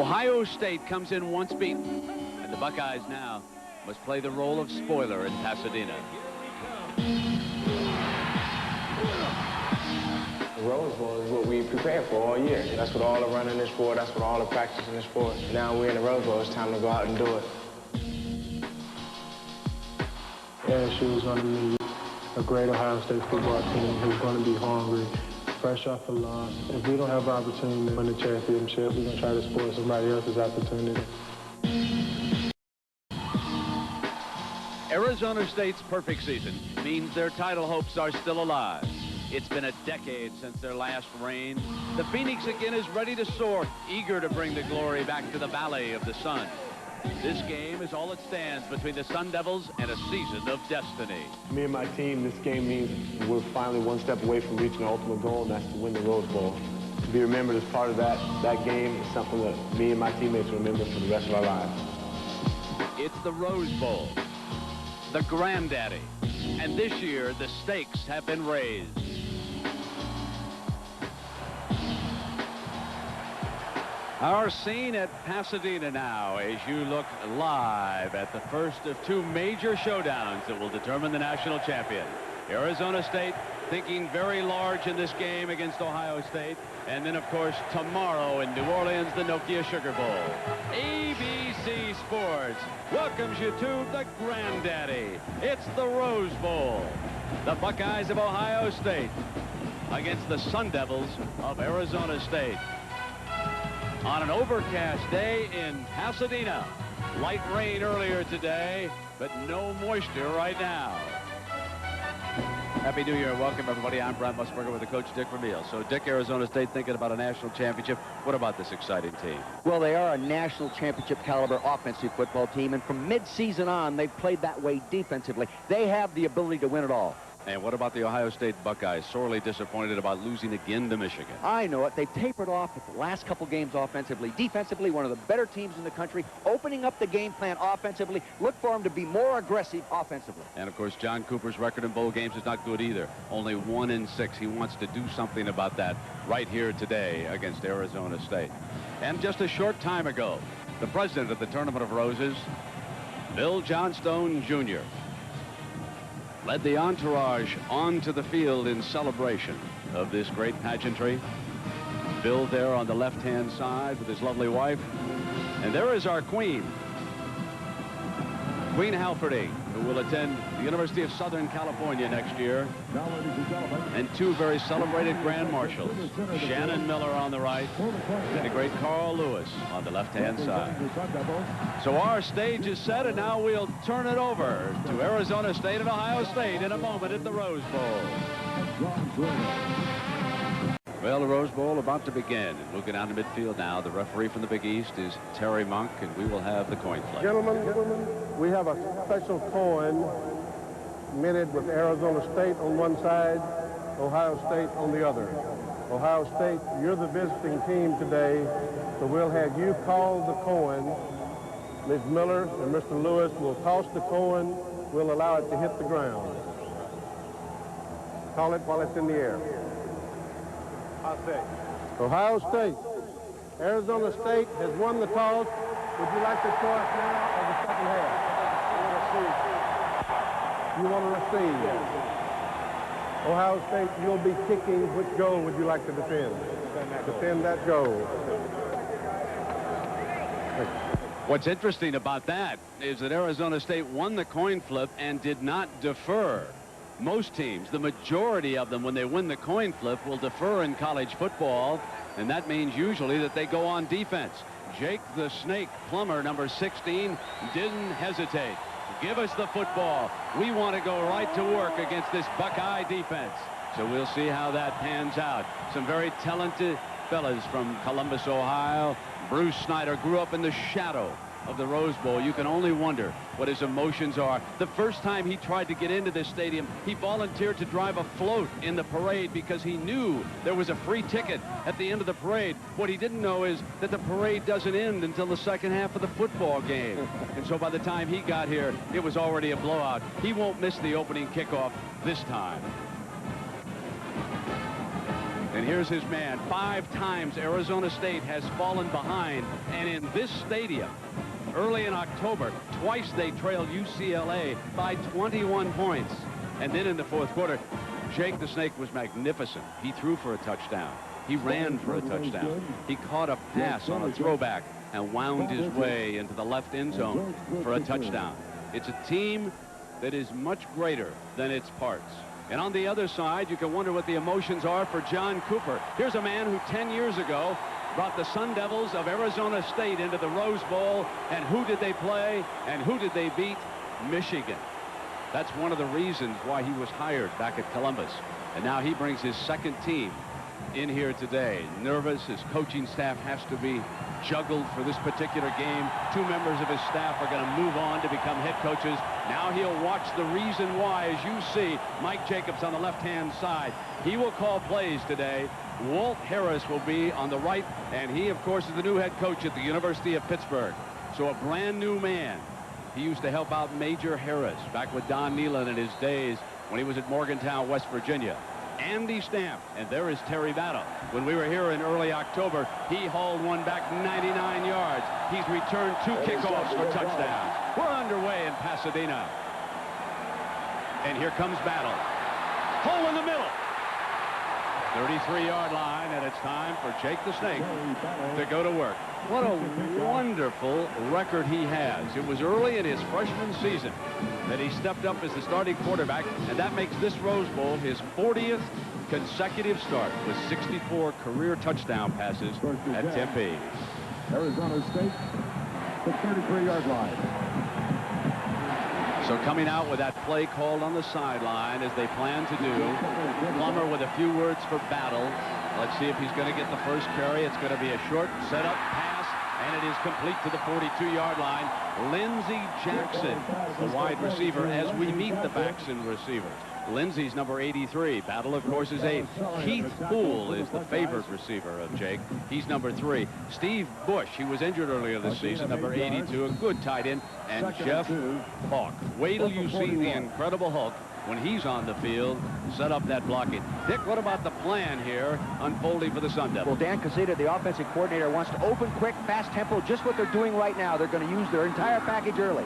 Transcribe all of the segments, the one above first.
Ohio State comes in once beaten, and the Buckeyes now must play the role of spoiler in Pasadena. The Rose Bowl is what we prepared for all year. That's what all the running is for. That's what all the practicing is for. Now we're in the Rose Bowl. It's time to go out and do it. ASU is going to meet a great Ohio State football team who's going to be hungry, fresh off a loss. If we don't have an opportunity to win the championship, we're going to try to spoil somebody else's opportunity. Arizona State's perfect season means their title hopes are still alive. It's been a decade since their last reign. The Phoenix again is ready to soar, eager to bring the glory back to the Valley of the Sun. This game is all that stands between the Sun Devils and a season of destiny. Me and my team, this game means we're finally one step away from reaching the ultimate goal, and that's to win the Rose Bowl. To be remembered as part of that game is something that me and my teammates remember for the rest of our lives. It's the Rose Bowl, the granddaddy, and this year the stakes have been raised. Our scene at Pasadena now as you look live at the first of two major showdowns that will determine the national champion. Arizona State thinking very large in this game against Ohio State. And then, of course, tomorrow in New Orleans, the Nokia Sugar Bowl. ABC Sports welcomes you to the granddaddy. It's the Rose Bowl. The Buckeyes of Ohio State against the Sun Devils of Arizona State. On an overcast day in Pasadena. Light rain earlier today, but no moisture right now. Happy New Year and welcome everybody. I'm Brent Musburger with the coach Dick Vermeil. So Dick, Arizona State thinking about a national championship. What about this exciting team? Well, they are a national championship caliber offensive football team, and from mid-season on, they've played that way defensively. They have the ability to win it all. And what about the Ohio State Buckeyes? Sorely disappointed about losing again to Michigan. I know it. They've tapered off at the last couple games offensively. Defensively, one of the better teams in the country. Opening up the game plan offensively. Look for them to be more aggressive offensively. And, of course, John Cooper's record in bowl games is not good either. Only 1-6. He wants to do something about that right here today against Arizona State. And just a short time ago, the president of the Tournament of Roses, Bill Johnstone Jr., led the entourage onto the field in celebration of this great pageantry. Bill there on the left-hand side with his lovely wife. And there is our queen, Queen Halferding, who will attend the University of Southern California next year. And two very celebrated Grand Marshals, Shannon Miller on the right and the great Carl Lewis on the left-hand side. So our stage is set, and now we'll turn it over to Arizona State and Ohio State in a moment at the Rose Bowl. Well, the Rose Bowl about to begin. And looking down the midfield now, the referee from the Big East is Terry Monk, and we will have the coin flip. Gentlemen, we have a special coin minted with Arizona State on one side, Ohio State on the other. Ohio State, you're the visiting team today, so we'll have you call the coin. Ms. Miller and Mr. Lewis will toss the coin. We'll allow it to hit the ground. Call it while it's in the air. Ohio State. Arizona State has won the toss. Would you like the choice now or the second half? You want to receive. Ohio State, you'll be kicking. Which goal would you like to defend? Defend that goal. What's interesting about that is that Arizona State won the coin flip and did not defer. Most teams, the majority of them, when they win the coin flip, will defer in college football, and that means usually that they go on defense. Jake the Snake Plummer, number 16, didn't hesitate. Give us the football. We want to go right to work against this Buckeye defense. So we'll see how that pans out. Some very talented fellas from Columbus, Ohio. Bruce Snyder grew up in the shadow of the Rose Bowl. You can only wonder what his emotions are. The first time he tried to get into this stadium, he volunteered to drive a float in the parade because he knew there was a free ticket at the end of the parade. What he didn't know is that the parade doesn't end until the second half of the football game. And so by the time he got here, it was already a blowout. He won't miss the opening kickoff this time. And And here's his man. 5 times Arizona State has fallen behind. And in this stadium, early in October, twice they trailed UCLA by 21 points. And then in the fourth quarter, Jake the Snake was magnificent. He threw for a touchdown. He ran for a touchdown. He caught a pass on a throwback and wound his way into the left end zone for a touchdown. It's a team that is much greater than its parts. And on the other side, you can wonder what the emotions are for John Cooper. Here's a man who 10 years ago brought the Sun Devils of Arizona State into the Rose Bowl. And who did they play? And who did they beat? Michigan. That's one of the reasons why he was hired back at Columbus. And now he brings his second team in here today. Nervous. His coaching staff has to be juggled for this particular game. 2 members of his staff are going to move on to become head coaches. Now he'll watch the reason why. As you see, Mike Jacobs on the left-hand side. He will call plays today. Walt Harris will be on the right, and he, of course, is the new head coach at the University of Pittsburgh. So a brand new man. He used to help out Major Harris back with Don Nehlen in his days when he was at Morgantown, West Virginia. Andy Stamp, and there is Terry Battle. When we were here in early October, he hauled one back 99 yards. He's returned 2 kickoffs for touchdowns. We're underway in Pasadena. And here comes Battle. Hole in the middle. 33-yard line, and it's time for Jake the Snake to go to work. What a wonderful record he has. It was early in his freshman season that he stepped up as the starting quarterback, and that makes this Rose Bowl his 40th consecutive start with 64 career touchdown passes at Tempe. Arizona State, the 33-yard line. So coming out with that play called on the sideline as they plan to do. Plummer with a few words for Battle. Let's see if he's going to get the first carry. It's going to be a short setup pass, and it is complete to the 42-yard line. Lindsey Jackson, the wide receiver, as we meet the backs and receivers. Lindsey's number 83. Battle, of course, is 8. Keith Poole is the favorite receiver of Jake. He's number 3. Steve Bush, he was injured earlier this season, number 82, a good tight end. And Jeff Hawk. Wait till you see the Incredible Hulk when he's on the field, set up that blocking. Dick, what about the plan here unfolding for the Sun Devils? Well, Dan Casita, the offensive coordinator, wants to open quick, fast tempo, just what they're doing right now. They're going to use their entire package early.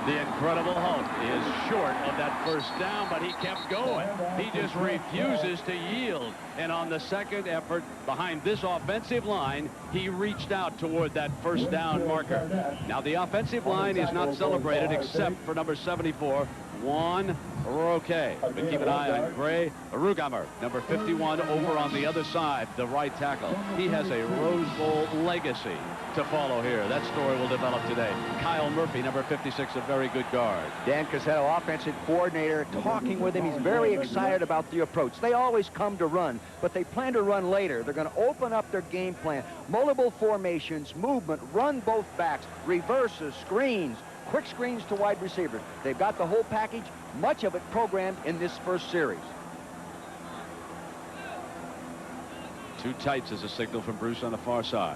The Incredible Hulk is short of that first down, but he kept going. He just refuses to yield. And on the second effort behind this offensive line, he reached out toward that first down marker. Now, the offensive line is not celebrated except for number 74, Juan Roque. But keep an eye on Gray Rugamer, number 51, over on the other side, the right tackle. He has a Rose Bowl legacy to follow here. That story will develop today. Kyle Murphy, number 56, a very good guard. Dan Cassetto, offensive coordinator, talking with him. He's very excited about the approach. They always come to run, but they plan to run later. They're going to open up their game plan. Multiple formations, movement, run both backs, reverses, screens, quick screens to wide receivers. They've got the whole package, much of it programmed in this first series. 2 tights as a signal from Bruce on the far side.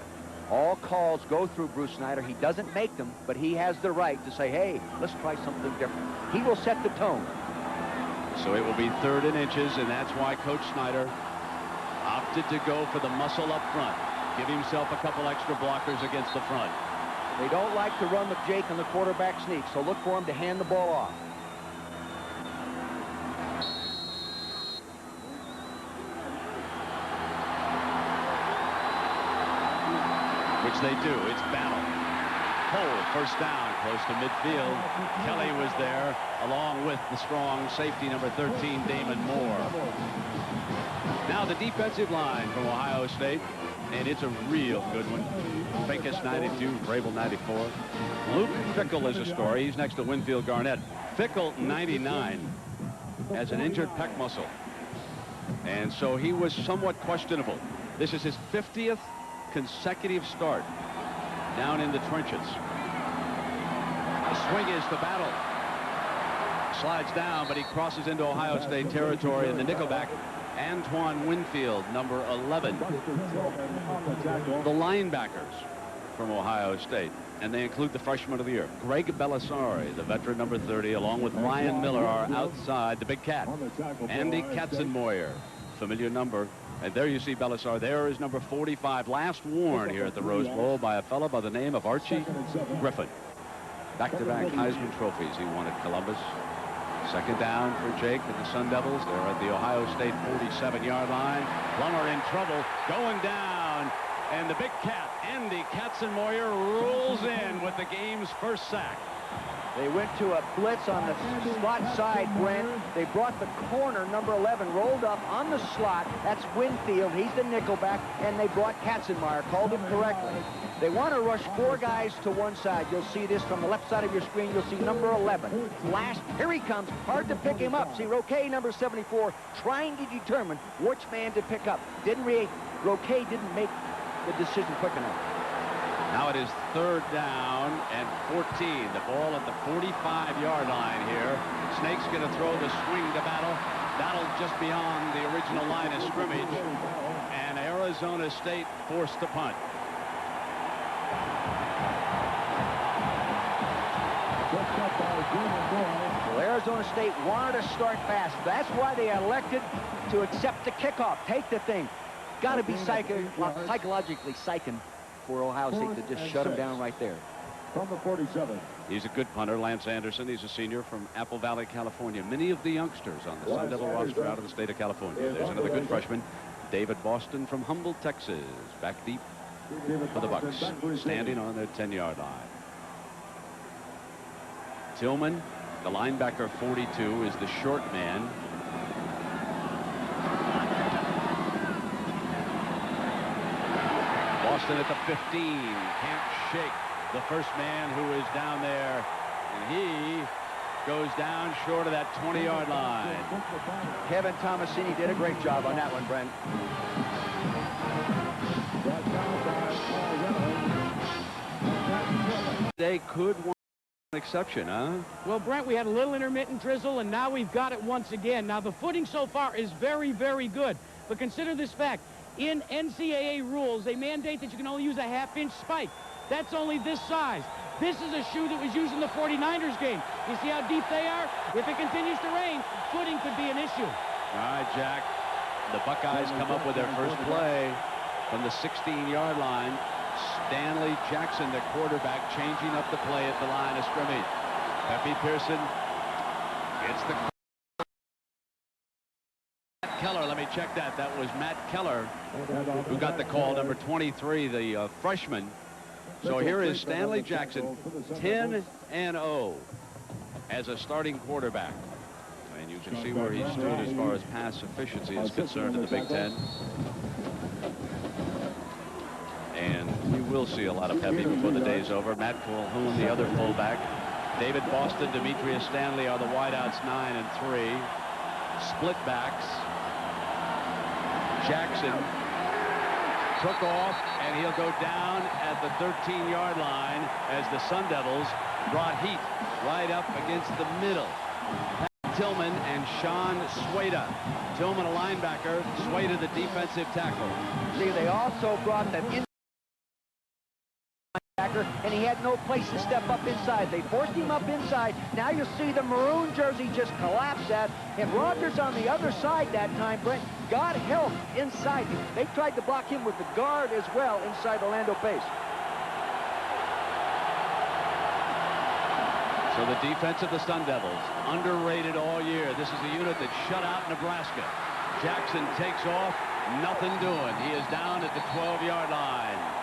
All calls go through Bruce Snyder. He doesn't make them, but he has the right to say, hey, let's try something different. He will set the tone. So it will be 3rd and inches, and that's why Coach Snyder opted to go for the muscle up front. Give himself a couple extra blockers against the front. They don't like to run with Jake on the quarterback sneak, so look for him to hand the ball off. Which they do. It's Battle. Hole, first down, close to midfield. Kelly was there, along with the strong safety, number 13, Damon Moore. Now the defensive line from Ohio State, and it's a real good one. Pincus, 92, Vrabel, 94. Luke Fickell is a story. He's next to Winfield Garnett. Fickell, 99, has an injured pec muscle. And so he was somewhat questionable. This is his 50th consecutive start down in the trenches. The swing is to Battle. Slides down, but he crosses into Ohio State territory in the nickelback. Antoine Winfield, number 11. The linebackers from Ohio State, and they include the freshman of the year, Greg Belisari, the veteran, number 30, along with Ryan Miller, are outside, the big cat. Andy Katzenmoyer, familiar number, And there you see Belisar. There is number 45, last worn here at the Rose Bowl by a fellow by the name of Archie Griffin. Back-to-back Heisman trophies he won at Columbus. Second down for Jake and the Sun Devils. They're at the Ohio State 47-yard line. Plummer in trouble, going down. And the big cat, Andy Katzenmoyer, rolls in with the game's first sack. They went to a blitz on the slot side, Brent. They brought the corner, number 11, rolled up on the slot. That's Winfield. He's the nickelback. And they brought Katzenmoyer, called him correctly. They want to rush 4 guys to one side. You'll see this from the left side of your screen. You'll see number 11. Flash. Here he comes. Hard to pick him up. See, Roquet, number 74, trying to determine which man to pick up. Roquet didn't make the decision quick enough. Now it is third down and 14. The ball at the 45-yard line here. Snake's going to throw the swing to Battle. Battle just beyond the original line of scrimmage. And Arizona State forced to punt. Well, Arizona State wanted to start fast. That's why they elected to accept the kickoff. Take the thing. Got to be psychologically psyching for Ohio State to just shut him down right there. From the 47. He's a good punter, Lance Anderson. He's a senior from Apple Valley, California. Many of the youngsters on the Sun Devil roster out of the state of California. There's another good freshman, David Boston from Humboldt, Texas. Back deep for the Bucks, standing on their 10-yard line. Tillman, the linebacker, 42, is the short man. Boston at the 15, can't shake the first man who is down there, and he goes down short of that 20-yard line. Kevin Tomasini did a great job on that one, Brent. They could want an exception, huh? Well, Brent, we had a little intermittent drizzle, and now we've got it once again. Now, the footing so far is very, very good. But consider this fact. In NCAA rules, they mandate that you can only use a half-inch spike. That's only this size. This is a shoe that was used in the 49ers game. You see how deep they are? If it continues to rain, footing could be an issue. All right, Jack. The Buckeyes come up with their first play from the 16-yard line. Stanley Jackson, the quarterback, changing up the play at the line of scrimmage. Pepe Pearson gets the... Matt Keller, let me check that. That was Matt Keller who got the call, number 23, the freshman. So here is Stanley Jackson, 10-0 as a starting quarterback. And you can see where he stood as far as pass efficiency is concerned in the Big Ten. And we will see a lot of Pepe before the day's over. Matt Colhoun, the other fullback. David Boston, Demetrius Stanley are the wideouts, 9 and 3. Split backs. Jackson took off, and he'll go down at the 13-yard line as the Sun Devils brought heat right up against the middle. Pat Tillman and Sean Sueda. Tillman a linebacker, Sueda the defensive tackle. See, they also brought them in. And he had no place to step up inside. They forced him up inside. Now you'll see the maroon jersey just collapse that. And Rogers on the other side that time, Brent, got help inside. They tried to block him with the guard as well inside Orlando Pace. So the defense of the Sun Devils, underrated all year. This is a unit that shut out Nebraska. Jackson takes off, nothing doing. He is down at the 12-yard line.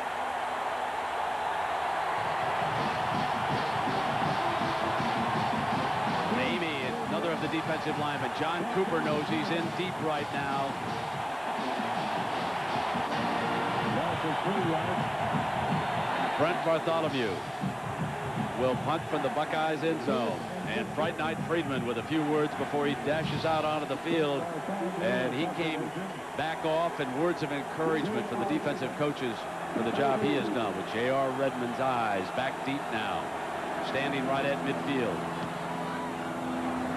Of the defensive lineman. John Cooper knows he's in deep right now. Brent Bartholomew will punt from the Buckeyes end zone. And Fright Night Friedman with a few words before he dashes out onto the field. And he came back off, and words of encouragement from the defensive coaches for the job he has done with J.R. Redmond's eyes back deep now, standing right at midfield.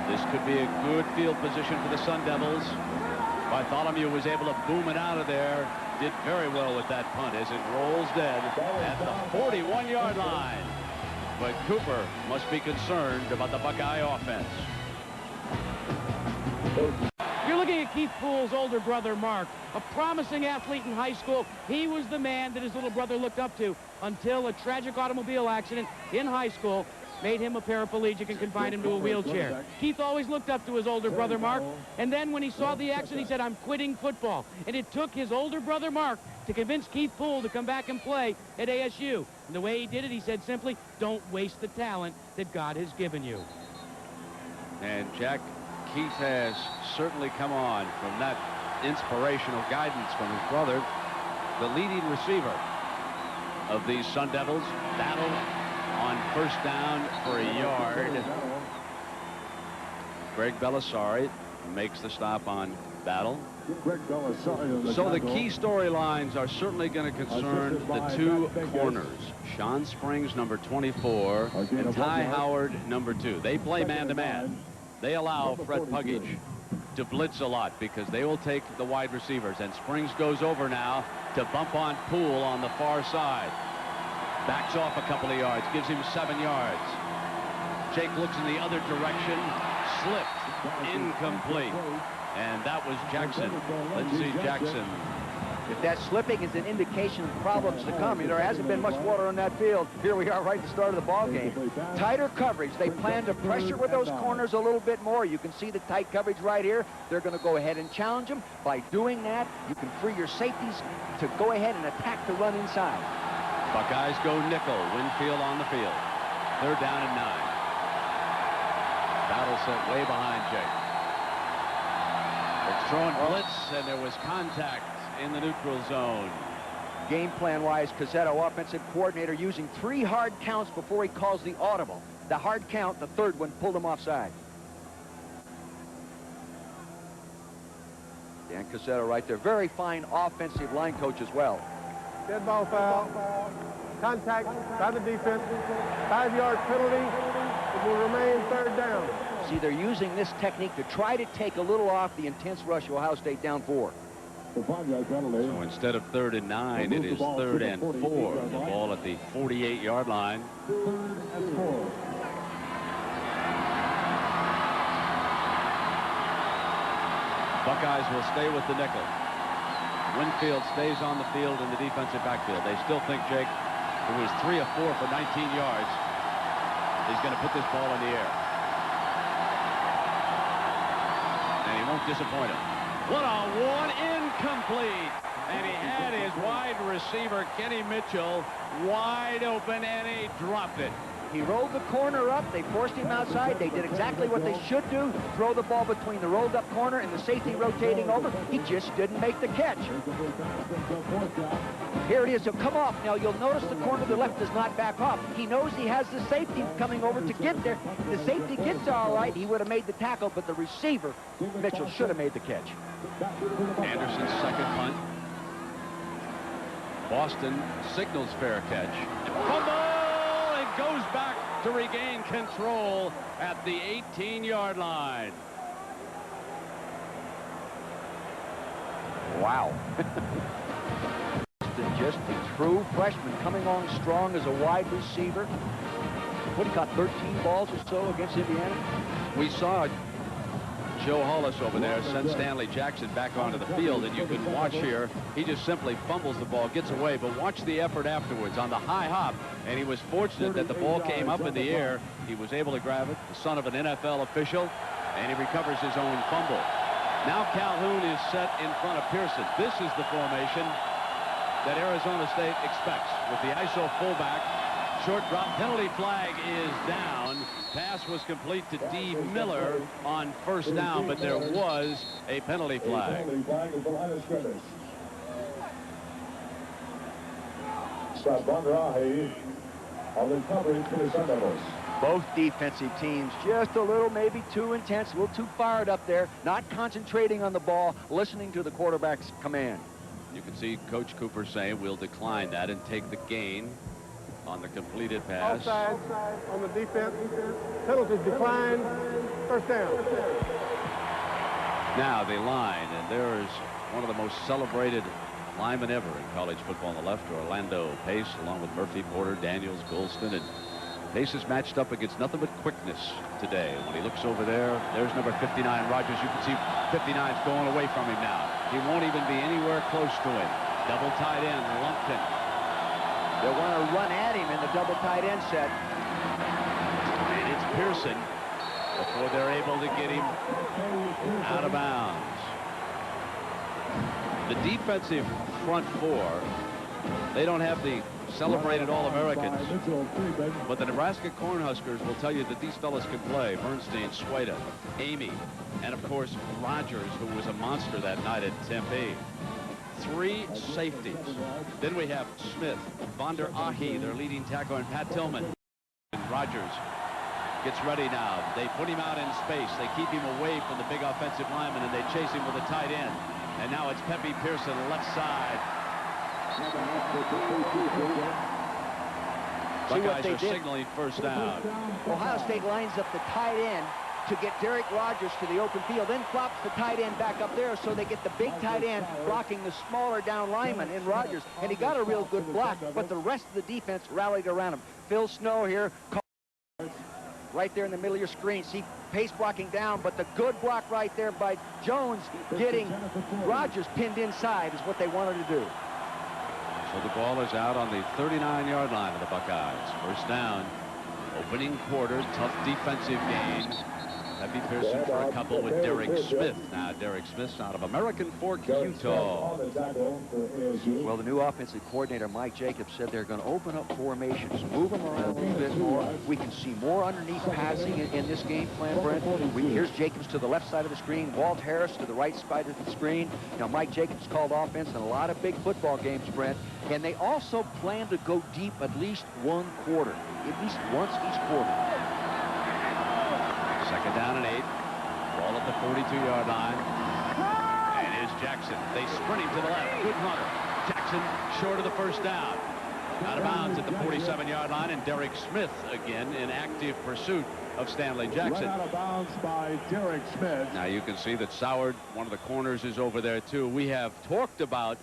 This could be a good field position for the Sun Devils. Bartholomew was able to boom it out of there. Did very well with that punt as it rolls dead at the 41-yard line. But Cooper must be concerned about the Buckeye offense. You're looking at Keith Poole's older brother, Mark. A promising athlete in high school. He was the man that his little brother looked up to until a tragic automobile accident in high school made him a paraplegic and confined him to a wheelchair. Keith always looked up to his older brother, Mark, and then when he saw the accident, he said, I'm quitting football. And it took his older brother, Mark, to convince Keith Poole to come back and play at ASU. And the way he did it, he said simply, don't waste the talent that God has given you. And Jack, Keith has certainly come on from that inspirational guidance from his brother. The leading receiver of these Sun Devils battle on first down for a yard. Greg Belisari makes the stop on Battle. So the key storylines are certainly going to concern the two corners. Sean Springs, number 24, and Ty Howard, number 2. They play man-to-man. They allow Fred Puggage to blitz a lot because they will take the wide receivers. And Springs goes over now to bump on Poole on the far side. Backs off a couple of yards, gives him 7 yards. Jake looks in the other direction, slipped, incomplete. And that was Jackson, Lindsey Jackson. If that slipping is an indication of problems to come, there hasn't been much water on that field. Here we are right at the start of the ball game. Tighter coverage. They plan to pressure with those corners a little bit more. You can see the tight coverage right here. They're going to go ahead and challenge them. By doing that, you can free your safeties to go ahead and attack the run inside. Buckeyes go nickel. Winfield on the field. 3rd down and 9. Battle set way behind Jake. It's throwing blitz, and there was contact in the neutral zone. Game plan-wise, Cazzetto, offensive coordinator, using 3 hard counts before he calls the audible. The hard count, the 3rd one, pulled him offside. Dan Cazzetto right there. Very fine offensive line coach as well. Dead ball foul. Contact by the defense. 5-yard penalty. It will remain 3rd down. See, they're using this technique to try to take a little off the intense rush of Ohio State down 4. So instead of 3rd and 9, it is 3rd and 4. The ball at the 48-yard line. Buckeyes will stay with the nickel. Winfield stays on the field in the defensive backfield. They still think Jake, who was 3 of 4 for 19 yards, is going to put this ball in the air. And he won't disappoint him. What a one, incomplete. And he had his wide receiver, Kenny Mitchell, wide open, and he dropped it. He rolled the corner up. They forced him outside. They did exactly what they should do. Throw the ball between the rolled up corner and the safety rotating over. He just didn't make the catch. Here it is. He'll come off. Now you'll notice the corner to the left does not back off. He knows he has the safety coming over to get there. The safety gets all right. He would have made the tackle, but the receiver, Mitchell, should have made the catch. Anderson's second punt. Boston signals fair catch. Fumble! Goes back to regain control at the 18-yard line. Wow. Just a true freshman coming on strong as a wide receiver. What, he caught 13 balls or so against Indiana? We saw Joe Hollis over there send Stanley Jackson back onto the field, and you can watch here, he just simply fumbles the ball, gets away, but watch the effort afterwards on the high hop, and he was fortunate that the ball came up in the air. He was able to grab it, the son of an NFL official, and he recovers his own fumble. Now Calhoun is set in front of Pearson. This is the formation that Arizona State expects with the ISO fullback. Short drop, penalty flag is down. Pass was complete to D. Miller on first down, but there was a penalty flag. Both defensive teams just a little, maybe too intense, a little too fired up there, not concentrating on the ball, listening to the quarterback's command. You can see Coach Cooper saying we'll decline that and take the gain on the completed pass. Offside on the defense. Penalties declined. First down. Now the line, and there is one of the most celebrated linemen ever in college football on the left, Orlando Pace, along with Murphy, Porter, Daniels, Golston, and Pace is matched up against nothing but quickness today. When he looks over there, there's number 59, Rogers. You can see 59's going away from him now. He won't even be anywhere close to him. Double tight end, Lumpkin. They want to run at him in the double tight end set. And it's Pearson before they're able to get him out of bounds. The defensive front four, they don't have the celebrated All-Americans, but the Nebraska Cornhuskers will tell you that these fellas can play. Bernstein, Sueda, Amy, and of course Rogers, who was a monster that night at Tempe. 3 safeties. Then we have Smith, Vander Ahi, their leading tackler, and Pat Tillman. And Rogers gets ready now. They put him out in space. They keep him away from the big offensive lineman, and they chase him with a tight end. And now it's Pepe Pearson, left side. Buckeyes are signaling first down. Ohio State lines up the tight end to get Derek Rogers to the open field, then flops the tight end back up there so they get the big tight end blocking the smaller down lineman in Rogers. And he got a real good block, but the rest of the defense rallied around him. Phil Snow here, right there in the middle of your screen. See Pace blocking down, but the good block right there by Jones getting Rogers pinned inside is what they wanted to do. So the ball is out on the 39-yard line of the Buckeyes. First down, opening quarter, tough defensive games. Pepe Pearson for a couple with Derek Smith. Now Derek Smith's out of American Fork, Utah. Well, the new offensive coordinator, Mike Jacobs, said they're going to open up formations, move them around a little bit more. We can see more underneath passing in this game plan, Brent. Here's Jacobs to the left side of the screen, Walt Harris to the right side of the screen. Now, Mike Jacobs called offense in a lot of big football games, Brent, and they also plan to go deep at least one quarter, at least once each quarter. Second down and 8. Ball at the 42-yard line. And here's Jackson. They sprint him to the left. Good runner. Jackson short of the first down. Out of bounds at the 47-yard line, and Derek Smith again in active pursuit of Stanley Jackson. Run out of bounds by Derek Smith. Now you can see that Soward, one of the corners, is over there too. We have talked about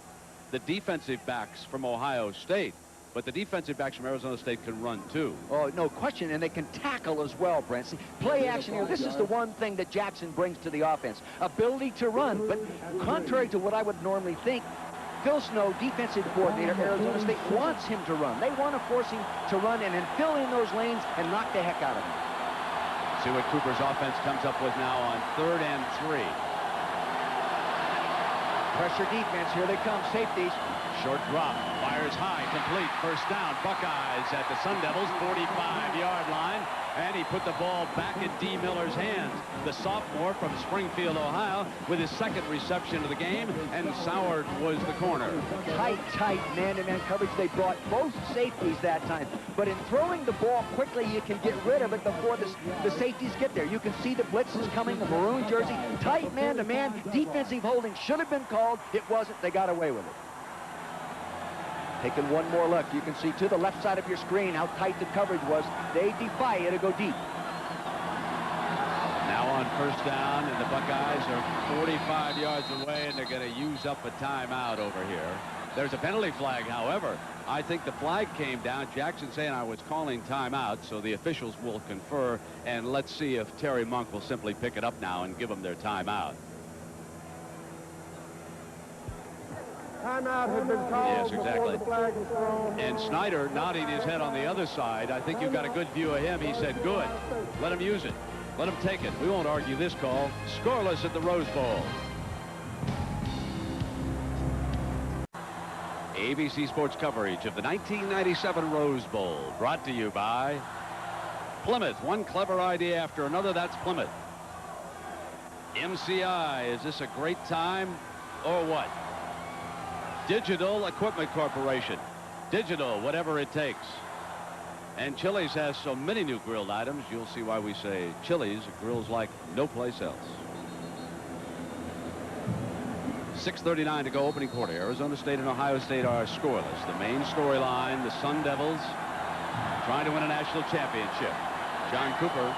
the defensive backs from Ohio State, but the defensive backs from Arizona State can run too. Oh, no question, and they can tackle as well, Brent. See, play action here, this is the one thing that Jackson brings to the offense. Ability to run, but contrary to what I would normally think, Phil Snow, defensive coordinator, Arizona State, wants him to run. They want to force him to run and then fill in those lanes and knock the heck out of him. See what Cooper's offense comes up with now on 3rd and 3. Pressure defense, here they come, safeties. Short drop, fires high, complete, first down. Buckeyes at the Sun Devils' 45-yard line, and he put the ball back in D. Miller's hands. The sophomore from Springfield, Ohio, with his second reception of the game, and Soward was the corner. Tight man-to-man coverage. They brought both safeties that time, but in throwing the ball quickly, you can get rid of it before the safeties get there. You can see the blitz is coming, the maroon jersey, tight man-to-man, defensive holding should have been called. It wasn't. They got away with it. Taking one more look, you can see to the left side of your screen how tight the coverage was. They defy it to go deep. Now on first down, and the Buckeyes are 45 yards away, and they're going to use up a timeout over here. There's a penalty flag, however. I think the flag came down. Jackson saying I was calling timeout, so the officials will confer, and let's see if Terry Monk will simply pick it up now and give them their timeout. Timeout had been called. Yes, exactly. Before the flag was thrown. And Snyder nodding his head on the other side. I think you've got a good view of him. He said, good. Let him use it. Let him take it. We won't argue this call. Scoreless at the Rose Bowl. ABC Sports coverage of the 1997 Rose Bowl, brought to you by Plymouth. One clever idea after another. That's Plymouth. MCI, is this a great time or what? Digital Equipment Corporation. Digital, whatever it takes. And Chili's has so many new grilled items, you'll see why we say Chili's grills like no place else. 6:39 to go, opening quarter. Arizona State and Ohio State are scoreless. The main storyline, the Sun Devils trying to win a national championship. John Cooper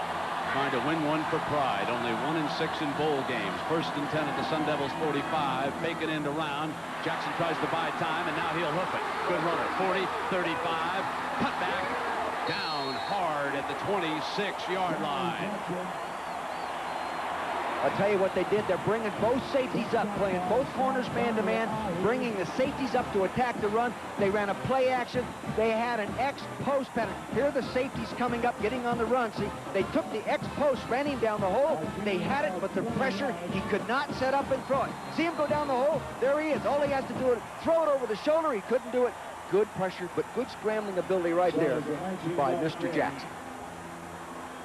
trying to win one for pride. Only 1-6 in bowl games. 1st and 10 at the Sun Devils 45. Fake it into round. Jackson tries to buy time, and now he'll hoof it. Good runner. 40, 35. Cut back. down hard at the 26-yard line. I'll tell you what they did. They're bringing both safeties up, playing both corners man-to-man, bringing the safeties up to attack the run. They ran a play action. They had an X-post pattern. Here are the safeties coming up, getting on the run. See, they took the X-post, ran him down the hole. They had it, but the pressure, he could not set up and throw it. See him go down the hole? There he is. All he has to do is throw it over the shoulder. He couldn't do it. Good pressure, but good scrambling ability right there by Mr. Jackson.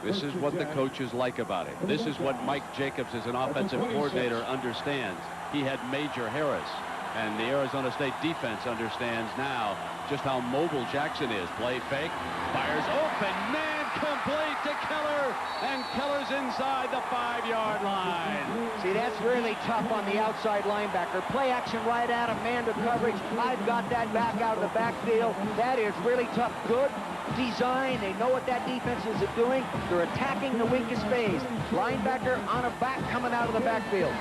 This is what the coaches like about it. This is what Mike Jacobs as an offensive coordinator understands. He had Major Harris, and the Arizona State defense understands now just how mobile Jackson is. Play fake, fires open, man complete to Keller, and Keller's inside the 5-yard line. See, that's really tough on the outside linebacker. Play action right out of man to coverage. I've got that back out of the backfield. That is really tough. Good design. They know what that defense is doing. They're attacking the weakest phase. Linebacker on a back coming out of the backfield.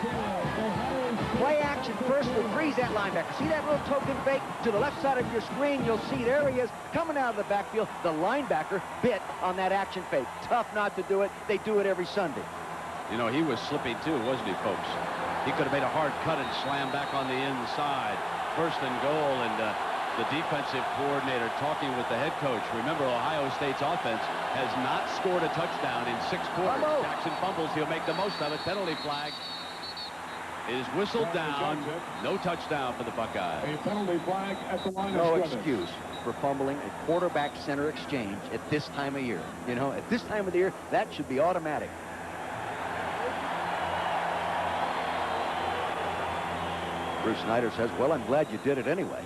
Play action first will freeze that linebacker. See that little token fake to the left side of your screen? You'll see there he is coming out of the backfield. The linebacker bit on that action fake. Tough not to do it. They do it every Sunday. You know, he was slipping too, wasn't he, folks? He could have made a hard cut and slammed back on the inside. First and goal, and the defensive coordinator talking with the head coach. Remember, Ohio State's offense has not scored a touchdown in 6 quarters. Jackson fumbles. He'll make the most of it. Penalty flag is whistled down. No touchdown for the Buckeyes. A penalty flag at the line No of scrimmage. excuse for fumbling a quarterback-center exchange at this time of year. You know, at this time of the year, that should be automatic. Bruce Snyder says, well, I'm glad you did it anyway.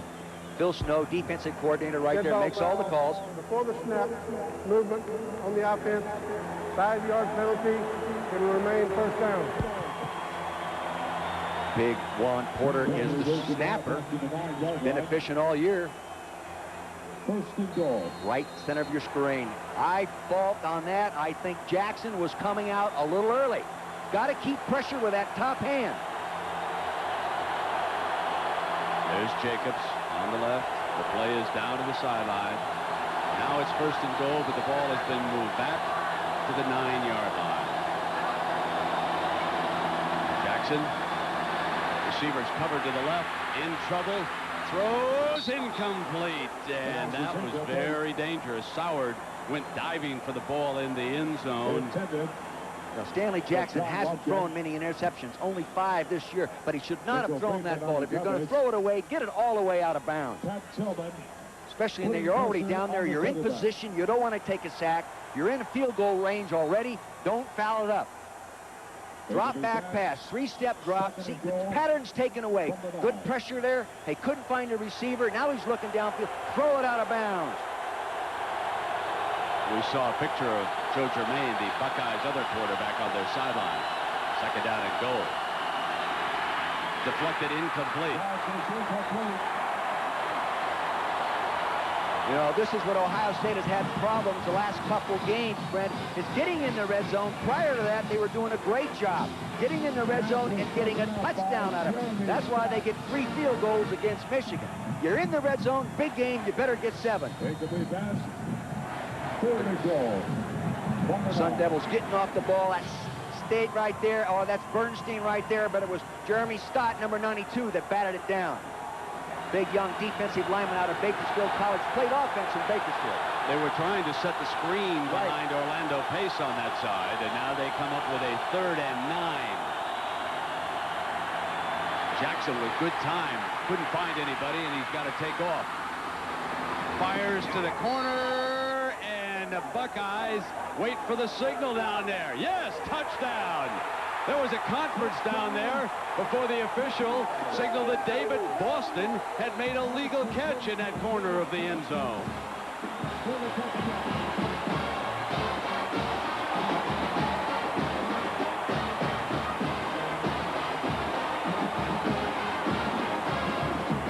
Phil Snow, defensive coordinator right there, makes all the calls. Before the snap, movement on the offense, 5-yard penalty, it will remain first down. Big Juan Porter is the snapper. Been efficient all year. First and goal. Right center of your screen. I fault on that. I think Jackson was coming out a little early. Got to keep pressure with that top hand. There's Jacobs on the left. The play is down to the sideline. Now it's first and goal, but the ball has been moved back to the 9-yard line. Jackson, receivers covered to the left, in trouble, throws incomplete, and that was very dangerous. Soward went diving for the ball in the end zone. Now, Stanley Jackson hasn't thrown many interceptions, only 5 this year, but he should not have thrown that ball. If you're going to throw it away, get it all the way out of bounds. Especially when you're already down there, you're in position, you don't want to take a sack, you're in a field goal range already, don't foul it up. Drop back pass, 3-step drop. See, the pattern's taken away. Good pressure there. They couldn't find a receiver. Now he's looking downfield. Throw it out of bounds. We saw a picture of Joe Germain, the Buckeyes' other quarterback, on their sideline. Second down and goal. Deflected, incomplete. You know, this is what Ohio State has had problems the last couple games, Brent, is getting in the red zone. Prior to that, they were doing a great job getting in the red zone and getting a touchdown out of it. That's why they get 3 field goals against Michigan. You're in the red zone, big game, you better get 7. Sun Devils getting off the ball. That's State right there. Oh, that's Bernstein right there, but it was Jeremy Stott, number 92, that batted it down. Big young defensive lineman out of Bakersfield College, played offense in Bakersfield. They were trying to set the screen behind Orlando Pace on that side, and now they come up with a 3rd and 9. Jackson with good time, couldn't find anybody, and he's got to take off. Fires to the corner, and the Buckeyes wait for the signal down there. Yes, touchdown. There was a conference down there before the official signaled that David Boston had made a legal catch in that corner of the end zone.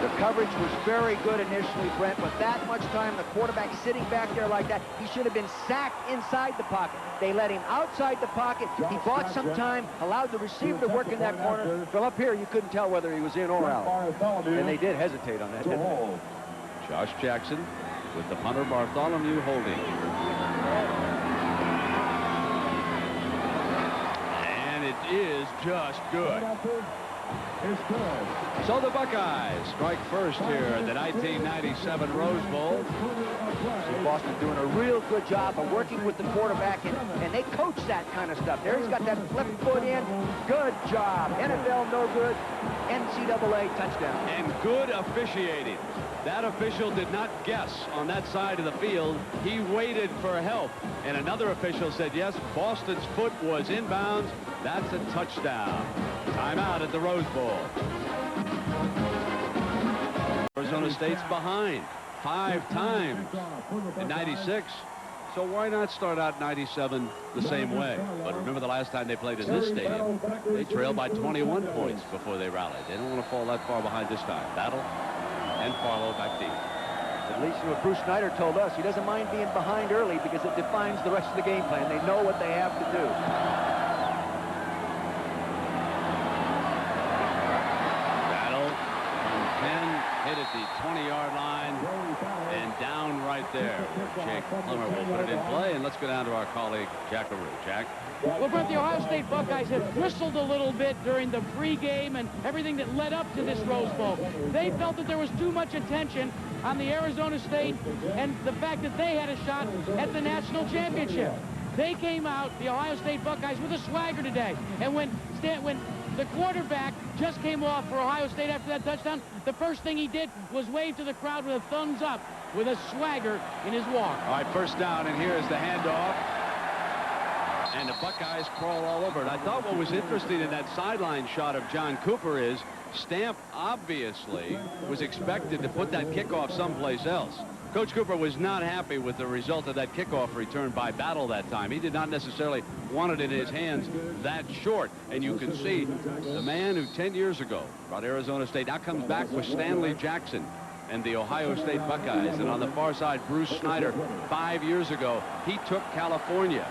The coverage was very good initially, Brent, but that much time the quarterback sitting back there like that, he should have been sacked inside the pocket. They let him outside the pocket. He bought some time, allowed the receiver to work in that corner. From up here, you couldn't tell whether he was in or out. And they did hesitate on that, didn't they? Josh Jackson with the punter Bartholomew Holding. And it is just good. So the Buckeyes strike first here in the 1997 Rose Bowl. See Boston doing a real good job of working with the quarterback, and they coach that kind of stuff. There he's got that flip foot in. Good job. NFL no good. NCAA touchdown. And good officiating. That official did not guess on that side of the field. He waited for help. And another official said, yes, Boston's foot was inbounds. That's a touchdown. Timeout at the Rose Bowl. Arizona State's behind 5 times in 96. So why not start out 97 the same way? But remember the last time they played in this stadium, they trailed by 21 points before they rallied. They don't want to fall that far behind this time. Battle and Farlow back deep. At least what Bruce Snyder told us, he doesn't mind being behind early because it defines the rest of the game plan. They know what they have to do. Battle from 10, hit at the 20-yard line, and down right there. Jake Plummer will put it in play, and let's go down to our colleague, Jack LaRue. Jack? Well, Brent, the Ohio State Buckeyes have bristled a little bit during the pregame and everything that led up to this Rose Bowl. They felt that there was too much attention on the Arizona State and the fact that they had a shot at the national championship. They came out, the Ohio State Buckeyes, with a swagger today. And when the quarterback just came off for Ohio State after that touchdown, the first thing he did was wave to the crowd with a thumbs up, with a swagger in his walk. All right, first down, and here's the handoff. And the Buckeyes crawl all over it. I thought what was interesting in that sideline shot of John Cooper is Stamp obviously was expected to put that kickoff someplace else. Coach Cooper was not happy with the result of that kickoff return by Battle that time. He did not necessarily want it in his hands that short. And you can see the man who 10 years ago brought Arizona State now comes back with Stanley Jackson and the Ohio State Buckeyes. And on the far side, Bruce Snyder, 5 years ago, he took California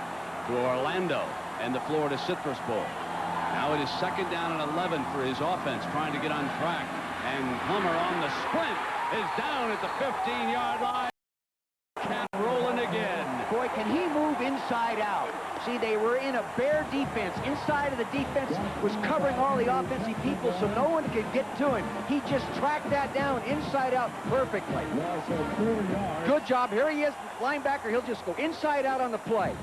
to Orlando and the Florida Citrus Bowl. Now it is second down and 11 for his offense, trying to get on track. And Plummer on the sprint is down at the 15-yard line. And rolling again. Boy, can he move inside out. See, they were in a bare defense. Inside of the defense was covering all the offensive people, so no one could get to him. He just tracked that down inside out perfectly. Good job. Here he is, linebacker. He'll just go inside out on the play.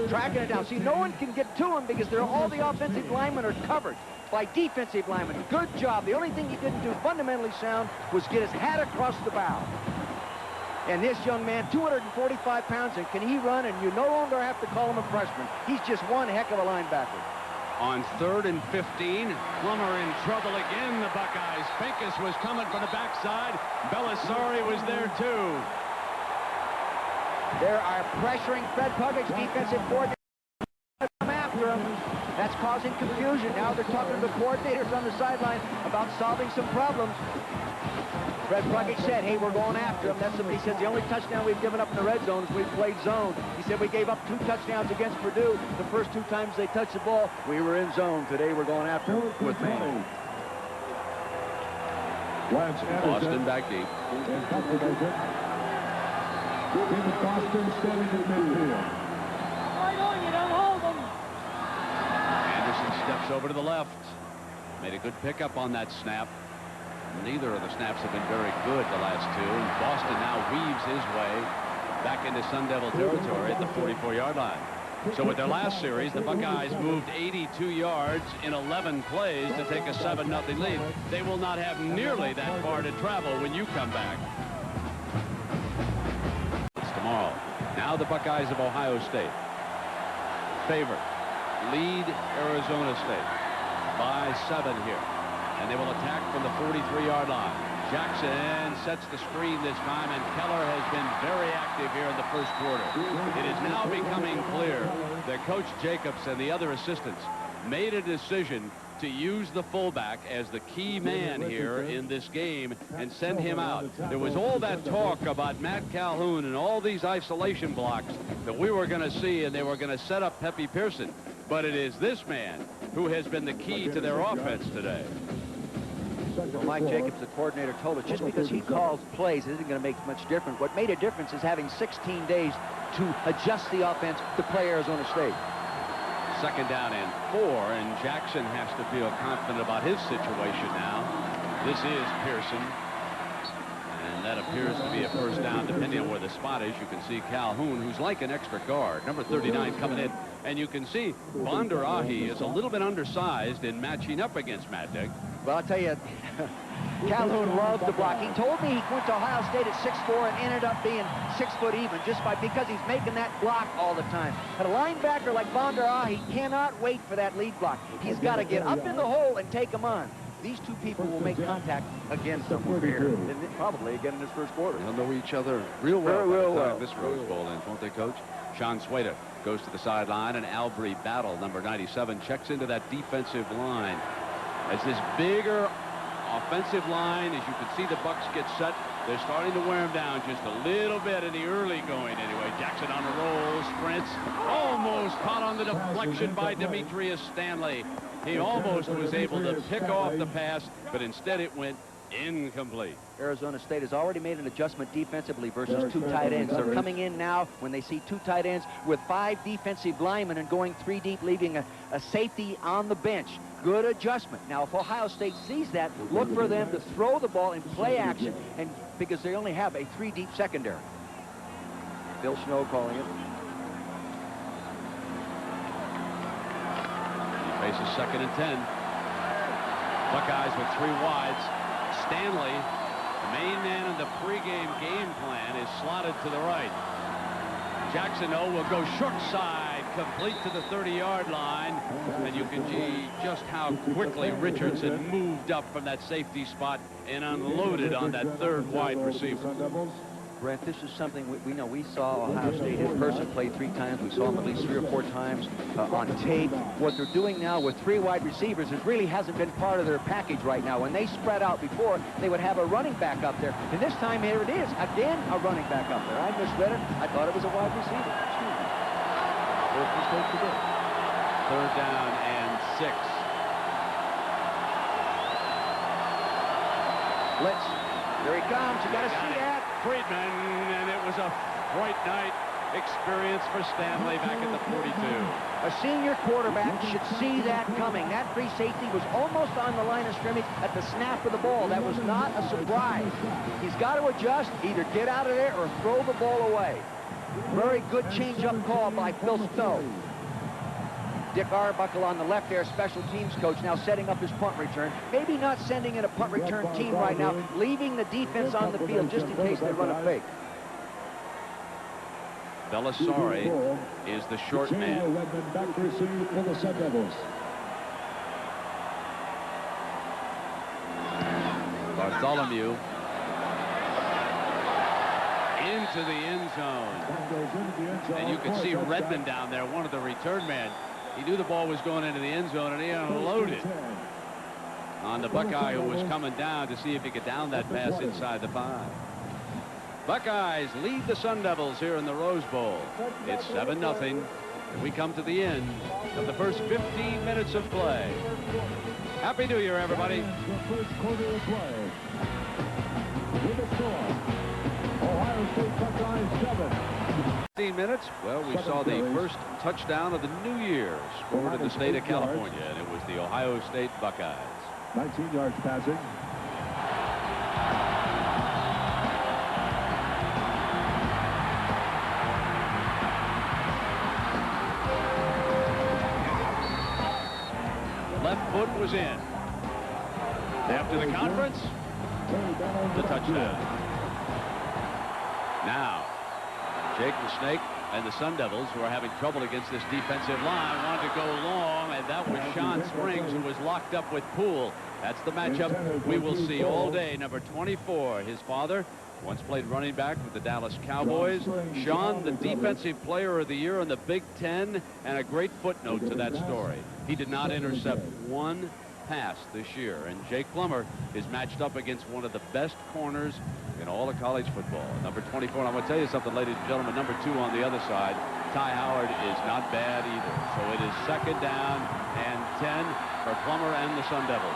Tracking it down. See, no one can get to him because all the offensive linemen are covered by defensive linemen. Good job. The only thing he didn't do fundamentally sound was get his hat across the bow. And this young man, 245 pounds, and can he run? And you no longer have to call him a freshman. He's just one heck of a linebacker. On 3rd and 15, Plummer in trouble again, the Buckeyes. Pincus was coming from the backside. Belisari was there, too. They are pressuring Fred Puggage's defensive coordinator. Come after him. That's causing confusion. Now they're talking to the coordinators on the sideline about solving some problems. Fred Puckage said, hey, we're going after him. That's somebody says the only touchdown we've given up in the red zone is we've played zone. He said we gave up 2 touchdowns against Purdue. The first 2 times they touched the ball, we were in zone. Today we're going after him with man. Boston back deep. Boston standing in midfield. Anderson steps over to the left. Made a good pickup on that snap. Neither of the snaps have been very good the last 2. And Boston now weaves his way back into Sun Devil territory at the 44-yard line. So with their last series, the Buckeyes moved 82 yards in 11 plays to take a 7-0 lead. They will not have nearly that far to travel when you come back. It's tomorrow. Now the Buckeyes of Ohio State. Favorite. Lead Arizona State by 7 here. And they will attack from the 43-yard line. Jackson sets the screen this time, and Keller has been very active here in the first quarter. It is now becoming clear that Coach Jacobs and the other assistants made a decision to use the fullback as the key man here in this game and send him out. There was all that talk about Matt Calhoun and all these isolation blocks that we were going to see, and they were going to set up Pepe Pearson. But it is this man who has been the key to their offense today. Well, Mike Jacobs, the coordinator, told us just because he calls plays isn't going to make much difference. What made a difference is having 16 days to adjust the offense to play Arizona State. 2nd down and 4, and Jackson has to feel confident about his situation now. This is Pearson, and that appears to be a 1st down, depending on where the spot is. You can see Calhoun, who's like an extra guard, number 39, coming in, and you can see Bonder Ahi is a little bit undersized in matching up against Matt Dick. Well, I'll tell you, Calhoun loves the block. He told me he went to Ohio State at 6'4" and ended up being 6 foot even because he's making that block all the time. But a linebacker like Bonder Ahi cannot wait for that lead block. He's got to get up in the hole and take him on. These two people will make contact again somewhere here, and probably again in this 1st quarter. They'll know each other real well. Real well. This Rose Bowl ends, won't they, Coach? Sean Sueda goes to the sideline, and Albry Battle, number 97, checks into that defensive line. As this bigger offensive line, as you can see the Bucks get set, they're starting to wear him down just a little bit in the early going anyway. Jackson on the roll, sprints, almost caught on the deflection by Demetrius Stanley. He almost was able to pick off the pass, but instead it went incomplete. Arizona State has already made an adjustment defensively versus 2 tight ends. They're coming in now when they see 2 tight ends with 5 defensive linemen and going 3 deep, leaving a safety on the bench. Good adjustment. Now, if Ohio State sees that, look for them to throw the ball in play action, and because they only have a 3 deep secondary. Bill Snow calling it. He faces 2nd and 10. Buckeyes with 3 wides. Stanley, the main man in the pregame game plan, is slotted to the right. Jackson will go short side, complete to the 30-yard line, and you can see just how quickly Richardson moved up from that safety spot and unloaded on that 3rd wide receiver. Brent, this is something we know. We saw Ohio State in person play 3 times. We saw them at least 3 or 4 times on tape. What they're doing now with 3 wide receivers is really hasn't been part of their package right now. When they spread out before, they would have a running back up there. And this time, here it is. Again, a running back up there. I misread it. I thought it was a wide receiver. Excuse me. First mistake today. 3rd down and 6. There he comes. You got to see that. Friedman, and it was a bright night experience for Stanley back at the 42. A senior quarterback should see that coming. That free safety was almost on the line of scrimmage at the snap of the ball. That was not a surprise. He's got to adjust, either get out of there or throw the ball away. Very good change-up call by Phil Snow. Dick Arbuckle on the left there, special teams coach, now setting up his punt return. Maybe not sending in a punt return team right now, leaving the defense on the field just in case they run a fake. Belisari is the short man. Back to receive for the Sun Devils. Bartholomew into the end zone. And you can see Redmond down there, one of the return men. He knew the ball was going into the end zone, and he unloaded on the Buckeye who was coming down to see if he could down that pass inside the 5. Buckeyes lead the Sun Devils here in the Rose Bowl. It's 7-0, and we come to the end of the first 15 minutes of play. Happy New Year, everybody. The first quarter of play. With a score, Ohio State Buckeyes 7. 15 minutes. Well, we saw the first touchdown of the new year scored in the state of California, and it was the Ohio State Buckeyes. 19 yards passing. Left foot was in. After the conference, the touchdown. Now, Jake the Snake and the Sun Devils, who are having trouble against this defensive line, wanted to go long, and that was Sean Springs, who was locked up with Poole. That's the matchup we will see all day. Number 24, his father, once played running back with the Dallas Cowboys. Sean, the defensive player of the year in the Big Ten, and a great footnote to that story. He did not intercept one pass this year, and Jake Plummer is matched up against one of the best corners in all of college football. Number 24, and I'm going to tell you something, ladies and gentlemen, number 2 on the other side, Ty Howard, is not bad either. So it is 2nd down and 10 for Plummer and the Sun Devils.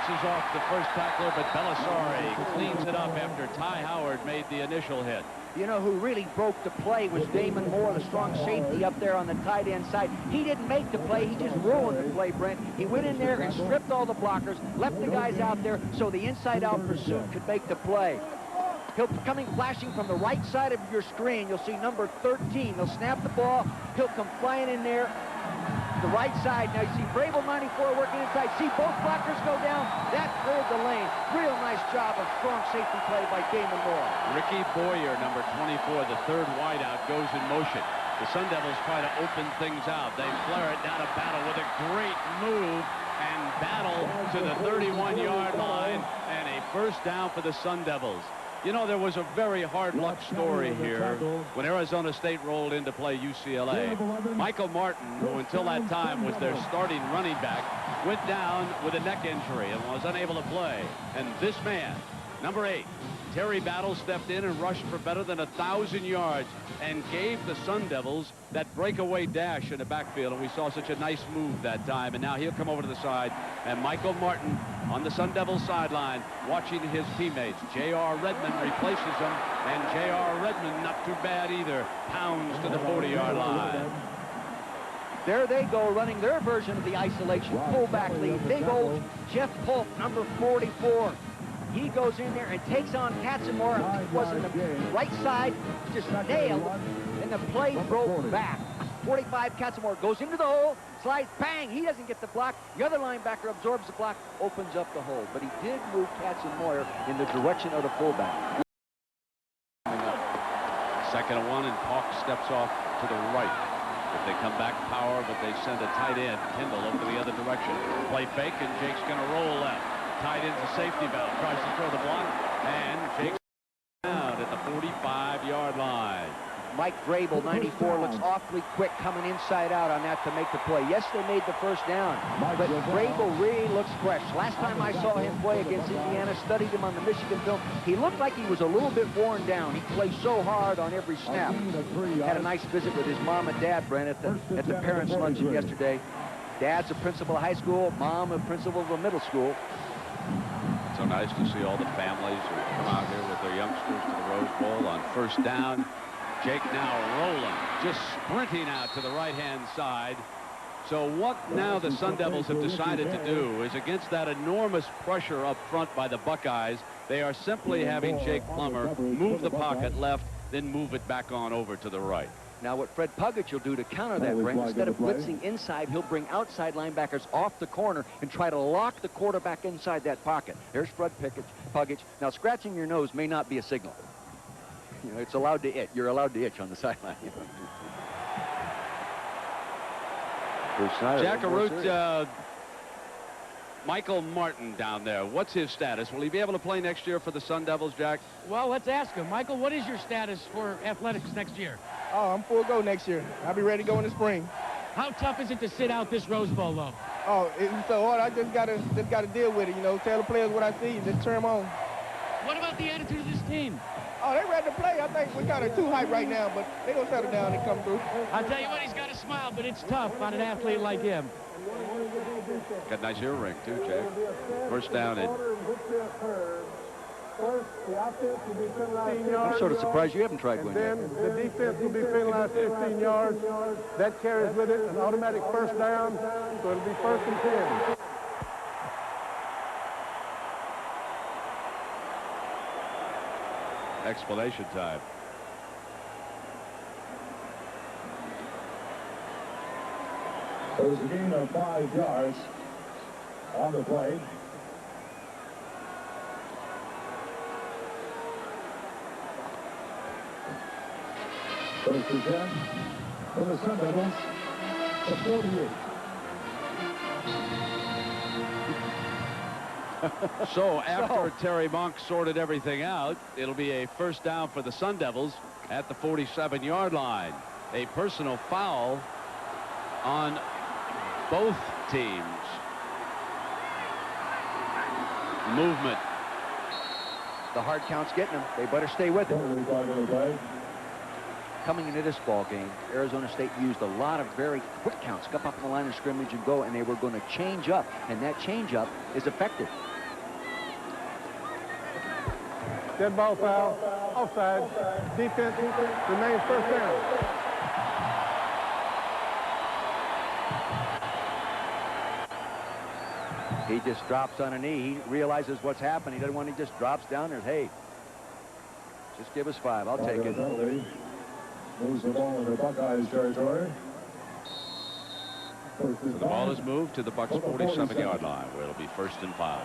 bounces off the first tackler, but Belisari cleans it up after Ty Howard made the initial hit. You know who really broke the play was Damon Moore, the strong safety up there on the tight end side. He didn't make the play, he just ruined the play, Brent. He went in there and stripped all the blockers, left the guys out there so the inside-out pursuit could make the play. He'll be coming flashing from the right side of your screen. You'll see number 13. He'll snap the ball. He'll come flying in there. The right side. Now you see Vrabel 94 working inside. See both blockers go down. That cleared the lane. Real nice job of strong safety play by Damon Moore. Ricky Boyer, number 24, the third wideout, goes in motion. The Sun Devils try to open things out. They flare it down to Battle with a great move, and Battle to the 31-yard line, and a first down for the Sun Devils. You know, there was a very hard luck story here when Arizona State rolled in to play UCLA. Michael Martin, who until that time was their starting running back, went down with a neck injury and was unable to play. And this man, number 8, Terry Battle, stepped in and rushed for better than 1,000 yards and gave the Sun Devils that breakaway dash in the backfield. And we saw such a nice move that time. And now he'll come over to the side. And Michael Martin on the Sun Devils sideline watching his teammates. J.R. Redmond replaces him. And J.R. Redmond, not too bad either, pounds to the 40-yard line. There they go, running their version of the isolation fullback lead. Big old Jeff Polk, number 44. He goes in there and takes on Katzenmoyer. Was in the right side, just nailed, and the play broke back. 45 Katzenmoyer goes into the hole, slides, bang, he doesn't get the block. The other linebacker absorbs the block, opens up the hole. But he did move Katzenmoyer in the direction of the fullback. Second and 1, and Hawk steps off to the right. If they come back power, but they send a tight end, Kendall, over the other direction. Play fake, and Jake's going to roll left. Tight end's a safety valve. Tries to throw the block, and Jake's down at the 45-yard line. Mike Vrabel, 94, looks awfully quick coming inside out on that to make the play. Yes, they made the first down, but Vrabel really looks fresh. Last time I saw him play against Indiana, studied him on the Michigan film, he looked like he was a little bit worn down. He plays so hard on every snap. Had a nice visit with his mom and dad, Brent, at the parents' luncheon yesterday. Dad's a principal of high school, mom a principal of a middle school. So nice to see all the families who come out here with their youngsters to the Rose Bowl on first down. Jake now rolling, just sprinting out to the right-hand side. So what now the Sun Devils have decided to do is, against that enormous pressure up front by the Buckeyes, they are simply having Jake Plummer move the pocket left, then move it back on over to the right. Now what Fred Puggett will do to counter that, Brent, instead of blitzing inside, he'll bring outside linebackers off the corner and try to lock the quarterback inside that pocket. There's Fred Puggett. Now scratching your nose may not be a signal. You know, it's allowed to itch. You're allowed to itch on the sideline. Jack Arute, Michael Martin down there. What's his status? Will he be able to play next year for the Sun Devils, Jack? Well, let's ask him. Michael, what is your status for athletics next year? Oh, I'm full go next year. I'll be ready to go in the spring. How tough is it to sit out this Rose Bowl, though? Oh, it's so hard. I just gotta deal with it. You know, tell the players what I see, just turn them on. What about the attitude of this team? Oh, they ready to play. I think we're kind of too hype right now, but they gonna settle down and come through. I'll tell you what, he's got a smile, but it's tough on an athlete like him. Got a nice earring, too, Jake. First down and... I'm sort of surprised you haven't tried one yet. Then the defense will be penalized 15 yards. That carries with it an automatic first down, so it'll be 1st and 10. Explanation time. There's a gain of 5 yards on the play. First and 10 for the Sun Devils, the 48. So after Terry Monk sorted everything out, it'll be a first down for the Sun Devils at the 47-yard line. A personal foul on both teams. Movement. The hard count's getting them. They better stay with it. Coming into this ball game, Arizona State used a lot of very quick counts, come up on the line of scrimmage and go, and they were going to change up, and that change up is effective. Dead ball foul. Offside. Defense remains first down. He just drops on a knee. He realizes what's happened. He doesn't want to, he just drops down there. Hey, just give us 5. I'll take it. Moves the ball into Buckeyes territory. So the ball is moved to the Bucks' 47-yard line, where it'll be 1st and 5.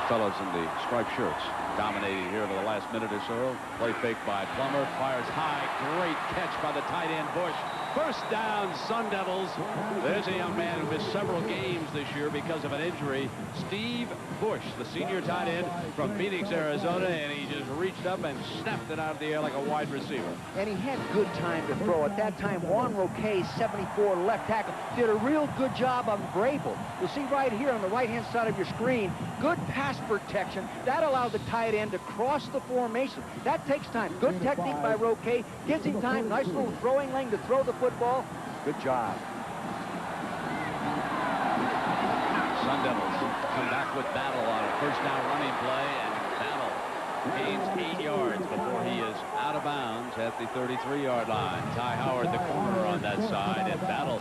Fellows in the striped shirts dominating here to the last minute or so. Play fake by Plummer, fires high. Great catch by the tight end Bush. First down, Sun Devils. There's a young man who missed several games this year because of an injury. Steve Bush, the senior tight end from Phoenix, Arizona, and he just reached up and snapped it out of the air like a wide receiver. And he had good time to throw. At that time, Juan Roque, 74, left tackle, did a real good job on Vrabel. You'll see right here on the right-hand side of your screen, good pass protection. That allowed the tight end to cross the formation. That takes time. Good technique by Roque. Gives him time. Nice little throwing lane to throw the football. Good job. Sun Devils come back with Battle on a first down running play, and Battle gains 8 yards before he is out of bounds at the 33-yard line. Ty Howard, the corner on that side, and Battle,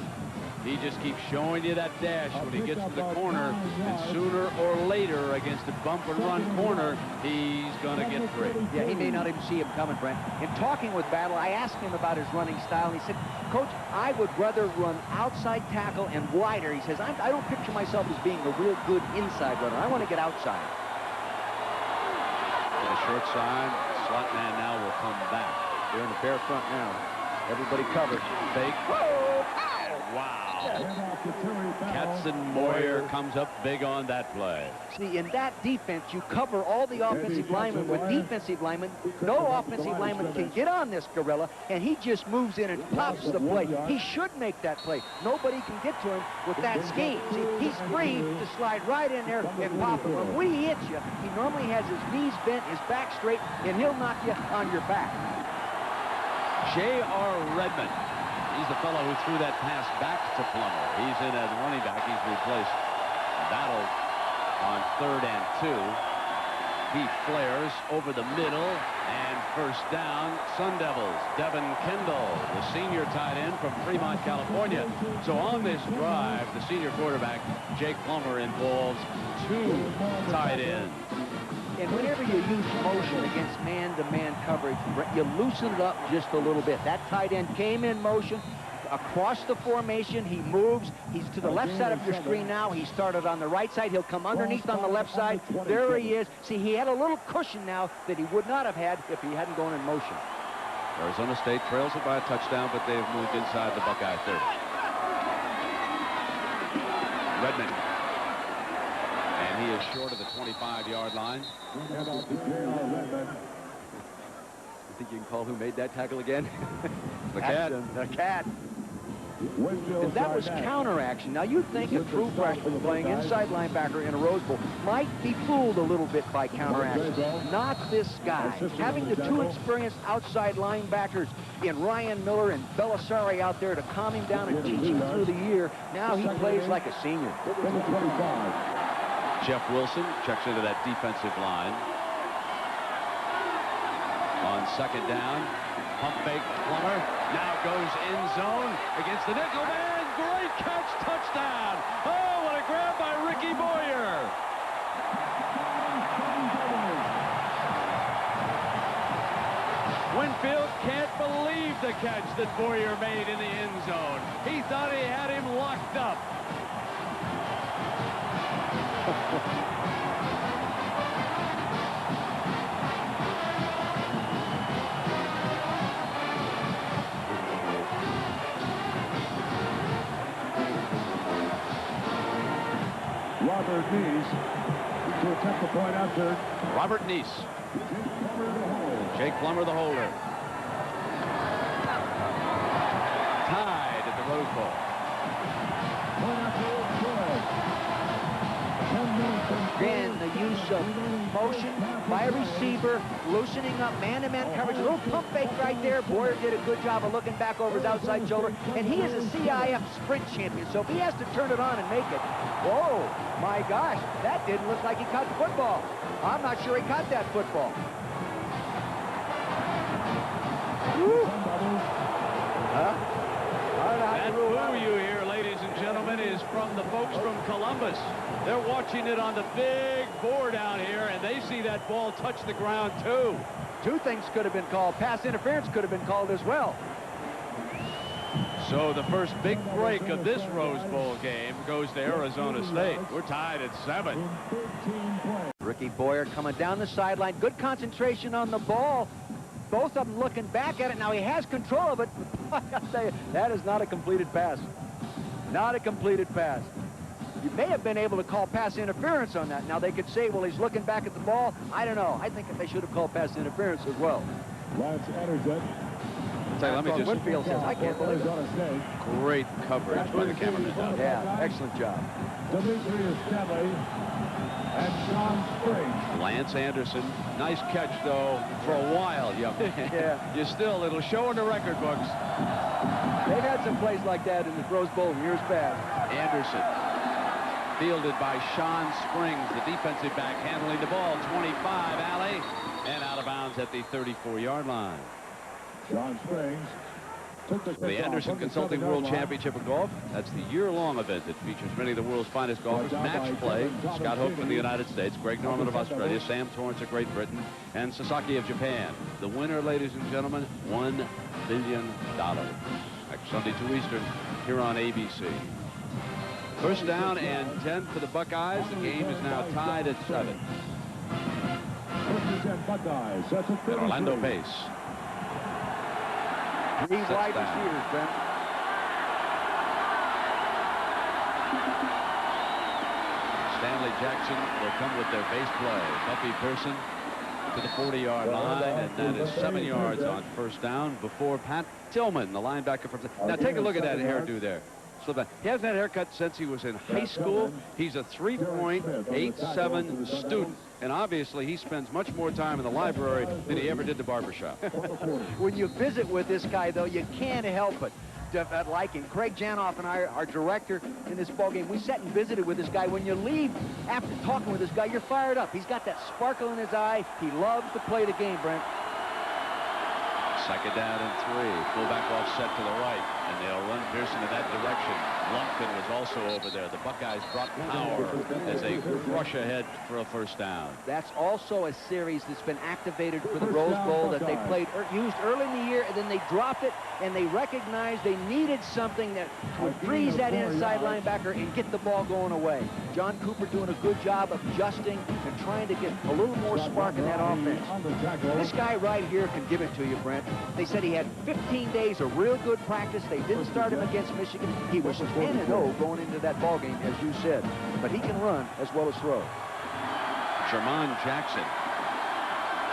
he just keeps showing you that dash when he gets to the corner, and sooner or later against a bump and run corner, he's going to get free. Yeah, he may not even see him coming, Brent. In talking with Battle, I asked him about his running style, and he said, Coach, I would rather run outside tackle and wider. He says, I don't picture myself as being a real good inside runner. I want to get outside. To the short side, slot man now will come back. They're in the bare front now. Everybody covered. Fake. Whoa! Wow. Katzenmoyer comes up big on that play. See, in that defense, you cover all the offensive linemen with defensive linemen. No offensive lineman can get on this gorilla, and he just moves in and pops the play. He should make that play. Nobody can get to him with that scheme. See, he's free to slide right in there and pop him. But when he hits you, he normally has his knees bent, his back straight, and he'll knock you on your back. J.R. Redmond. He's the fellow who threw that pass back to Plummer. He's in as running back. He's replaced Battle on 3rd and 2. He flares over the middle, and first down, Sun Devils. Devin Kendall, the senior tight end from Fremont, California. So on this drive, the senior quarterback, Jake Plummer, involves 2 tight ends. And whenever you use motion against man-to-man coverage, you loosen it up just a little bit. That tight end came in motion across the formation. He moves. He's to the left side of your screen now. He started on the right side. He'll come underneath on the left side. There he is. See, he had a little cushion now that he would not have had if he hadn't gone in motion. Arizona State trails it by a touchdown, but they've moved inside the Buckeye 30. Redmond. And he is short of the 25-yard line. You think you can call who made that tackle again? The Cat. The Cat. And that was counteraction. Now, you'd think a true freshman playing inside linebacker in a Rose Bowl might be fooled a little bit by counteraction. Not this guy. Having the 2 experienced outside linebackers in Ryan Miller and Belisari out there to calm him down and teach him through the year, now he plays like a senior. Jeff Wilson checks into that defensive line. On 2nd down, pump fake, Plummer now goes in zone against the nickel man. Great catch, touchdown. Oh, what a grab by Ricky Boyer. Winfield can't believe the catch that Boyer made in the end zone. He thought he had him locked up. Robert Neese to attempt the point after. Robert Neese. Jake Plummer, the holder. Tied at the Rose Bowl. Again, the use of motion by a receiver, loosening up man-to-man coverage. A little pump fake right there. Boyer did a good job of looking back over his outside shoulder. And he is a CIF sprint champion, so if he has to turn it on and make it, whoa, my gosh, that didn't look like he caught the football. I'm not sure he caught that football. Woo. That boo you hear, ladies and gentlemen, is from the folks from Columbus. They're watching it on the big board out here, and they see that ball touch the ground, too. Two things could have been called. Pass interference could have been called as well. So the first big break of this Rose Bowl game goes to Arizona State. We're tied at 7. Ricky Boyer coming down the sideline. Good concentration on the ball. Both of them looking back at it. Now he has control of it. I gotta tell you, that is not a completed pass. Not a completed pass. You may have been able to call pass interference on that. Now they could say, well, he's looking back at the ball. I don't know. I think that they should have called pass interference as well. Lance Anderson. Let me just... Whitfield says, I can't believe it. Great coverage by the cameraman. Yeah, excellent job. Demetrius Stanley and Sean Springs. Lance Anderson, nice catch, though, for a while. Yeah. You still, it'll show in the record books. They've had some plays like that in the Rose Bowl years past. Anderson, fielded by Sean Springs, the defensive back, handling the ball. 25, alley, and out of bounds at the 34-yard line. Sean Springs took The Anderson Consulting World Championship of Golf. That's the year-long event that features many of the world's finest golfers. Match play. Scott Hope from the United States, Greg Norman of Australia, Sam Torrance of Great Britain, and Sasaki of Japan. The winner, ladies and gentlemen, $1 billion. Next Sunday, 2 Eastern, here on ABC. First down and 10 for the Buckeyes. The game is now tied at 7. Buckeyes. At Orlando Pace. 3 wide receivers, Ben. Stanley Jackson will come with their base play. Buffy Pearson to the 40-yard line, and that is 7 yards on first down before Pat Tillman, the linebacker from... Now take a look at that hairdo there. So he hasn't had a haircut since he was in high school. He's a 3.87 student. And obviously, he spends much more time in the library than he ever did the barbershop. When you visit with this guy, though, you can't help it. Like him. Craig Janoff and I, our director in this ballgame, we sat and visited with this guy. When you leave after talking with this guy, you're fired up. He's got that sparkle in his eye. He loves to play the game, Brent. Second down and 3. Fullback offset to the right, and they'll run Pearson in that direction. Lumpkin was also over there. The Buckeyes brought power as they rush ahead for a first down. That's also a series that's been activated for the Rose Bowl that they used early in the year, and then they dropped it, and they recognized they needed something that would freeze that inside linebacker and get the ball going away. John Cooper doing a good job of adjusting and trying to get a little more spark in that offense. This guy right here can give it to you, Brent. They said he had 15 days of real good practice. They didn't start him against Michigan. He was 10-0 going into that ball game, as you said. But he can run as well as throw. Sherman Jackson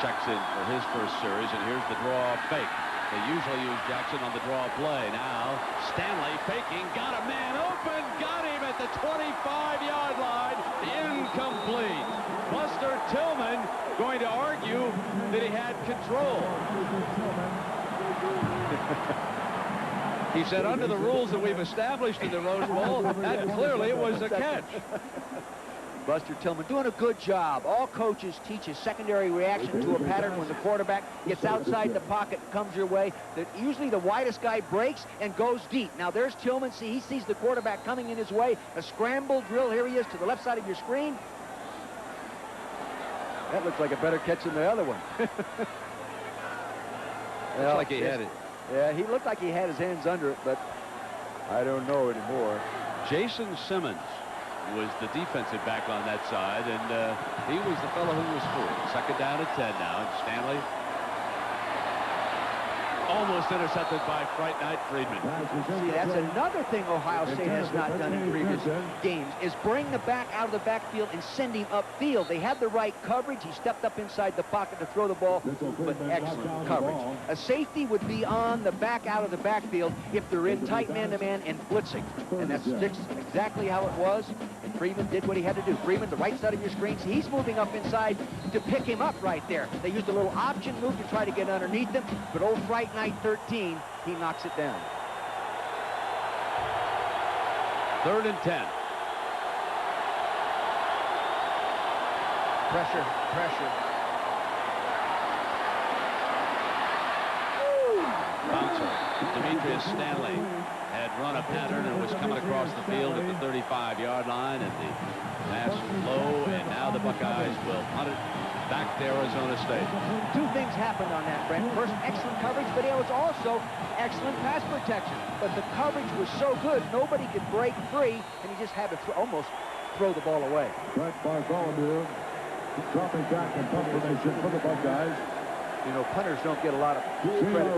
checks in for his first series, and here's the draw fake. They usually use Jackson on the draw play. Now, Stanley faking, got a man open, got him at the 25-yard line, incomplete. Buster Tillman going to argue that he had control. He said, under the rules that we've established in the Rose Bowl, that clearly was a catch. Buster Tillman doing a good job. All coaches teach a secondary reaction to a pattern when the quarterback gets outside the pocket, comes your way. That usually the widest guy breaks and goes deep. Now there's Tillman. See, he sees the quarterback coming in his way. A scramble drill. Here he is to the left side of your screen. That looks like a better catch than the other one. Looks like he had it. Yeah, he looked like he had his hands under it, but I don't know anymore. Jason Simmons was the defensive back on that side, and he was the fellow who was fooled. Second down at 10 now, and Stanley Almost intercepted by Fright Night Friedman. See, that's another thing Ohio State has not done in previous games, is bring the back out of the backfield and send him upfield. They had the right coverage. He stepped up inside the pocket to throw the ball, but excellent coverage. A safety would be on the back out of the backfield if they're in tight man-to-man and blitzing. And that's exactly how it was. And Freeman did what he had to do. Freeman, the right side of your screens, he's moving up inside to pick him up right there. They used a little option move to try to get underneath him, but old Fright Night 13, he knocks it down. 3rd and 10. Pressure, pressure. Bouncer. Demetrius Stanley had run a pattern and was coming across the field at the 35-yard line, and the pass was low, and now the Buckeyes will punt it back to Arizona State. Two things happened on that, Brent. First, excellent coverage, but it was also excellent pass protection. But the coverage was so good, nobody could break free, and he just had to almost throw the ball away. Brent Bartholomew dropping back in punt formation for the Buckeyes. You know, punters don't get a lot of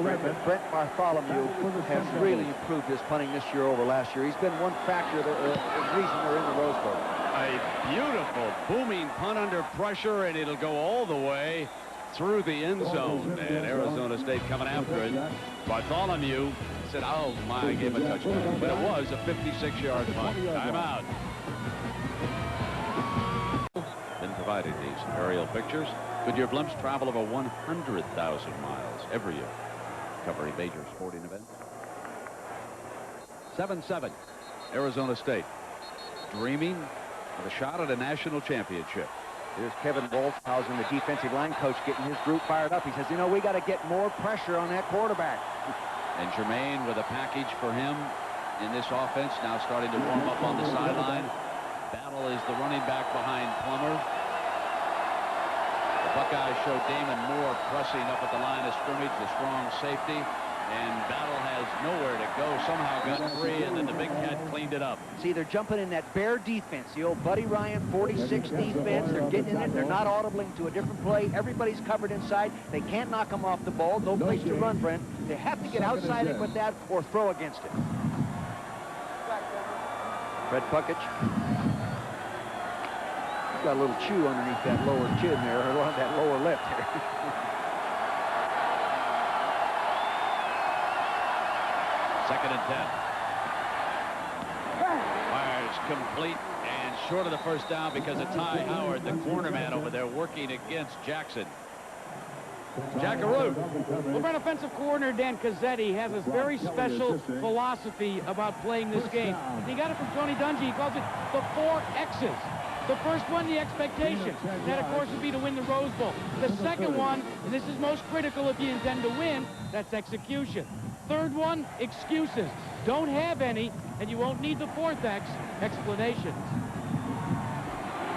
credit, but Brent Bartholomew has really improved his punting this year over last year. He's been one factor, the reason they're in the Rose Bowl. A beautiful booming punt under pressure, and it'll go all the way through the end zone. And Arizona State coming after it. Bartholomew said, oh my, I gave a touchdown. But it was a 56-yard punt. Timeout. Been provided these aerial pictures. Goodyear blimps travel over 100,000 miles every year, covering major sporting events. 7-7. Arizona State dreaming of a shot at a national championship. Here's Kevin Wolfhausen, the defensive line coach, getting his group fired up. He says, you know, we got to get more pressure on that quarterback. And Jermaine with a package for him in this offense, now starting to warm up on the sideline. Battle is the running back behind Plummer. The Buckeyes show Damon Moore pressing up at the line of scrimmage, the strong safety. And Battle has nowhere to go, somehow got free, and then the big cat cleaned it up. See, they're jumping in that bear defense, the old Buddy Ryan 46 defense. They're getting in it. They're not audibling to a different play. Everybody's covered inside. They can't knock them off the ball. No place to run, Brent. They have to get outside it with that or throw against it. Fred Puckett. He's got a little chew underneath that lower chin there, or on that lower lip there. Second and 10. Fires complete and short of the first down because of Ty Howard, the corner man over there, working against Jackson. Jackaroo. Well, Brent, offensive coordinator Dan Cazzetti has a very special philosophy about playing this game. He got it from Tony Dungy. He calls it the 4 X's. The first one, the expectation. That, of course, would be to win the Rose Bowl. The second one, and this is most critical if you intend to win, that's execution. Third one, excuses. Don't have any, and you won't need the 4th X, explanations.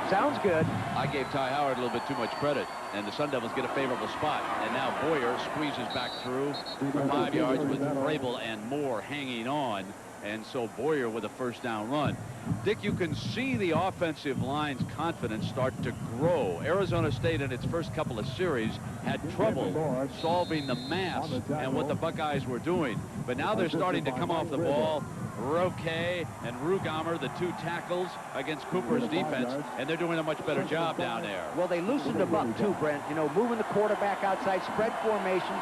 Sounds good. I gave Ty Howard a little bit too much credit, and the Sun Devils get a favorable spot. And now Boyer squeezes back through for 5 yards with Vrabel and Moore hanging on. And so Boyer with a first down run. Dick, you can see the offensive line's confidence start to grow. Arizona State in its first couple of series had trouble solving the mass and what the Buckeyes were doing. But now they're starting to come off the ball. Roque and Rugamer, the 2 tackles against Cooper's defense, and they're doing a much better job down there. Well, they loosened him up too, Brent. You know, moving the quarterback outside, spread formation.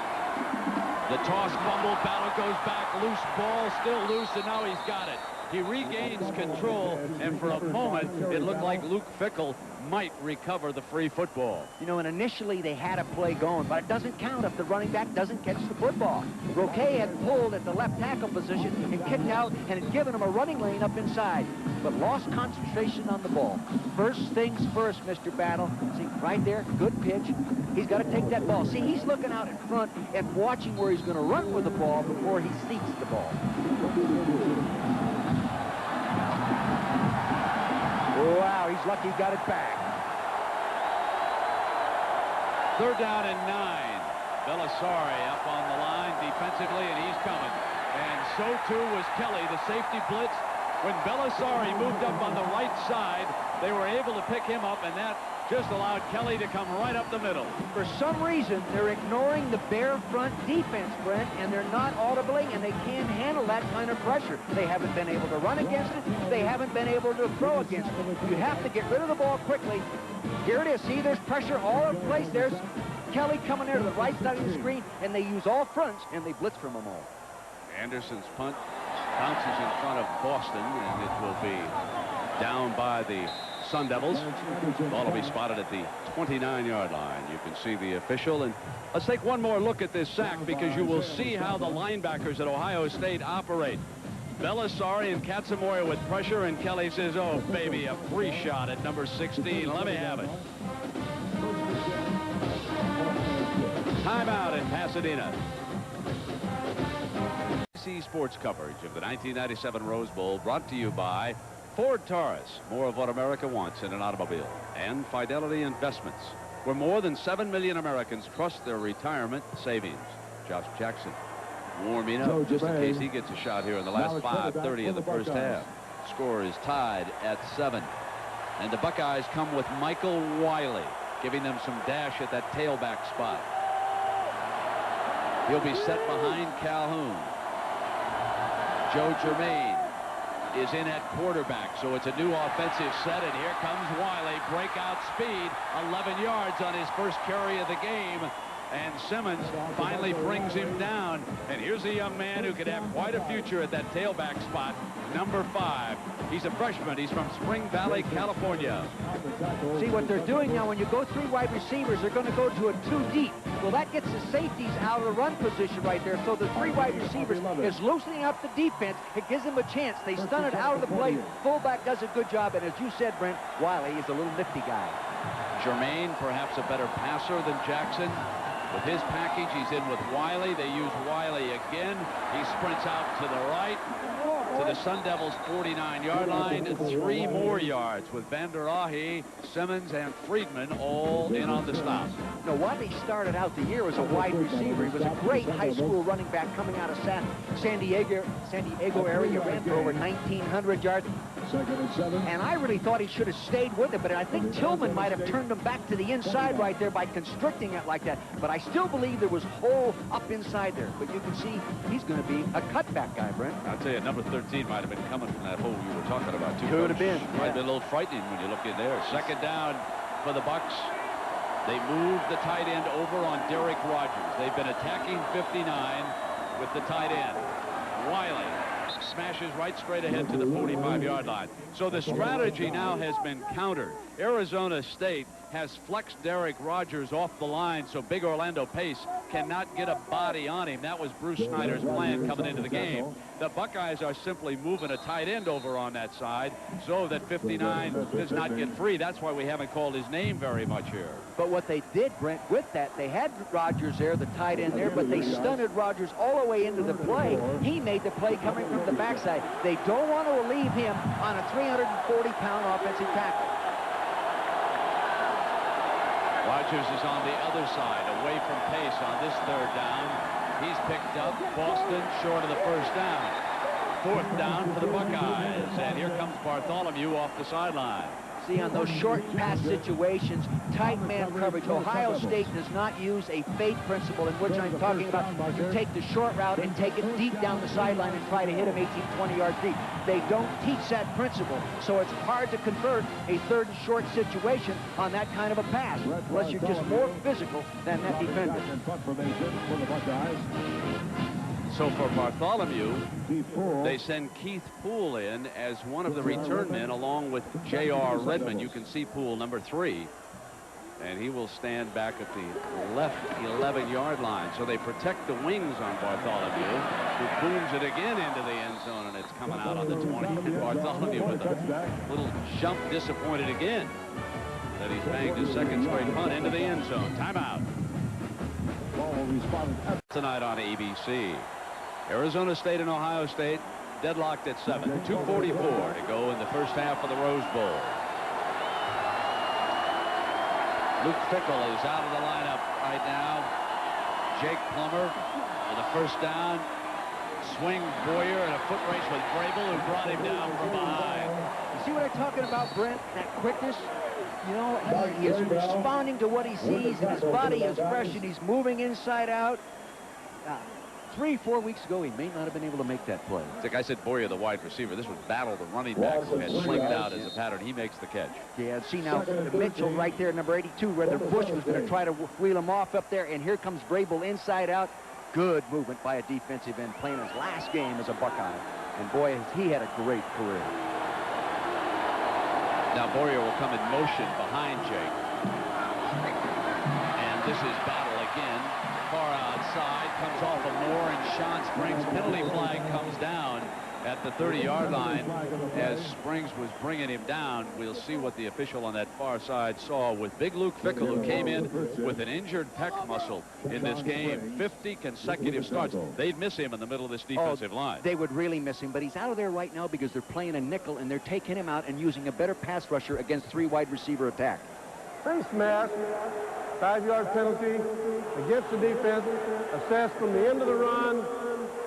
The toss fumble, Battle goes back, loose ball, still loose, and now he's got it. He regains control, and for a moment, it looked like Luke Fickell might recover the free football. You know, and initially they had a play going, but it doesn't count if the running back doesn't catch the football. Roque had pulled at the left tackle position and kicked out and had given him a running lane up inside, but lost concentration on the ball. First things first, Mr. Battle. See, right there, good pitch. He's got to take that ball. See, he's looking out in front and watching where he's going to run with the ball before he seeks the ball. Wow, he's lucky he got it back. 3rd down and 9. Belisari up on the line defensively, and he's coming. And so too was Kelly, the safety blitz. When Belisari moved up on the right side, they were able to pick him up, and that just allowed Kelly to come right up the middle. For some reason, they're ignoring the bare front defense, Brent, and they're not audibling, and they can't handle that kind of pressure. They haven't been able to run against it. They haven't been able to throw against it. You have to get rid of the ball quickly. Here it is. See, there's pressure all in place. There's Kelly coming there to the right side of the screen, and they use all fronts, and they blitz from them all. Anderson's punt bounces in front of Boston, and it will be down by the Sun Devils. Ball will be spotted at the 29-yard line. You can see the official. And let's take one more look at this sack, because you will see how the linebackers at Ohio State operate. Belisari and Katsumoya with pressure, and Kelly says, oh, baby, a free shot at number 16. Let me have it. Timeout in Pasadena. ABC Sports coverage of the 1997 Rose Bowl brought to you by Ford Taurus, more of what America wants in an automobile, and Fidelity Investments, where more than 7 million Americans trust their retirement savings. Josh Jackson warming up just in case he gets a shot here in the last 5:30 of the first half. Score is tied at 7. And the Buckeyes come with Michael Wiley, giving them some dash at that tailback spot. He'll be set behind Calhoun. Joe Germain is in at quarterback, so it's a new offensive set, and here comes Wiley. Breakout speed, 11 yards on his first carry of the game, and Simmons finally brings him down. And here's a young man who could have quite a future at that tailback spot, number 5. He's a freshman. He's from Spring Valley, California. See what they're doing now, when you go 3 wide receivers, they're going to go to a 2 deep. Well, that gets the safeties out of the run position right there. So the 3 wide receivers is loosening up the defense. It gives them a chance. They stun it out of the play. Fullback does a good job. And as you said, Brent, Wiley is a little nifty guy. Germain, perhaps a better passer than Jackson. With his package, he's in with Wiley. They use Wiley again. He sprints out to the right to the Sun Devils' 49-yard line. 3 more yards with Vander Ahe, Simmons, and Friedman all in on the stop. Now, Wiley started out the year as a wide receiver. He was a great high school running back coming out of San Diego area. He ran for over 1,900 yards. And I really thought he should have stayed with it, but I think Tillman might have turned him back to the inside right there by constricting it like that. But I still believe there was hole up inside there. But you can see he's going to be a cutback guy, Brent. I'll tell you, number 13 might have been coming from that hole you were talking about, too. Could have been. Might have been a little frightening when you look in there. Second down for the Bucks. They moved the tight end over on Derek Rogers. They've been attacking 59 with the tight end. Wiley smashes right straight ahead to the 45-yard line. So the strategy now has been countered. Arizona State has flexed Derek Rogers off the line so big Orlando Pace cannot get a body on him. That was Bruce Snyder's plan coming into the game. The Buckeyes are simply moving a tight end over on that side so that 59 does not get free. That's why we haven't called his name very much here. But what they did, Brent, with that, they had Rogers there, the tight end there, but they stunted Rogers all the way into the play. He made the play coming from the backside. They don't want to relieve him on a 340-pound offensive tackle. Rogers is on the other side, away from Pace on this 3rd down. He's picked up. Boston short of the 1st down. 4th down for the Buckeyes. And here comes Bartholomew off the sideline. See, on those short pass situations, tight man coverage, Ohio State does not use a fade principle, in which I'm talking about. You take the short route and take it deep down the sideline and try to hit him 18, 20 yards deep. They don't teach that principle, so it's hard to convert a 3rd and short situation on that kind of a pass, unless you're just more physical than that defender. So for Bartholomew, they send Keith Poole in as one of the return men along with J.R. Redmond. You can see Poole, number 3. And he will stand back at the left 11-yard line. So they protect the wings on Bartholomew, who booms it again into the end zone, and it's coming out on the 20. And Bartholomew with a little jump, disappointed again that he's banged his 2nd straight punt into the end zone. Timeout. Tonight on ABC. Arizona State and Ohio State deadlocked at 7. 2:44 to go in the first half of the Rose Bowl. Luke Fickell is out of the lineup right now. Jake Plummer with a 1st down. Swing Boyer and a foot race with Vrabel, who brought him down from behind. You see what I'm talking about, Brent? That quickness? You know, he is responding to what he sees, and his body is fresh, and he's moving inside out. 3-4 weeks ago, he may not have been able to make that play. Like I said, Boyer, the wide receiver. This was Battle, the running back, who had slinked out as a pattern. He makes the catch. Yeah, see now, Mitchell right there, number 82, whether Bush was going to try to wheel him off up there, and here comes Vrabel inside out. Good movement by a defensive end, playing his last game as a Buckeye. And boy, he had a great career. Now Boyer will come in motion behind Jake. And this is Battle again. Far outside, comes off of Moore, and Sean Springs' penalty flag comes down at the 30-yard line as Springs was bringing him down. We'll see what the official on that far side saw with Big Luke Fickell, who came in with an injured pec muscle in this game. 50 consecutive starts. They'd miss him in the middle of this defensive line. They would really miss him, but he's out of there right now because they're playing a nickel, and they're taking him out and using a better pass rusher against 3 wide receiver attack. Face mask, 5-yard penalty against the defense, assessed from the end of the run,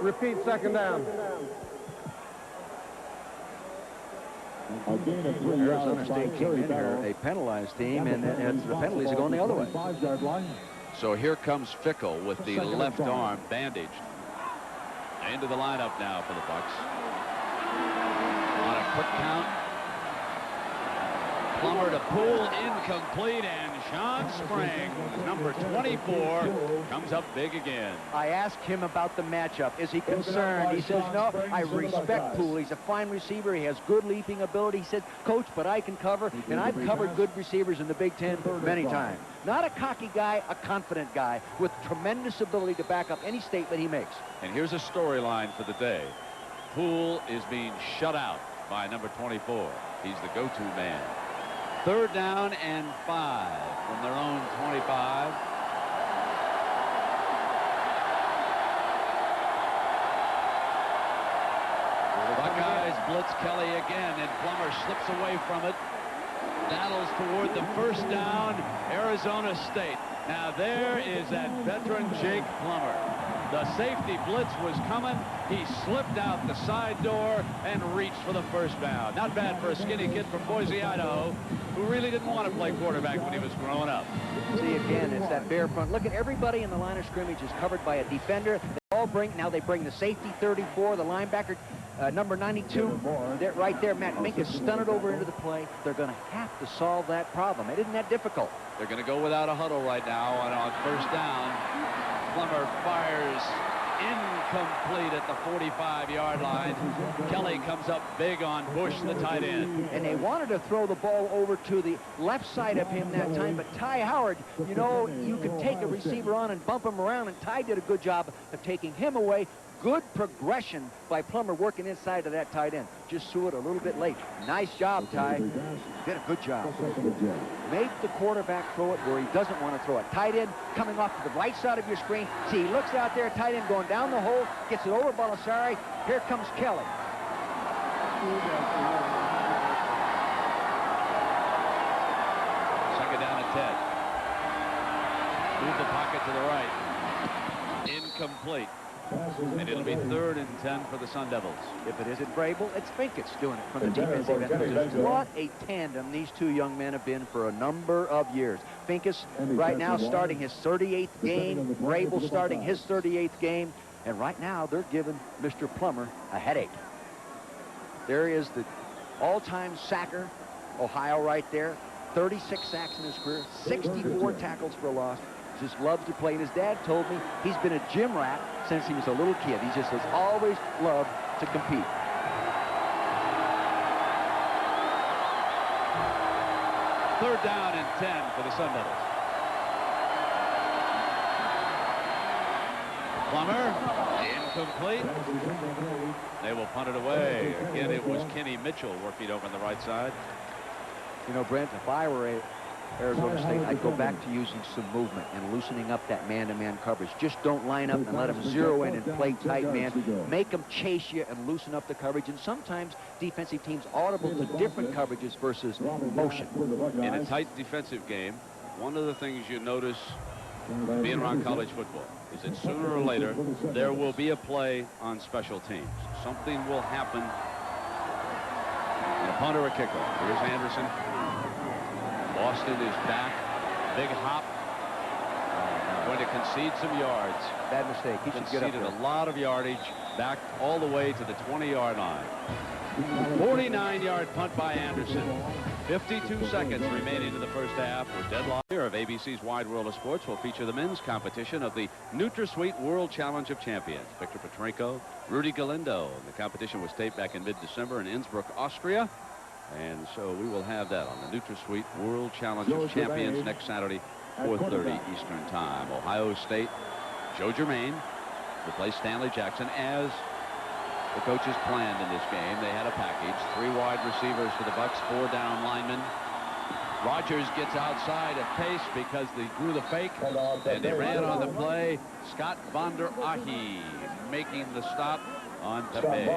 repeat second down. Arizona State came in here, a penalized team, and the penalties are going the other way. So here comes Fickell with the left arm bandaged. Into the lineup now for the Bucks. On a quick count. Plummer to Poole, incomplete, and Sean Springs, number 24, comes up big again. I asked him about the matchup. Is he concerned? He says, no, I respect Poole. He's a fine receiver. He has good leaping ability. He said, Coach, but I can cover, and I've covered good receivers in the Big Ten many times. Not a cocky guy, a confident guy with tremendous ability to back up any statement he makes. And here's a storyline for the day. Poole is being shut out by number 24. He's the go-to man. 3rd down and 5 from their own 25. The Buckeyes blitz Kelly again, and Plummer slips away from it. Battles toward the 1st down, Arizona State. Now there is that veteran Jake Plummer. The safety blitz was coming. He slipped out the side door and reached for the 1st down. Not bad for a skinny kid from Boise, Idaho, who really didn't want to play quarterback when he was growing up. See, again, it's that bare front. Look at everybody in the line of scrimmage is covered by a defender. They all they bring the safety 34, the linebacker number 92. Right there, Matt Mink is stunted over into the play. They're going to have to solve that problem. It isn't that difficult. They're going to go without a huddle right now on 1st down. Plummer fires incomplete at the 45-yard line. Kelly comes up big on Bush, the tight end. And they wanted to throw the ball over to the left side of him that time, but Ty Howard, you know, you can take a receiver on and bump him around, and Ty did a good job of taking him away. Good progression by Plummer working inside of that tight end. Just threw it a little bit late. Nice job, Ty. Did a good job. Make the quarterback throw it where he doesn't want to throw it. Tight end coming off to the right side of your screen. See, he looks out there, tight end going down the hole, gets it over Balasari. Here comes Kelly. 2nd down and 10. Move the pocket to the right. Incomplete. And it'll be 3rd and 10 for the Sun Devils. If it isn't Vrabel, it's Finkes doing it from the defensive end. What a tandem these 2 young men have been for a number of years. Finkes right now starting his 38th game. Vrabel starting his 38th game. And right now they're giving Mr. Plummer a headache. There is the all-time sacker, Ohio right there. 36 sacks in his career, 64 tackles for a loss. Just loves to play, and his dad told me he's been a gym rat since he was a little kid. He just has always loved to compete. Third down and 10 for the Sun Devils. Plummer, incomplete. They will punt it away. Again, it was Kenny Mitchell working over on the right side. You know, Brent, if I were Arizona State, I'd go back to using some movement and loosening up that man-to-man coverage. Just don't line up and let them zero in and play tight man. Make them chase you and loosen up the coverage. And sometimes defensive teams audible to different coverages versus motion. In a tight defensive game, one of the things you notice being around college football is that sooner or later there will be a play on special teams. Something will happen. And a punt or a kickoff. Here's Anderson. Boston is back. Big hop. Going to concede some yards. Bad mistake. He should get up Conceded there. a lot of yardage back all the way to the 20-yard line. 49-yard punt by Anderson. 52 seconds remaining in the first half. We're deadlocked. Here of ABC's Wide World of Sports will feature the men's competition of the NutraSweet World Challenge of Champions. Victor Petrenko, Rudy Galindo. The competition was taped back in mid-December in Innsbruck, Austria. And so we will have that on the NutraSweet World Challenge of Champions next Saturday, 4:30 Eastern Time. Ohio State, Joe Germain replaced Stanley Jackson as the coaches planned in this game. They had a package. 3 wide receivers for the Bucks, 4 down linemen. Rogers gets outside of pace because they drew the fake and they ran on the play. Scott Von der Ahe making the stop on Pepe.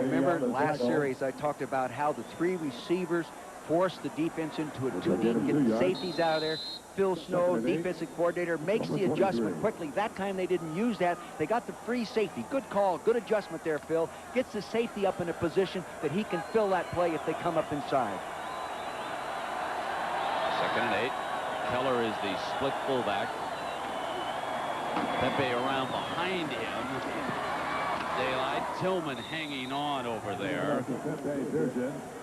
Remember last series I talked about how the 3 receivers forced the defense into a 2-deep, get the safeties out of there. Phil Snow, defensive coordinator, makes the adjustment quickly. That time they didn't use that. They got the free safety. Good call, good adjustment there, Phil. Gets the safety up in a position that he can fill that play if they come up inside. 2nd and 8. Keller is the split fullback. Pepe around behind him. Daylight. Tillman hanging on over there.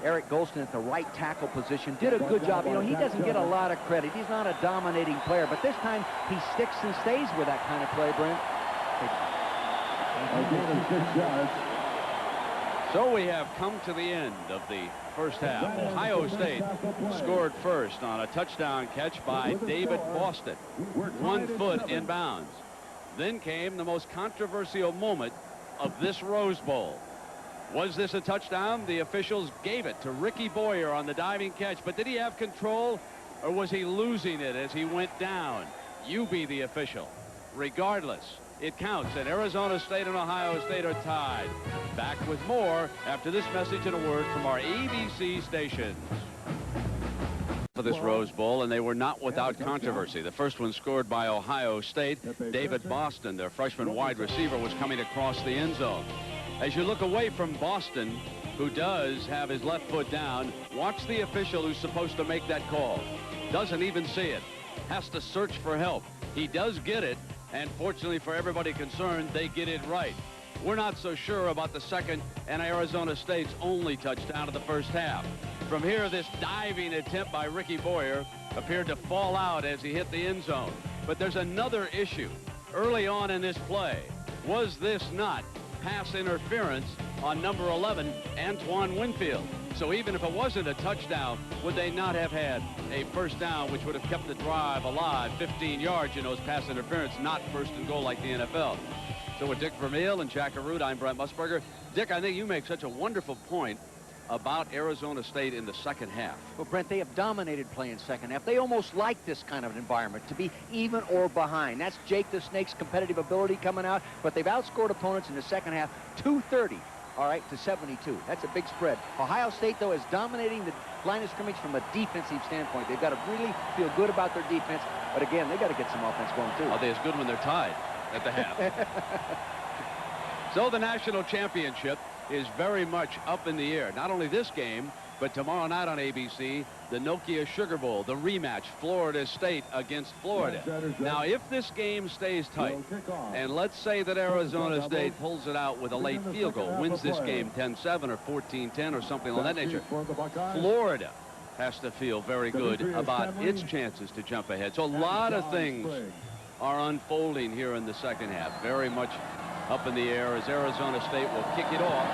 Eric Golston at the right tackle position did a good job. You know, he doesn't get a lot of credit. He's not a dominating player, but this time he sticks and stays with that kind of play, Brent. So we have come to the end of the first half. Ohio State scored first on a touchdown catch by David Boston. 1 foot inbounds. Then came the most controversial moment of this Rose Bowl. Was this a touchdown? The officials gave it to Ricky Boyer on the diving catch, but did he have control or was he losing it as he went down? You be the official. Regardless, it counts, and Arizona State and Ohio State are tied. Back with more after this message and a word from our ABC stations. For this Rose Bowl, and they were not without controversy. The first one scored by Ohio State. David Boston, their freshman wide receiver, was coming across the end zone. As you look away from Boston, who does have his left foot down, watch the official who's supposed to make that call. Doesn't even see it. Has to search for help. He does get it, and fortunately for everybody concerned, they get it right. We're not so sure about the second and Arizona State's only touchdown of the first half. From here, this diving attempt by Ricky Boyer appeared to fall out as he hit the end zone. But there's another issue. Early on in this play, was this not pass interference on number 11, Antoine Winfield? So even if it wasn't a touchdown, would they not have had a first down, which would have kept the drive alive? 15 yards, you know, is pass interference, not first and goal like the NFL. So with Dick Vermeil and Jack Arute, I'm Brent Musburger. Dick, I think you make such a wonderful point about Arizona State in the second half. Well, Brent, they have dominated play in second half. They almost like this kind of an environment, to be even or behind. That's Jake the Snake's competitive ability coming out, but they've outscored opponents in the second half 230, all right, to 72. That's a big spread. Ohio State, though, is dominating the line of scrimmage from a defensive standpoint. They've got to really feel good about their defense, but again, they've got to get some offense going, too. Are they as good when they're tied at the half? So the national championship is very much up in the air. Not only this game, but tomorrow night on ABC, the Nokia Sugar Bowl, the rematch, Florida State against Florida. Now, if this game stays tight, and let's say that Arizona State pulls it out with a late field goal, wins this game 10-7 or 14-10 or something of that nature, Florida has to feel very good about its chances to jump ahead. So a lot of things are unfolding here in the second half. Very much up in the air as Arizona State will kick it off,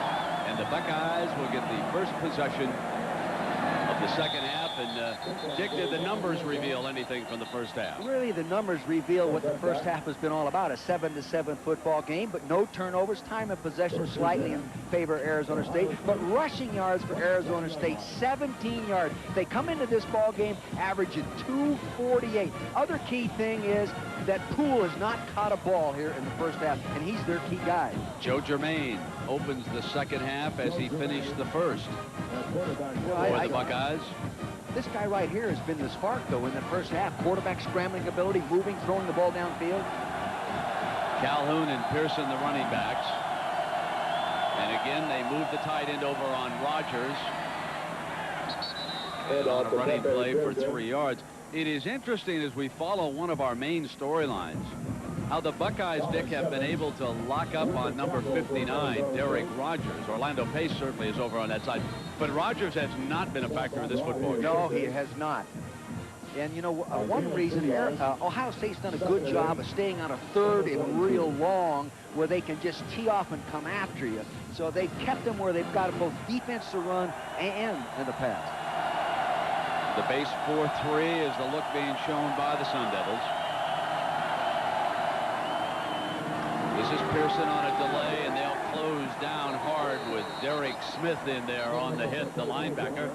and the Buckeyes will get the first possession of the second half. And Dick, did the numbers reveal anything from the first half? Really, the numbers reveal what the first half has been all about, a 7-7 football game, but no turnovers. Time of possession slightly in favor of Arizona State, but rushing yards for Arizona State, 17 yards. They come into this ball game averaging 248. Other key thing is that Poole has not caught a ball here in the first half, and he's their key guy. Joe Germain opens the second half as he finished the first for the Buckeyes. This guy right here has been the spark, though, in the first half. Quarterback scrambling ability, moving, throwing the ball downfield. Calhoun and Pearson, the running backs. And again, they move the tight end over on Rogers. on a running play for 3 yards. It is interesting as we follow one of our main storylines, how the Buckeyes, Dick, have been able to lock up on number 59, Derek Rogers. Orlando Pace certainly is over on that side, but Rogers has not been a factor in this football game. No, he has not. And, you know, one reason, Ohio State's done a good job of staying on a third and real long where they can just tee off and come after you. So they kept them where they've got both defense to run and in the pass. The base 4-3 is the look being shown by the Sun Devils. This is Pearson on a delay, and they'll close down hard with Derek Smith in there on the hit, the linebacker.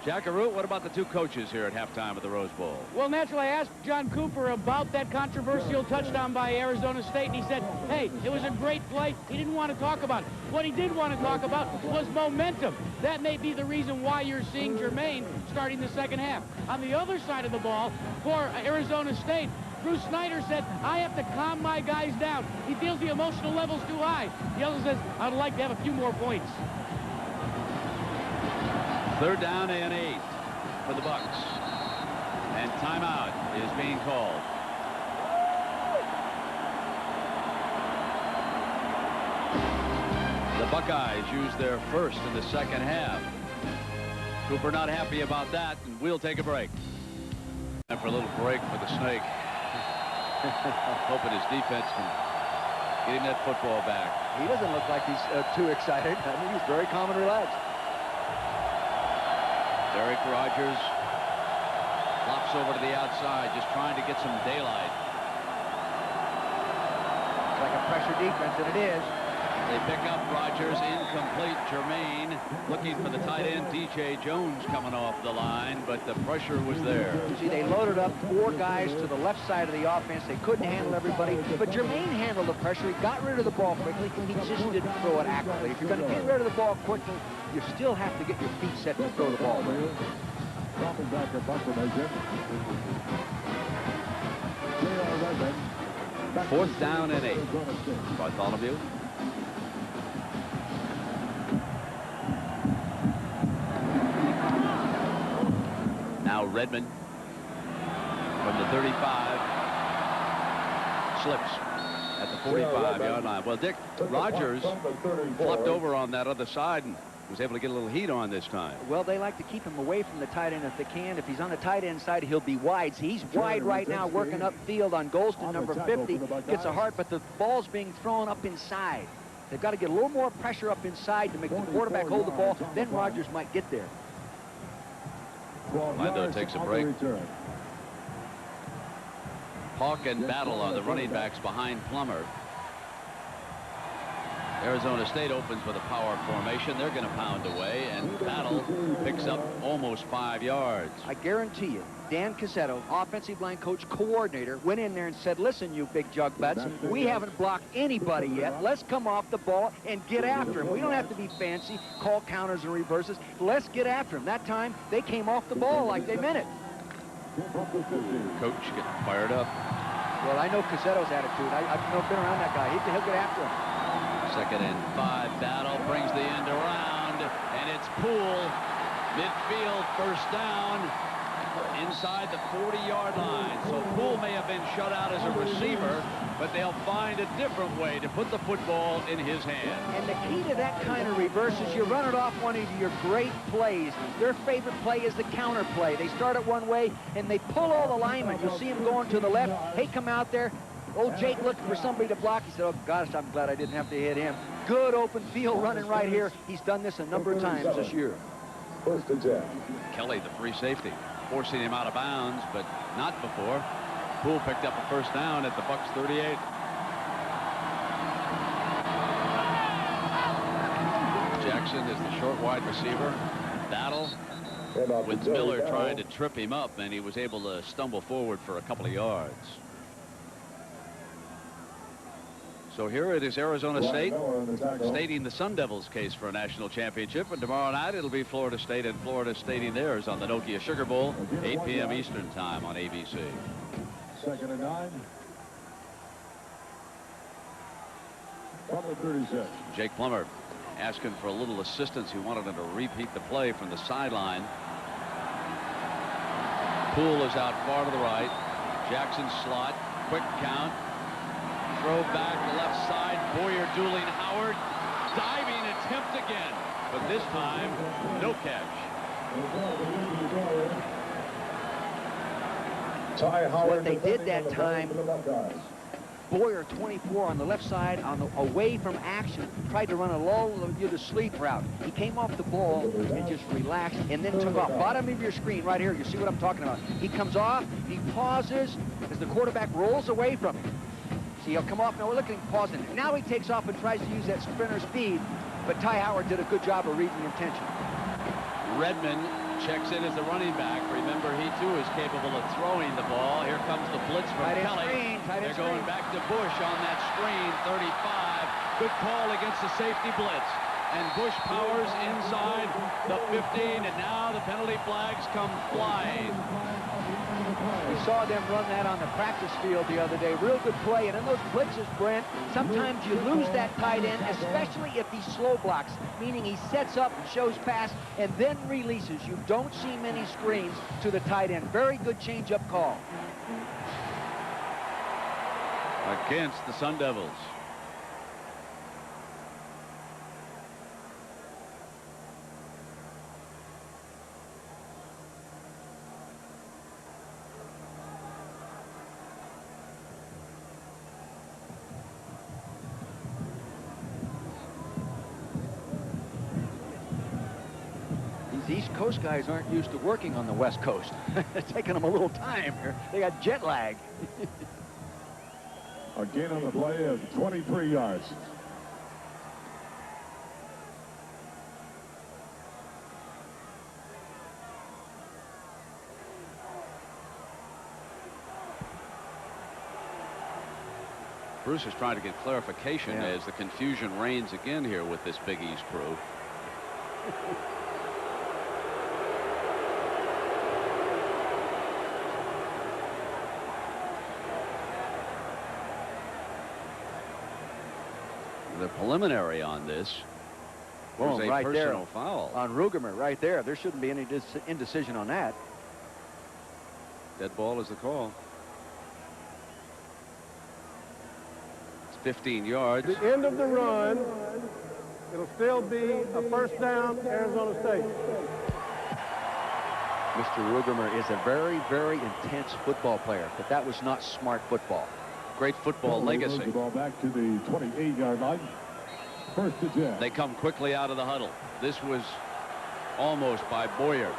Jack Arute, what about the two coaches here at halftime of the Rose Bowl? Well, naturally, I asked John Cooper about that controversial touchdown by Arizona State, and he said, hey, it was a great play. He didn't want to talk about it. What he did want to talk about was momentum. That may be the reason why you're seeing Jermaine starting the second half. On the other side of the ball, for Arizona State, Bruce Snyder said, I have to calm my guys down. He feels the emotional level's too high. The other says, I'd like to have a few more points. 3rd down and 8 for the Bucks. And timeout is being called. The Buckeyes use their first in the second half. Cooper not happy about that, and we'll take a break. And for a little break for the Snake. Hoping his defense can get him that football back. He doesn't look like he's too excited. I mean, he's very calm and relaxed. Derek Rogers flops over to the outside, just trying to get some daylight. It's like a pressure defense, and it is. They pick up Rogers, incomplete. Jermaine looking for the tight end, DJ Jones, coming off the line, but the pressure was there. See, they loaded up 4 guys to the left side of the offense. They couldn't handle everybody, but Jermaine handled the pressure. He got rid of the ball quickly. He just didn't throw it accurately. If you're going to get rid of the ball quickly, you still have to get your feet set to throw the ball. Dropping back at Buck formation. 4th down and 8. Bartholomew. Now Redmond from the 35 slips at the 45-yard line. Well, Dick, Rogers flopped over on that other side and was able to get a little heat on this time. Well, they like to keep him away from the tight end if they can. If he's on the tight end side, he'll be wide. See, he's wide right now, working upfield on Golston, number 50. Gets a heart, but the ball's being thrown up inside. They've got to get a little more pressure up inside to make the quarterback hold the ball. Then Rogers might get there. Orlando takes a break. Hawk and Battle on the running backs behind Plummer. Arizona State opens with a power formation. They're going to pound away, and Battle picks up almost 5 yards. I guarantee you, Dan Cassetto, offensive line coach coordinator, went in there and said, listen, you big jug butts, we haven't blocked anybody yet. Let's come off the ball and get after him. We don't have to be fancy, call counters and reverses. Let's get after him. That time, they came off the ball like they meant it. Coach getting fired up. Well, I know Cassetto's attitude. I've been around that guy. He'll get after him. 2nd and 5. Battle brings the end around, and it's Poole. Midfield, 1st down, inside the 40-yard line. So Poole may have been shut out as a receiver, but they'll find a different way to put the football in his hand. And the key to that kind of reverse is you run it off one of your great plays. Their favorite play is the counter play. They start it one way, and they pull all the linemen. You'll see them going to the left. Hey, come out there. Old Jake looking for somebody to block. He said, oh, gosh, I'm glad I didn't have to hit him. Good open field running right here. He's done this a number of times this year. Kelly, the free safety, forcing him out of bounds, but not before. Poole picked up a 1st down at the Bucks 38. Jackson is the short wide receiver. Battle with Miller trying to trip him up, and he was able to stumble forward for a couple of yards. So here it is, Arizona State stating the Sun Devils' case for a national championship. And tomorrow night it'll be Florida State and Florida stating theirs on the Nokia Sugar Bowl, 8 p.m. Eastern time on ABC. 2nd and 9. From the 36. Jake Plummer asking for a little assistance. He wanted him to repeat the play from the sideline. Poole is out far to the right. Jackson slot. Quick count. Throw back left side. Boyer dueling Howard. Diving attempt again. But this time, no catch. What they did that time, Boyer, 24 on the left side, away from action, tried to run a lull you to sleep route. He came off the ball and just relaxed and then took off. Bottom of your screen right here, you see what I'm talking about. He comes off, he pauses as the quarterback rolls away from him. See, he'll come off, now we're looking, pausing. Now he takes off and tries to use that sprinter speed, but Ty Howard did a good job of reading the intention. Redmond checks in as the running back. Remember, he too is capable of throwing the ball. Here comes the blitz from Kelly. They're going back to Bush on that screen. 35. Good call against the safety blitz. And Bush powers inside the 15, and now the penalty flags come flying. We saw them run that on the practice field the other day. Real good play. And in those blitzes, Brent, sometimes you lose that tight end, especially if he slow blocks, meaning he sets up, shows pass, and then releases. You don't see many screens to the tight end. Very good change-up call. Against the Sun Devils. These East Coast guys aren't used to working on the West Coast. It's taking them a little time here. They got jet lag. A gain on the play of 23 yards. Bruce is trying to get clarification as the confusion reigns again here with this Big East crew. The preliminary on this was a right personal there foul on Rugemer right there. There shouldn't be any indecision on that. Dead ball is the call. It's 15 yards. At the end of the run, it'll still be a first down, Arizona State. Mr. Rugemer is a very, very intense football player, but that was not smart football. Great football legacy. The ball back to the 28-yard line. First and 10. They come quickly out of the huddle. This was almost by Boyer.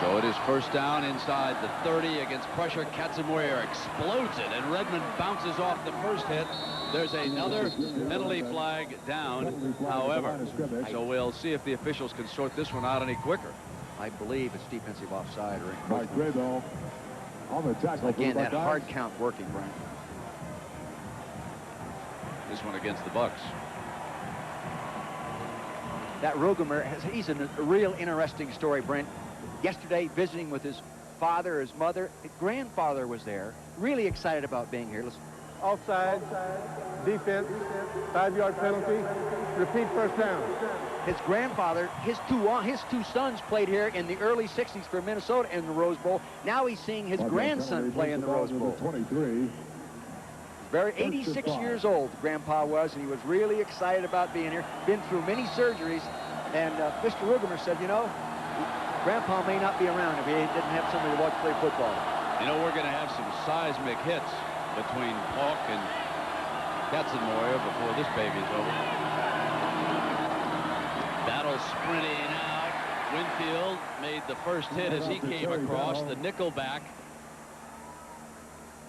So it is first down inside the 30 against pressure. Katzenmoyer explodes it, and Redmond bounces off the first hit. There's another penalty flag down, however. So we'll see if the officials can sort this one out any quicker. I believe it's defensive offside or Mike Graybill on the tackle. Again, that hard count working, Brian. This one against the Bucks. That Rugemer, he's a real interesting story, Brent. Yesterday, visiting with his father, his mother, his grandfather was there. Really excited about being here. Listen. Offside, defense, 5-yard penalty, repeat first down. His grandfather, his two sons played here in the early 60s for Minnesota in the Rose Bowl. Now he's seeing his grandson play in the Rose Bowl. 23. Very 86 years old, Grandpa was, and he was really excited about being here. Been through many surgeries, and Mr. Rugemer said, you know, Grandpa may not be around if he didn't have somebody to watch play football. You know, we're going to have some seismic hits between Paulk and Katzenmoyer before this baby's over. Battle sprinting out. Winfield made the first hit as he came across the nickelback.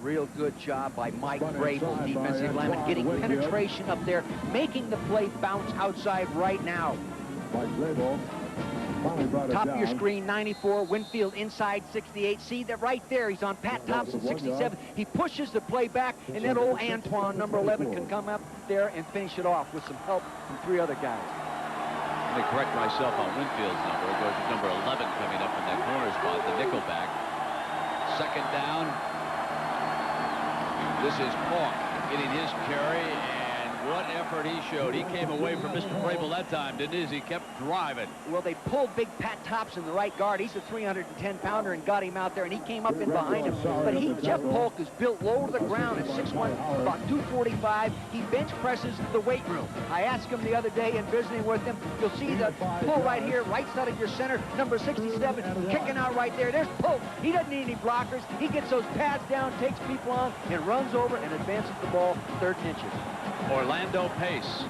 Real good job by Mike Graybill, defensive lineman, getting penetration up there, making the play bounce outside right now. Mike Graybill. Top of your screen, 94. Winfield inside 68. See that right there. He's on Pat Thompson, 67. He pushes the play back, and then old Antoine, number 11, can come up there and finish it off with some help from 3 other guys. Let me correct myself on Winfield's number. It goes to number 11 coming up in that corner spot, the nickelback. Second down. This is Paulk getting his carry, and what effort he showed. He came away from Mr. Vrabel that time, didn't he? As he kept driving. Well, they pulled big Pat Thompson, the right guard. He's a 310-pounder and got him out there, and he came up in behind him. But Jeff Polk is built low to the ground at 6'1", about 245. He bench presses the weight room. I asked him the other day in visiting with him, you'll see the pull right here, right side of your center, number 67, kicking out right there. There's Polk. He doesn't need any blockers. He gets those pads down, takes people on, and runs over and advances the ball 3rd and inches. Orlando Pace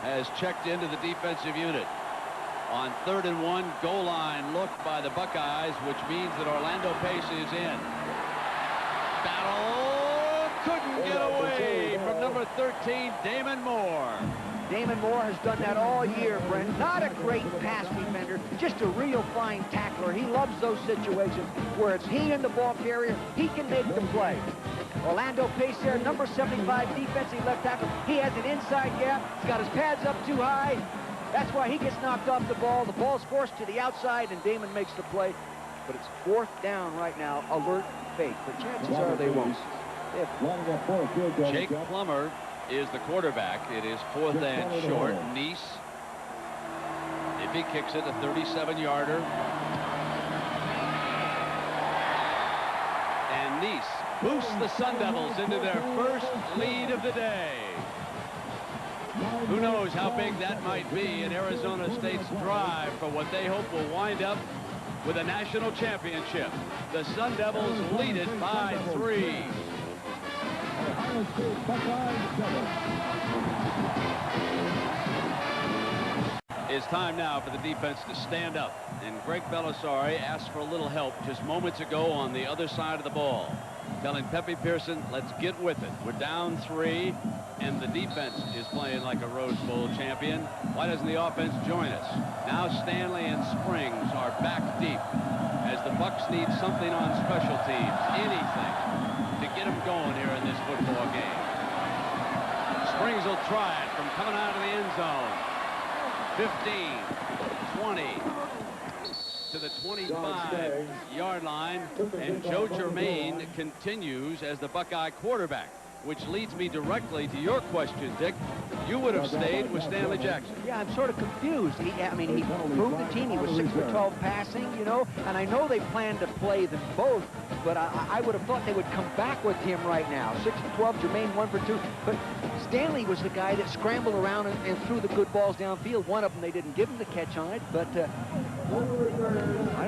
has checked into the defensive unit. On 3rd and 1, goal line look by the Buckeyes, which means that Orlando Pace is in. Battle couldn't get away from number 13, Damon Moore. Damon Moore has done that all year, Brent. Not a great pass defender, just a real fine tackler. He loves those situations where it's he and the ball carrier. He can make the play. Orlando Pace there, number 75, defensive left tackle. He has an inside gap. He's got his pads up too high. That's why he gets knocked off the ball. The ball's forced to the outside, and Damon makes the play. But it's 4th down right now. Alert fake. But chances are they won't. Jake Plummer is the quarterback. It is 4th and short. Neese, if he kicks it, a 37-yarder. And Neese boosts the Sun Devils into their first lead of the day. Who knows how big that might be in Arizona State's drive for what they hope will wind up with a national championship. The Sun Devils lead it by 3. It's time now for the defense to stand up, and Greg Belisari asked for a little help just moments ago on the other side of the ball, telling Pepe Pearson, let's get with it. We're down 3, and the defense is playing like a Rose Bowl champion. Why doesn't the offense join us? Now Stanley and Springs are back deep as the Bucks need something on special teams, anything to get them going here in this football game. Springs will try it from coming out of the end zone. 15, 20, to the 25-yard line, and Joe Germain continues as the Buckeye quarterback, which leads me directly to your question, Dick. You would have stayed with Stanley Jackson. Yeah, I'm sort of confused. He moved the team. He was 6 for 12 passing, you know, and I know they plan to play them both, but I would have thought they would come back with him right now. 6 for 12, Germain 1 for 2, but Stanley was the guy that scrambled around and threw the good balls downfield. One of them, they didn't give him the catch on it, but I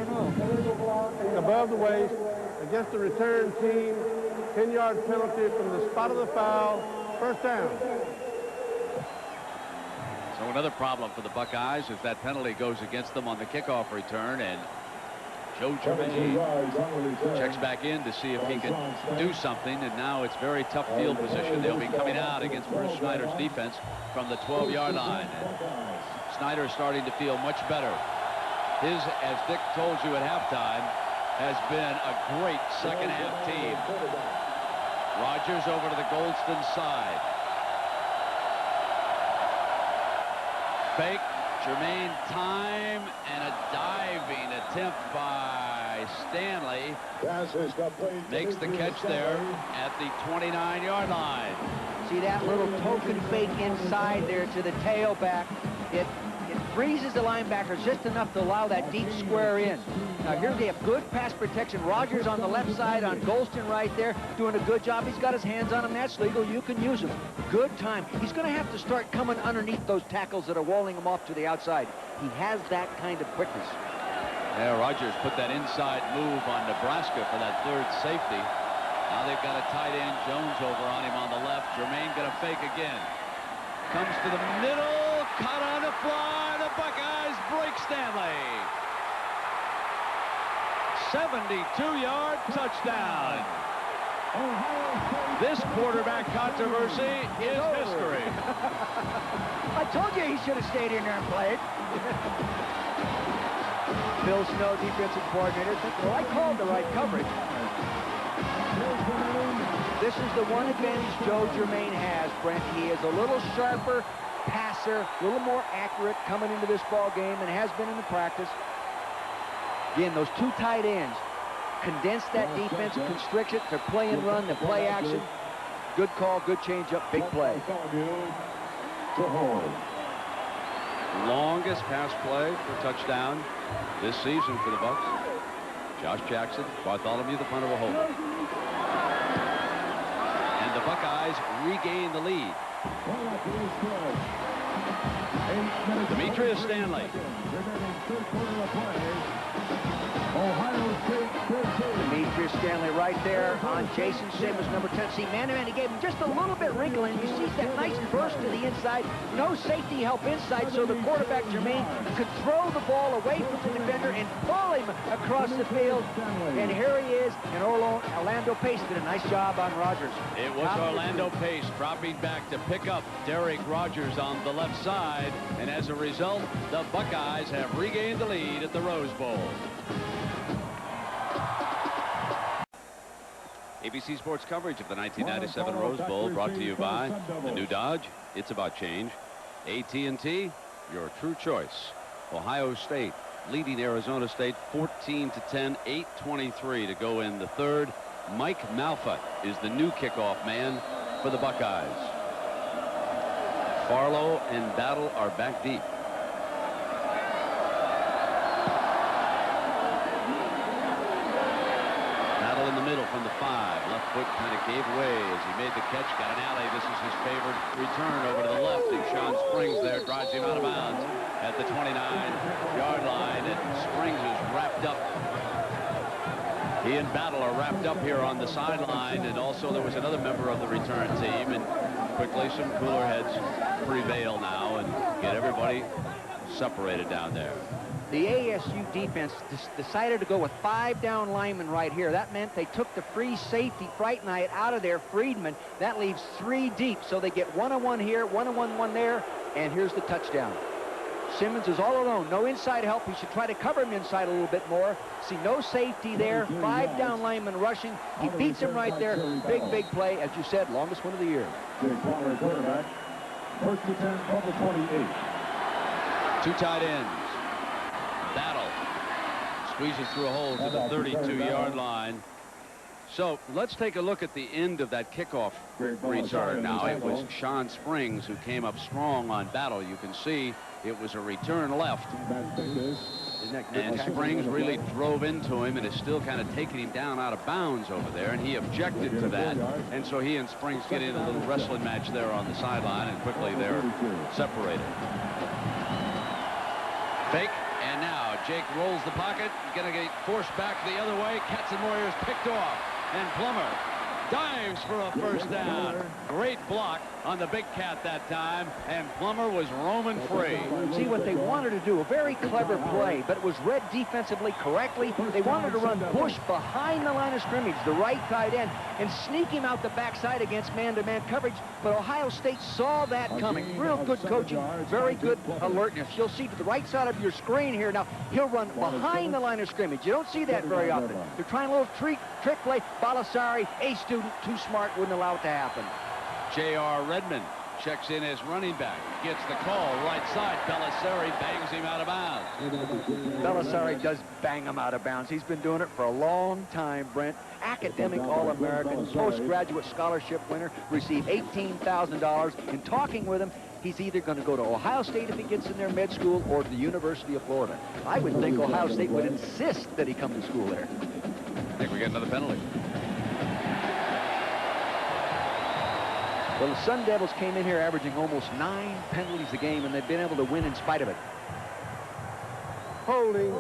don't know. Above the waist, against the return team, 10-yard penalty from the spot of the foul, 1st down. So another problem for the Buckeyes is that penalty goes against them on the kickoff return, and Joe Germain checks back in to see if he can do something, and now it's very tough field position. They'll be coming out against Bruce Snyder's defense from the 12-yard line. And Snyder starting to feel much better. His, as Dick told you at halftime, has been a great second-half team. Rogers over to the Goldston side. Fake, Germain time, and a diving attempt by Stanley. Makes the catch there at the 29-yard line. See that little token fake inside there to the tailback. It freezes the linebackers just enough to allow that deep square in. Now here they have good pass protection. Rogers on the left side on Golston right there doing a good job. He's got his hands on him. That's legal. You can use him. Good time. He's going to have to start coming underneath those tackles that are walling him off to the outside. He has that kind of quickness. Yeah, Rogers put that inside move on Nebraska for that 3rd safety. Now they've got a tight end, Jones, over on him on the left. Germain going to fake again. Comes to the middle, caught on the fly. The Buckeyes break Stanley. 72-yard touchdown. This quarterback controversy is history. I told you he should have stayed in there and played. Phil Snow, defensive coordinator, well, I called the right coverage. This is the one advantage Joe Germain has, Brent. He is a little sharper passer, a little more accurate coming into this ball game and has been in the practice. Again, those 2 tight ends condense that defense, constrict it. They're play and run, they're play action. Good call, good change up, big play. to hold. Longest pass play for touchdown this season for the Bucks. Josh Jackson, Bartholomew, the punter, will hold it. And the Buckeyes regain the lead. Demetrius Stanley. Ohio State 13. Demetrius Stanley right there on Jason Simmons, number 10. See, man-to-man, he gave him just a little bit wrinkle, and you see that nice burst to the inside. No safety help inside, so the quarterback, Jermaine, could throw the ball away from the defender and pull him across the field. And here he is, and Orlando Pace did a nice job on Rogers. It was Orlando Pace dropping back to pick up Derek Rogers on the left side, and as a result, the Buckeyes have regained the lead at the Rose Bowl. ABC Sports coverage of the 1997 Rose Bowl brought to you by the new Dodge. It's about change. AT&T, your true choice. Ohio State leading Arizona State 14-10, 8:23 to go in the third. Mike Malfa is the new kickoff man for the Buckeyes. Farlow and Battle are back deep. In the middle from the 5. Left foot kind of gave way as he made the catch. Got an alley. This is his favorite return over to the left. And Sean Springs there drives him out of bounds at the 29-yard line. And Springs is wrapped up. He and Battle are wrapped up here on the sideline. And also there was another member of the return team. And quickly some cooler heads prevail now and get everybody separated down there. The ASU defense decided to go with 5 down linemen right here. That meant they took the free safety Fright Night out of there, Friedman. That leaves 3 deep, so they get 1-on-1 here, 1-on-1 there, and here's the touchdown. Simmons is all alone, no inside help. He should try to cover him inside a little bit more. See, no safety there, 5 down linemen rushing. He beats him right there. Big play, as you said, longest one of the year. Quarterback, 1st and 10 from the 28. 2 tight ends. Battle squeezes through a hole to the 32-yard line. So let's take a look at the end of that kickoff return now. It was Sean Springs who came up strong on Battle. You can see it was a return left. And Springs really drove into him and is still kind of taking him down out of bounds over there. And he objected to that. And so he and Springs get in a little wrestling match there on the sideline. And quickly they're separated. Fake. And now Jake rolls the pocket, going to get forced back the other way. Katzenmoyer is picked off, and Plummer dives for a first down. Great block on the big cat that time, and Plummer was roaming free. See what they wanted to do, a very clever play, but it was read defensively correctly. They wanted to run Bush behind the line of scrimmage, the right tight end, and sneak him out the backside against man-to-man coverage, but Ohio State saw that coming. Real good coaching, very good alertness. You'll see to the right side of your screen here now, he'll run behind the line of scrimmage. You don't see that very often. They're trying a little trick play. Balisari, a student, too smart, wouldn't allow it to happen. J.R. Redmond checks in as running back. Gets the call, right side. Balisari bangs him out of bounds. Balisari does bang him out of bounds. He's been doing it for a long time, Brent. Academic All-American, postgraduate scholarship winner, received $18,000. In talking with him, he's either going to go to Ohio State if he gets in their med school or to the University of Florida. I would think Ohio State would insist that he come to school there. I think we get another penalty. Well, the Sun Devils came in here averaging almost 9 penalties a game, and they've been able to win in spite of it. Holding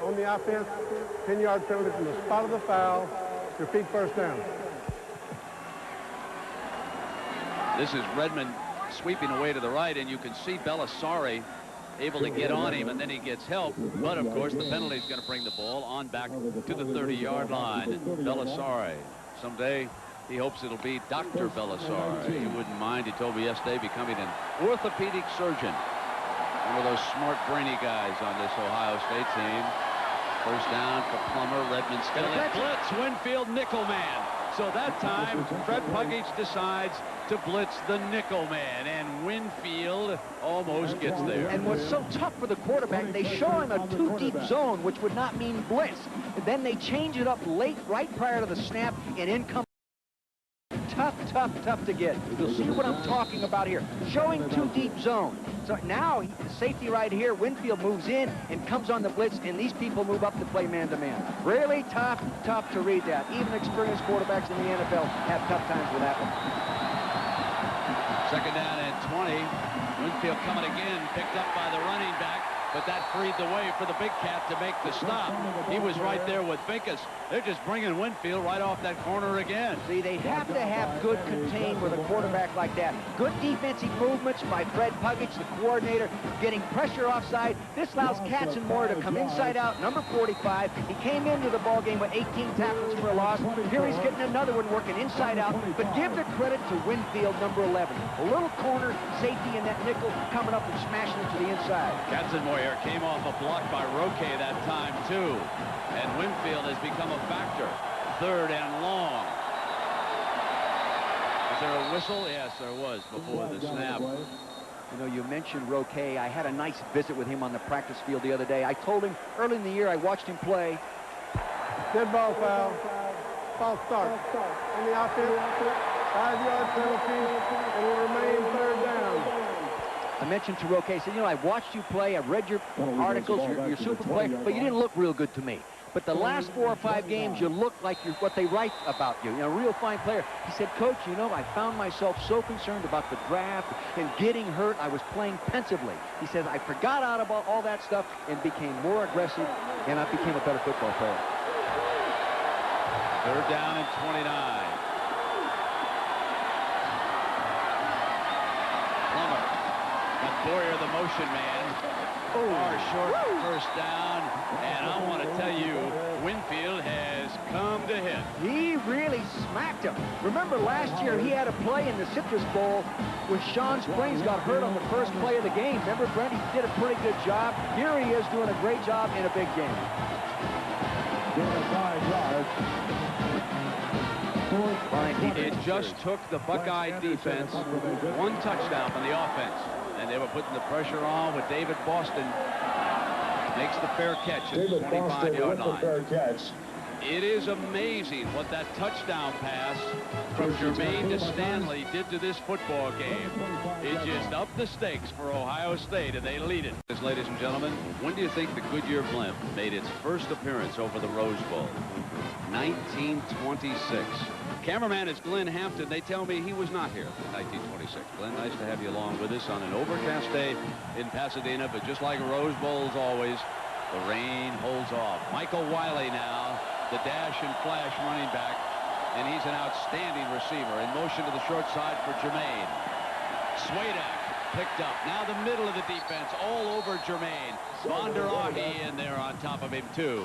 on the offense, 10-yard penalty from the spot of the foul. Repeat first down. This is Redmond sweeping away to the right, and you can see Balisari able to get on him, and then he gets help. But, of course, the penalty is going to bring the ball on back to the 30-yard line. Balisari, someday he hopes it'll be Dr. Balisari. He wouldn't mind, he told me yesterday, becoming an orthopedic surgeon. One of those smart, brainy guys on this Ohio State team. First down for Plummer. Redmond still in blitz. Winfield nickel man. So that time, Fred Puggage decides to blitz the nickel man, and Winfield almost gets there. And what's so tough for the quarterback, they show him a 2-deep zone, which would not mean blitz. And then they change it up late, right prior to the snap, and in comes tough to get. You'll see what I'm talking about here. Showing too deep zone. So now, safety right here, Winfield moves in and comes on the blitz, and these people move up to play man-to-man. Really tough to read that. Even experienced quarterbacks in the NFL have tough times with that one. Second down and 20. Winfield coming again, picked up by the running back, but that freed the way for the big cat to make the stop. He was right there with Finkus. They're just bringing Winfield right off that corner again. See, they have to have good contain with a quarterback like that. Good defensive movements by Fred Puggich, the coordinator, getting pressure offside. This allows Katzenmoyer to come inside out, number 45. He came into the ballgame with 18 tackles for a loss. Here he's getting another one working inside out, but give the credit to Winfield, number 11. A little corner safety in that nickel coming up and smashing it to the inside. Katzenmoyer came off a block by Roque that time, too. And Winfield has become a factor. Third and long. Was there a whistle? Yes, there was before the snap. You know, you mentioned Roque. I had a nice visit with him on the practice field the other day. I told him early in the year I watched him play. Dead ball foul. False start. On the offense, 5-yard penalty, and will remain third down. I mentioned to Roque, I said, you know, I've watched you play, I've read your articles, you're super player, but you didn't look real good to me. But the last 4 or 5 games, you look like you're what they write about you. You know, a real fine player. He said, Coach, you know, I found myself so concerned about the draft and getting hurt. I was playing pensively. He says, I forgot out about all that stuff and became more aggressive, and I became a better football player. Third down and 29. Plummer. Got Boyer, the motion man. Far short first down, and I want to tell you, Winfield has come to hit. He really smacked him. Remember last year he had a play in the Citrus Bowl when Sean Springs got hurt on the first play of the game. Remember, Brent, he did a pretty good job. Here he is doing a great job in a big game. It just took the Buckeye defense one touchdown from the offense. And they were putting the pressure on with David Boston. Makes the fair catch at the 25-yard line. It is amazing what that touchdown pass from Jermaine to Stanley did to this football game. It just upped the stakes for Ohio State, and they lead it. Ladies and gentlemen, when do you think the Goodyear blimp made its first appearance over the Rose Bowl? 1926. Cameraman is Glenn Hampton. They tell me he was not here in 1926. Glenn, nice to have you along with us on an overcast day in Pasadena, but just like Rose Bowls always, the rain holds off. Michael Wiley now, the dash and flash running back, and he's an outstanding receiver. In motion to the short side for Jermaine. Swadak picked up. Now the middle of the defense all over Jermaine. Von der Ahe in there on top of him, too.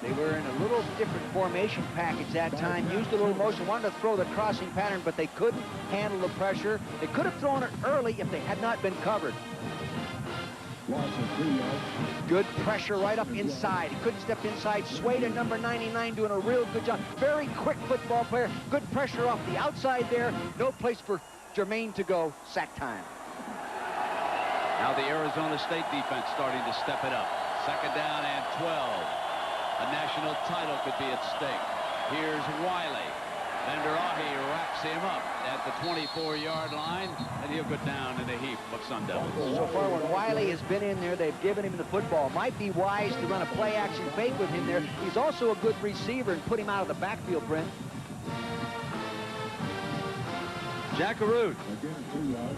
They were in a little different formation package that time, used a little motion, wanted to throw the crossing pattern, but they couldn't handle the pressure. They could have thrown it early if they had not been covered. Good pressure right up inside. He couldn't step inside. Swayed at number 99 doing a real good job. Very quick football player. Good pressure off the outside there. No place for Jermaine to go. Sack time. Now the Arizona State defense starting to step it up. Second down and 12. A national title could be at stake. Here's Wiley. Von der Ahe wraps him up at the 24-yard line, and he'll go down in a heap of Sun Devils. So far, when Wiley has been in there, they've given him the football. Might be wise to run a play-action fake with him there. He's also a good receiver and put him out of the backfield, Brent. Jackaroo.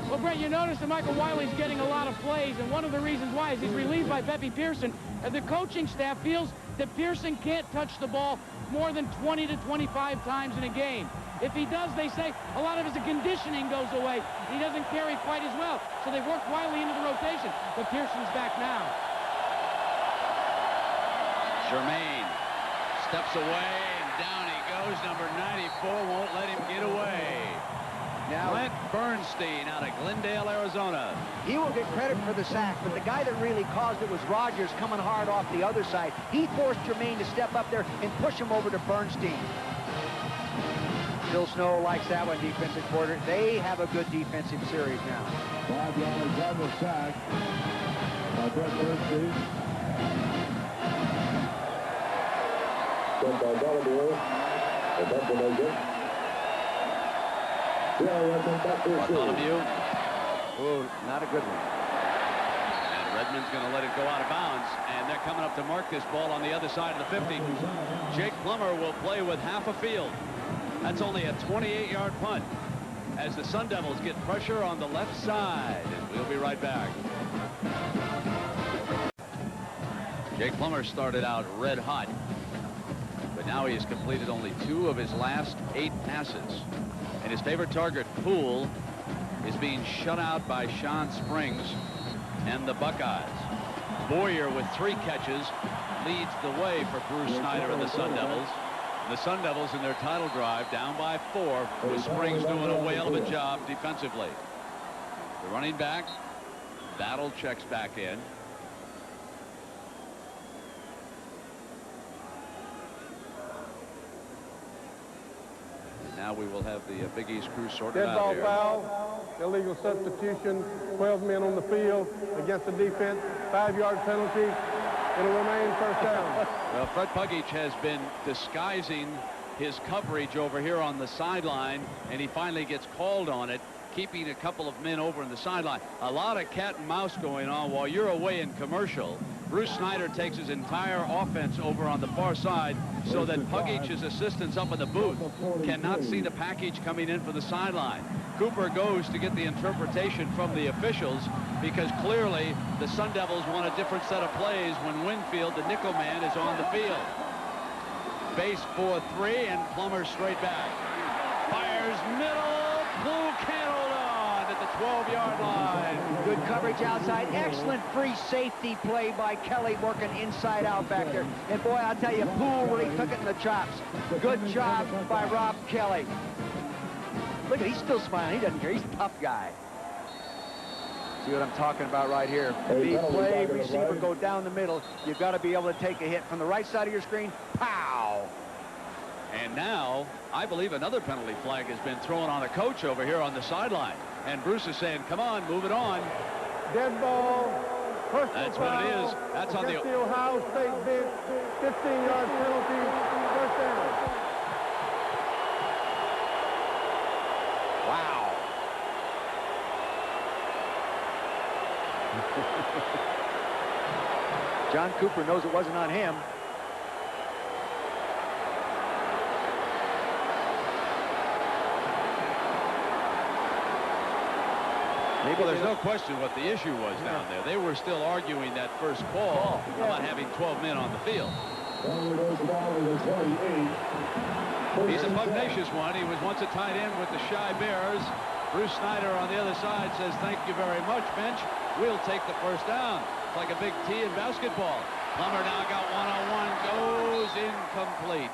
Well, Brent, you notice that Michael Wiley's getting a lot of plays, and one of the reasons why is he's relieved by Pepe Pearson, and the coaching staff feels that Pearson can't touch the ball more than 20 to 25 times in a game. If he does, they say a lot of his conditioning goes away. He doesn't carry quite as well. So they've worked Wiley into the rotation, but Pearson's back now. Jermaine steps away, and down he goes. Number 94 won't let him get away. Now, Clint Bernstein out of Glendale, Arizona. He will get credit for the sack, but the guy that really caused it was Rogers coming hard off the other side. He forced Jermaine to step up there and push him over to Bernstein. Phil Snow likes that one, defensive quarter. They have a good defensive series now. 5 yards on the sack by Brent Bernstein. Bartholomew. Oh, not a good one. And Redmond's going to let it go out of bounds. And they're coming up to mark this ball on the other side of the 50. Jake Plummer will play with half a field. That's only a 28-yard punt as the Sun Devils get pressure on the left side. And we'll be right back. Jake Plummer started out red hot, but now he has completed only 2 of his last 8 passes. And his favorite target, Poole, is being shut out by Sean Springs and the Buckeyes. Boyer with 3 catches leads the way for Bruce Snyder and the Sun Devils. The Sun Devils in their title drive down by 4 with Springs doing a whale of a job defensively. The running back, Battle checks back in. Now we will have the Big East crew sorted Dead out ball here. foul, illegal substitution, 12 men on the field against the defense, 5-yard penalty. It'll remain first down. Well, Fred Pugic has been disguising his coverage over here on the sideline, and he finally gets called on it, keeping a couple of men over in the sideline. A lot of cat and mouse going on while you're away in commercial. Bruce Snyder takes his entire offense over on the far side so that Pugic's assistants up in the booth cannot see the package coming in from the sideline. Cooper goes to get the interpretation from the officials because clearly the Sun Devils want a different set of plays when Winfield, the nickel man, is on the field. Base for 3 and Plummer straight back. Fires middle. Blue can't hold on at the 12-yard line. Good coverage outside. Excellent free safety play by Kelly working inside out back there. And boy, I'll tell you, Poole really took it in the chops. Good job by Rob Kelly. Look at, he's still smiling. He doesn't care. He's a tough guy. See what I'm talking about right here. The play receiver go down the middle. You've got to be able to take a hit from the right side of your screen. Pow! And now, I believe another penalty flag has been thrown on a coach over here on the sideline. And Bruce is saying, come on, move it on. Dead ball. That's what it is. That's on the Ohio State bench. 15-yard penalty. First down. Wow. John Cooper knows it wasn't on him. Well, there's no question what the issue was down there. They were still arguing that first call about having 12 men on the field. He's a pugnacious one. He was once a tight end with the Chi Bears. Bruce Snyder on the other side says, thank you very much, bench. We'll take the first down. It's like a big T in basketball. Plummer now got one-on-one, goes incomplete.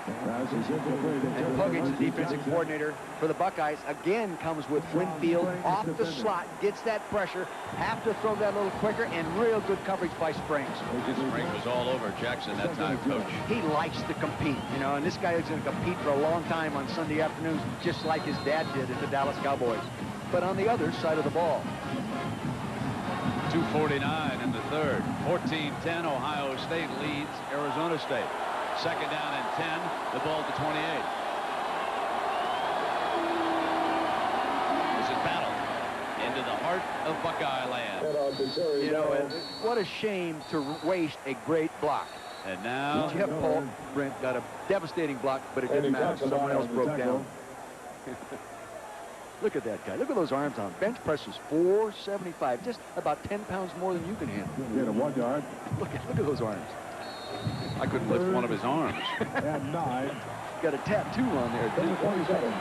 And Pugic, the defensive coordinator for the Buckeyes, again comes with Winfield off the slot, gets that pressure, have to throw that a little quicker, and real good coverage by Springs. Springs was all over Jackson that time, Coach. He likes to compete, you know, and this guy is going to compete for a long time on Sunday afternoons, just like his dad did at the Dallas Cowboys. But on the other side of the ball. 2:49 in the third. 14-10, Ohio State leads Arizona State. Second down and 10, the ball to 28. This is Battle into the heart of Buckeye land. You know, and what a shame to waste a great block. And now Jeff Paul Brent got a devastating block, but it didn't matter. Someone else broke down. Look at that guy. Look at those arms on. Bench press is 475, just about 10 pounds more than you can handle. Get a 1 yard. Look at those arms. I couldn't lift one of his arms. And 9. Got a tattoo on there, too. 27.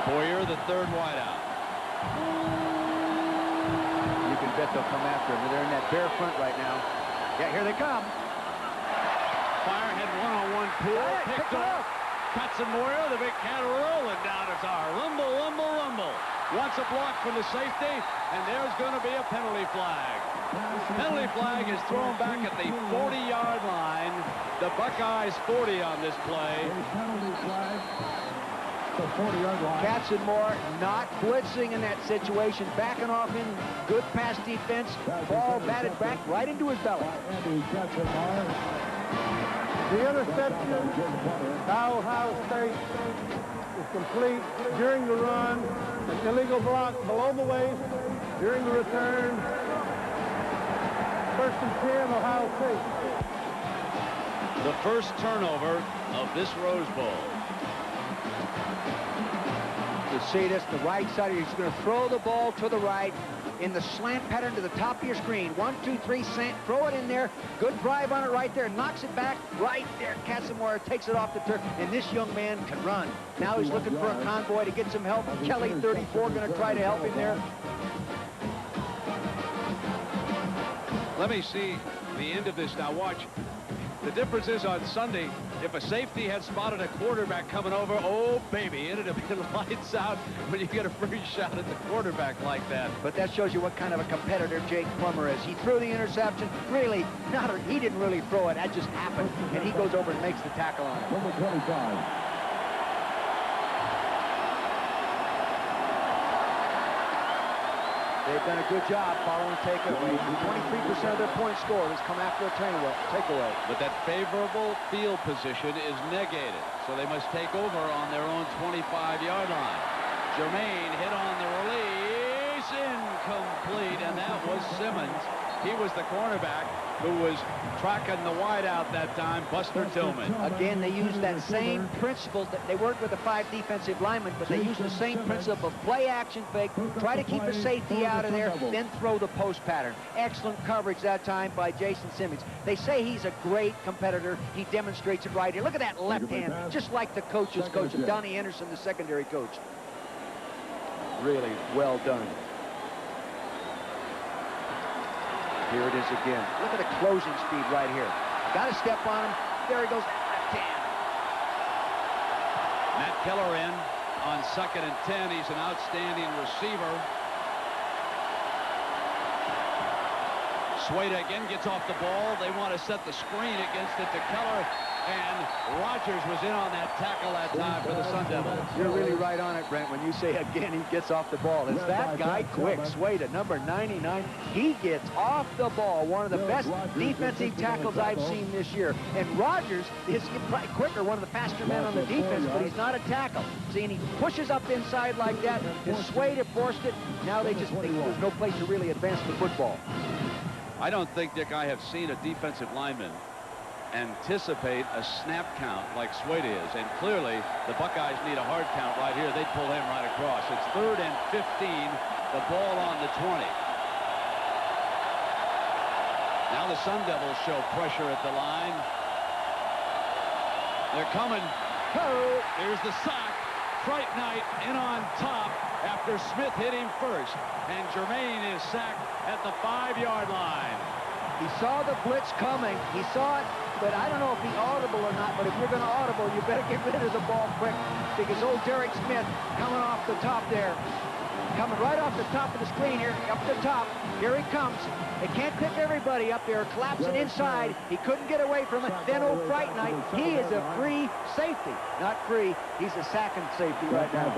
Boyer, the third wideout. You can bet they'll come after him. They're in that bare front right now. Yeah, here they come. Firehead one-on-one Poole, picked off. Katzenmoyer, the big cat rolling down the tower. Rumble, rumble, rumble. Wants a block from the safety, and there's going to be a penalty flag. Penalty flag is thrown back at the 40-yard line. The Buckeyes 40 on this play. Penalty flag. The 40-yard line. Katzenmoyer not blitzing in that situation, backing off in good pass defense. Ball batted back right into his belly. Andy Katzenmoyer. The interception by Ohio State is complete during the run. An illegal block below the waist during the return. First and 10, Ohio State. The first turnover of this Rose Bowl. You see this, the right side, he's going to throw the ball to the right in the slant pattern to the top of your screen. 1, 2, 3, slant, throw it in there. Good drive on it right there, knocks it back right there. Casamore takes it off the turf, and this young man can run. Now he's looking for a convoy to get some help. Kelly, 34, going to try to help him there. Let me see the end of this now. Watch. The difference is on Sunday, if a safety had spotted a quarterback coming over, oh, baby, it'd have been lights out when you get a free shot at the quarterback like that. But that shows you what kind of a competitor Jake Plummer is. He threw the interception. Really, he didn't really throw it. That just happened. And he goes over and makes the tackle on it. Number 25. They've done a good job following takeaway. 23% of their points scored has come after a takeaway. But that favorable field position is negated, so they must take over on their own 25-yard line. Germain hit on the release, incomplete, and that was Simmons. He was the cornerback who was tracking the wideout that time, Buster Tillman. Again, they used that same principle. That they worked with the 5 defensive linemen, but they used the same principle of play action fake, try to keep a safety out of there, then throw the post pattern. Excellent coverage that time by Jason Simmons. They say he's a great competitor. He demonstrates it right here. Look at that left hand, just like the coach's coach, Donnie Anderson, the secondary coach. Really well done. Here it is again. Look at the closing speed right here. Got to step on him. There he goes. Left hand. Matt Keller in on 2nd and 10. He's an outstanding receiver. Sueda again gets off the ball. They want to set the screen against it to Keller. And Rogers was in on that tackle that time for the Sun Devils. You're really right on it, Brent, when you say again he gets off the ball. Is that guy quick? Sueda, number 99. He gets off the ball. One of the best defensive tackles I've seen this year. And Rogers is quicker, one of the faster men on the defense, but he's not a tackle. See, and he pushes up inside like that. And Sueda forced it. Now they just think there's no place to really advance the football. I don't think, Dick, I have seen a defensive lineman anticipate a snap count like Sueda is, and clearly the Buckeyes need a hard count right here. They'd pull him right across. It's 3rd and 15, the ball on the 20. Now the Sun Devils show pressure at the line. They're coming. Oh, here's the sack. Fright Night in on top after Smith hit him first, and Germain is sacked at the 5-yard line. He saw the blitz coming. He saw it, but I don't know if he's audible or not, but if you're going to audible, you better get rid of the ball quick, because old Derek Smith coming off the top there. Coming right off the top of the screen here, up the top. Here he comes. They can't pick everybody up there, collapsing inside. He couldn't get away from it. Then old Fright Night, he is a free safety. Not free, he's a sacking safety right now.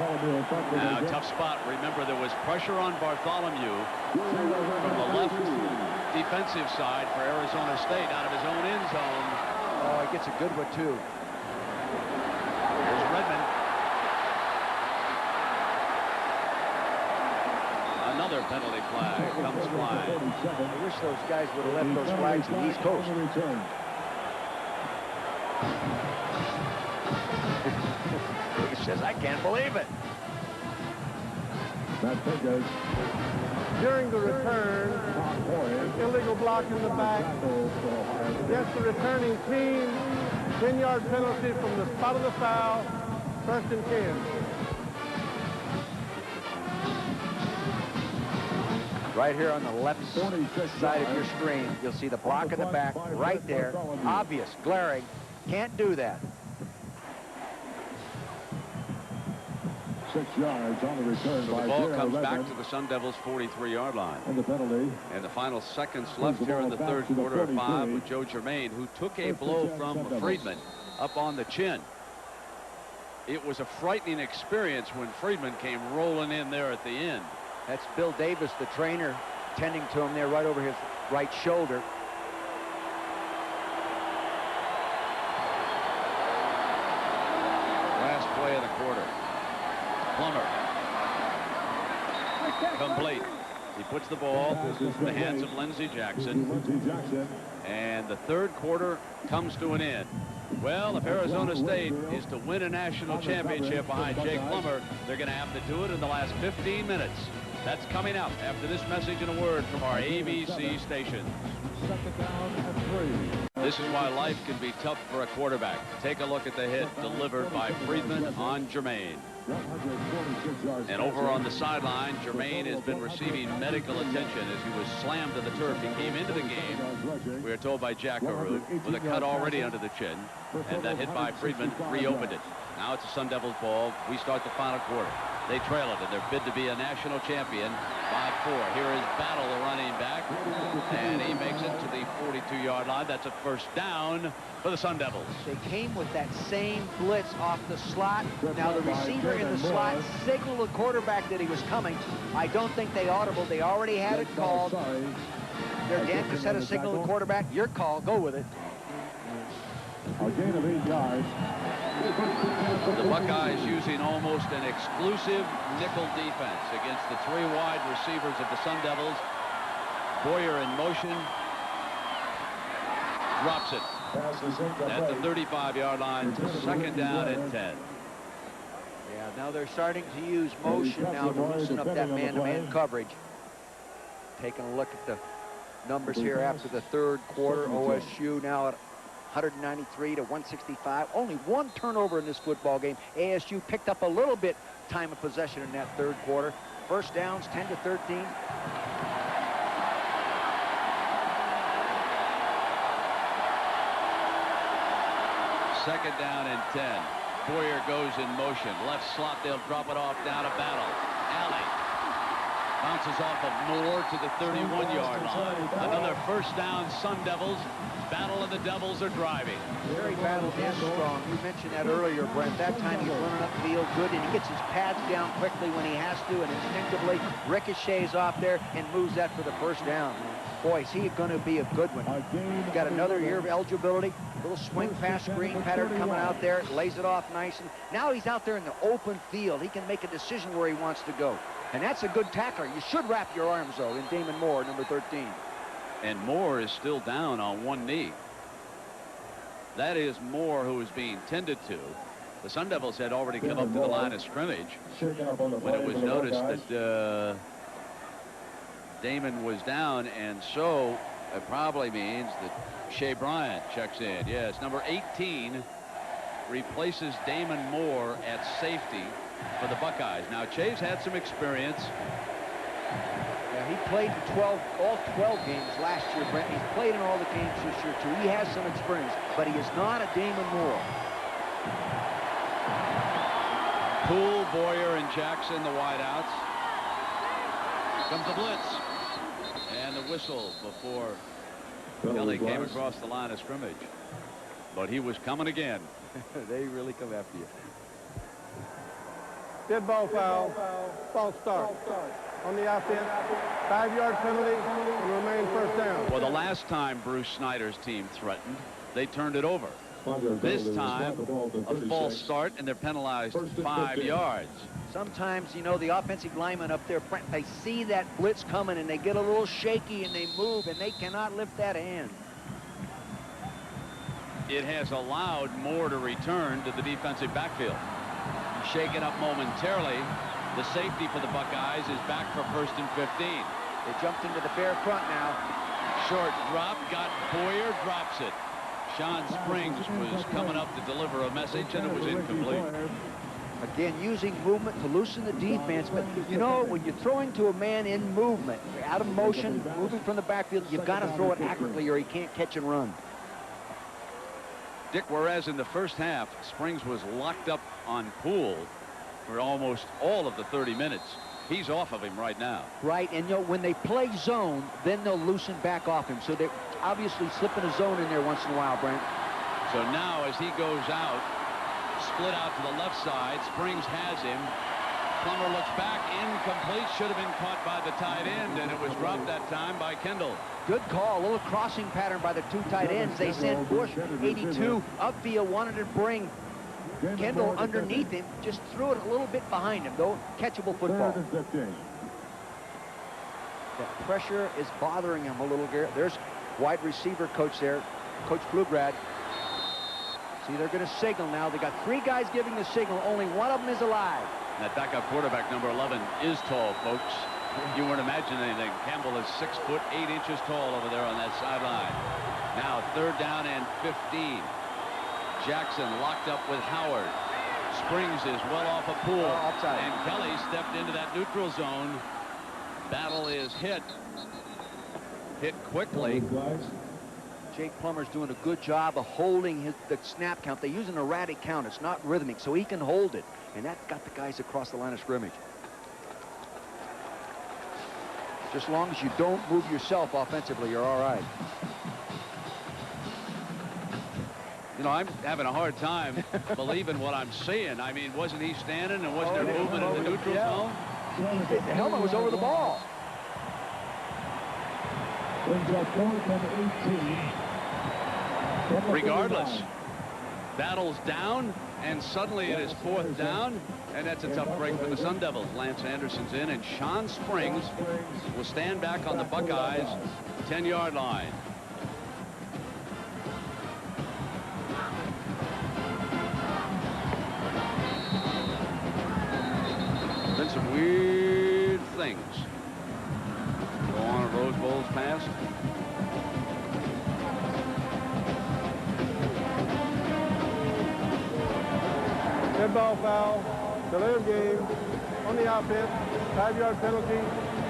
Now, tough spot. Remember, there was pressure on Bartholomew from the left defensive side for Arizona State out of his own end zone. Oh, he gets a good one, too. Here's Redmond. Another penalty flag comes flying. I wish those guys would have left those flags in the East Coast. He says, I can't believe it. During the return, an illegal block in the back. Against the returning team, 10-yard penalty from the spot of the foul, 1st and 10. Right here on the left side of your screen, you'll see the block in the back right there. Obvious, glaring. Can't do that. 6 yards on the return. So the ball comes back to the Sun Devils' 43-yard line. And the penalty. And the final seconds left here in the 3rd quarter of 5 with Joe Germain, who took a blow from Friedman up on the chin. It was a frightening experience when Friedman came rolling in there at the end. That's Bill Davis, the trainer, tending to him there right over his right shoulder. Complete. He puts the ball in the hands of Lindsey Jackson. And the third quarter comes to an end. Well, if Arizona State is to win a national championship behind Jake Plummer, they're going to have to do it in the last 15 minutes. That's coming up after this message and a word from our ABC station. This is why life can be tough for a quarterback. Take a look at the hit delivered by Friedman on Jermaine. And over on the sideline, Jermaine has been receiving medical attention as he was slammed to the turf. He came into the game, we are told by Jack Arute, with a cut already under the chin, and that hit by Friedman reopened it. Now it's a Sun Devils ball. We start the final quarter. They trail it in their bid to be a national champion. 5-4. Here is Battle, the running back, and he makes it to the 42-yard line. That's a first down for the Sun Devils. They came with that same blitz off the slot. Now the receiver in the slot signaled the quarterback that he was coming. I don't think they audibled. They already had it called. Their Dan just had a signal to the quarterback. Your call. Go with it. A gain of 8 yards. The Buckeyes using almost an exclusive nickel defense against the 3 wide receivers of the Sun Devils. Boyer in motion. Drops it at the 35-yard line. Second down and 10. Yeah, now they're starting to use motion now to loosen up that man-to-man coverage. Taking a look at the numbers here after the third quarter. OSU now at 193 to 165. Only one turnover in this football game. ASU picked up a little bit time of possession in that third quarter. First downs 10 to 13. Second down and 10. Boyer goes in motion. Left slot, they'll drop it off down to Battle. Alley bounces off of Moore to the 31-yard line. Another first down, Sun Devils. Battle and the Devils are driving. Very Battle is strong. You mentioned that earlier, Brent. That time he's running upfield good, and he gets his pads down quickly when he has to, and instinctively ricochets off there and moves that for the first down. Boy, is he going to be a good one. He's got another year of eligibility. Little swing pass screen pattern coming out there. Lays it off nice. And now he's out there in the open field. He can make a decision where he wants to go. And that's a good tackler. You should wrap your arms, though, in Damon Moore, number 13. And Moore is still down on one knee. That is Moore who is being tended to. The Sun Devils had already come up to the line of scrimmage when it was noticed that Damon was down, and so it probably means that Shea Bryant checks in. Yes, number 18 replaces Damon Moore at safety for the Buckeyes. Now, Shea's had some experience. Yeah, he played in all 12 games last year, Brent. He's played in all the games this year, too. He has some experience, but he is not a Damon Moore. Poole, Boyer, and Jackson, the wideouts. Comes the blitz. And the whistle before Kelly came across the line of scrimmage. But he was coming again. They really come after you. Dead ball foul. False start. On the offense, 5-yard penalty, and remain first down. Well, the last time Bruce Snyder's team threatened, they turned it over. This time, a false start, and they're penalized 5 yards. Sometimes, you know, the offensive linemen up there, they see that blitz coming, and they get a little shaky, and they move, and they cannot lift that hand. It has allowed Moore to return to the defensive backfield. Shaken up momentarily. The safety for the Buckeyes is back for 1st and 15. They jumped into the bare front now. Short drop, got Boyer, drops it. Sean Springs was coming up to deliver a message, and it was incomplete. Again, using movement to loosen the defense. But, you know, when you're throwing to a man in movement, out of motion, moving from the backfield, you've got to throw it accurately or he can't catch and run. Dick, whereas in the first half, Springs was locked up on Poole for almost all of the 30 minutes. He's off of him right now. Right, and you know, when they play zone, then they'll loosen back off him. So they're obviously slipping a zone in there once in a while, Brent. So now as he goes out, split out to the left side, Springs has him. Plummer looks back, incomplete, should have been caught by the tight end, and it was dropped that time by Kendall. Good call, a little crossing pattern by the 2 tight ends. They sent Bush, 82, upfield, wanted to bring Kendall underneath him, just threw it a little bit behind him, though. Catchable football. That pressure is bothering him a little, Garrett. There's wide receiver coach there, Coach Pflugrad. See, they're going to signal now. They got 3 guys giving the signal. Only one of them is alive. And that backup quarterback, number 11, is tall, folks. You weren't imagining anything. Campbell is 6 foot 8 inches tall over there on that sideline. Now 3rd down and 15. Jackson locked up with Howard. Springs is well off a pool. And Kelly stepped into that neutral zone. Battle is hit quickly. Jake Plummer's doing a good job of holding the snap count. They use an erratic count. It's not rhythmic, so he can hold it. And that got the guys across the line of scrimmage. Just as long as you don't move yourself offensively, you're all right. You know, I'm having a hard time believing what I'm seeing. I mean, wasn't he standing and wasn't there movement in the neutral zone? The helmet was over the ball. Regardless, Battle's down, and suddenly it is 4th down, and that's a tough break for the Sun Devils. Lance Anderson's in, and Sean Springs will stand back on the Buckeyes' 10-yard line. Been some weird things go on at Rose Bowl's past. Dead ball foul, delay of game, on the offense, 5-yard penalty,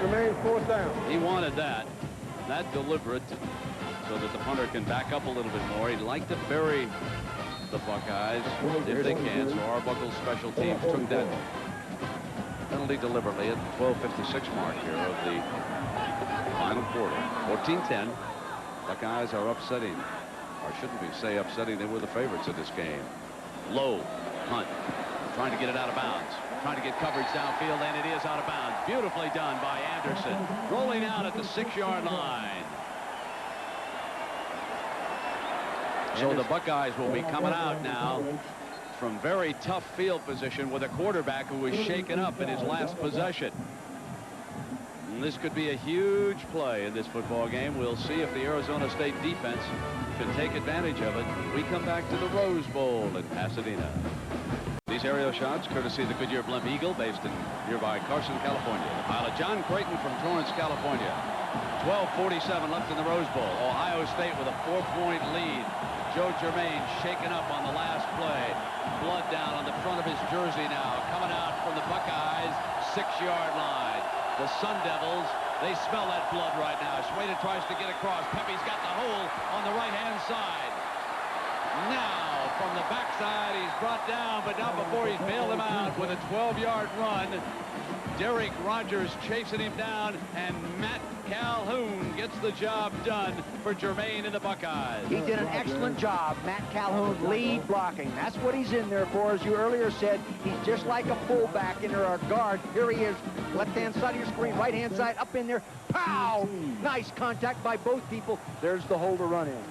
remains 4th down. He wanted that deliberate, so that the punter can back up a little bit more. He'd like to bury the Buckeyes if they can, so Arbuckle's special teams took that penalty deliberately at the 12:56 mark here of the final quarter. 14-10. Buckeyes are upsetting, or shouldn't we say upsetting? They were the favorites of this game. Low punt, trying to get it out of bounds, trying to get coverage downfield, and it is out of bounds. Beautifully done by Anderson, rolling out at the 6-yard line. So the Buckeyes will be coming out now from very tough field position with a quarterback who was shaken up in his last possession. And this could be a huge play in this football game. We'll see if the Arizona State defense can take advantage of it. We come back to the Rose Bowl in Pasadena. These aerial shots courtesy of the Goodyear Blimp Eagle, based in nearby Carson, California. The pilot John Creighton from Torrance, California. 12:47 left in the Rose Bowl. Ohio State with a 4-point lead. Joe Germain shaken up on the last play. Blood down on the front of his jersey now. Coming out from the Buckeyes' 6-yard line. The Sun Devils, they smell that blood right now. Schweda tries to get across. Pepe's got the hole on the right-hand side. Now, from the backside, he's brought down, but not before he's bailed him out with a 12-yard run. Derek Rogers chasing him down, and Matt Calhoun gets the job done for Germain and the Buckeyes. He did an excellent job. Matt Calhoun, lead blocking. That's what he's in there for. As you earlier said, he's just like a fullback in there, a guard. Here he is, left-hand side of your screen, right-hand side, up in there. Pow! Nice contact by both people. There's the hole to run in.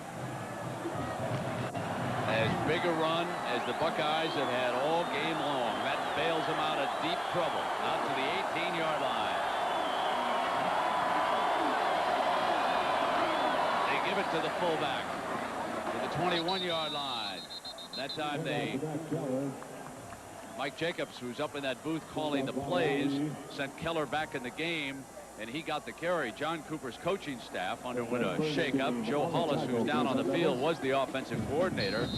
As big a run as the Buckeyes have had all game long. That bails them out of deep trouble, out to the 18-yard line. They give it to the fullback, to the 21-yard line. That time Mike Jacobs, who's up in that booth calling the plays, sent Keller back in the game, and he got the carry. John Cooper's coaching staff underwent a shakeup. Joe Hollis, who's down on the field, was the offensive coordinator,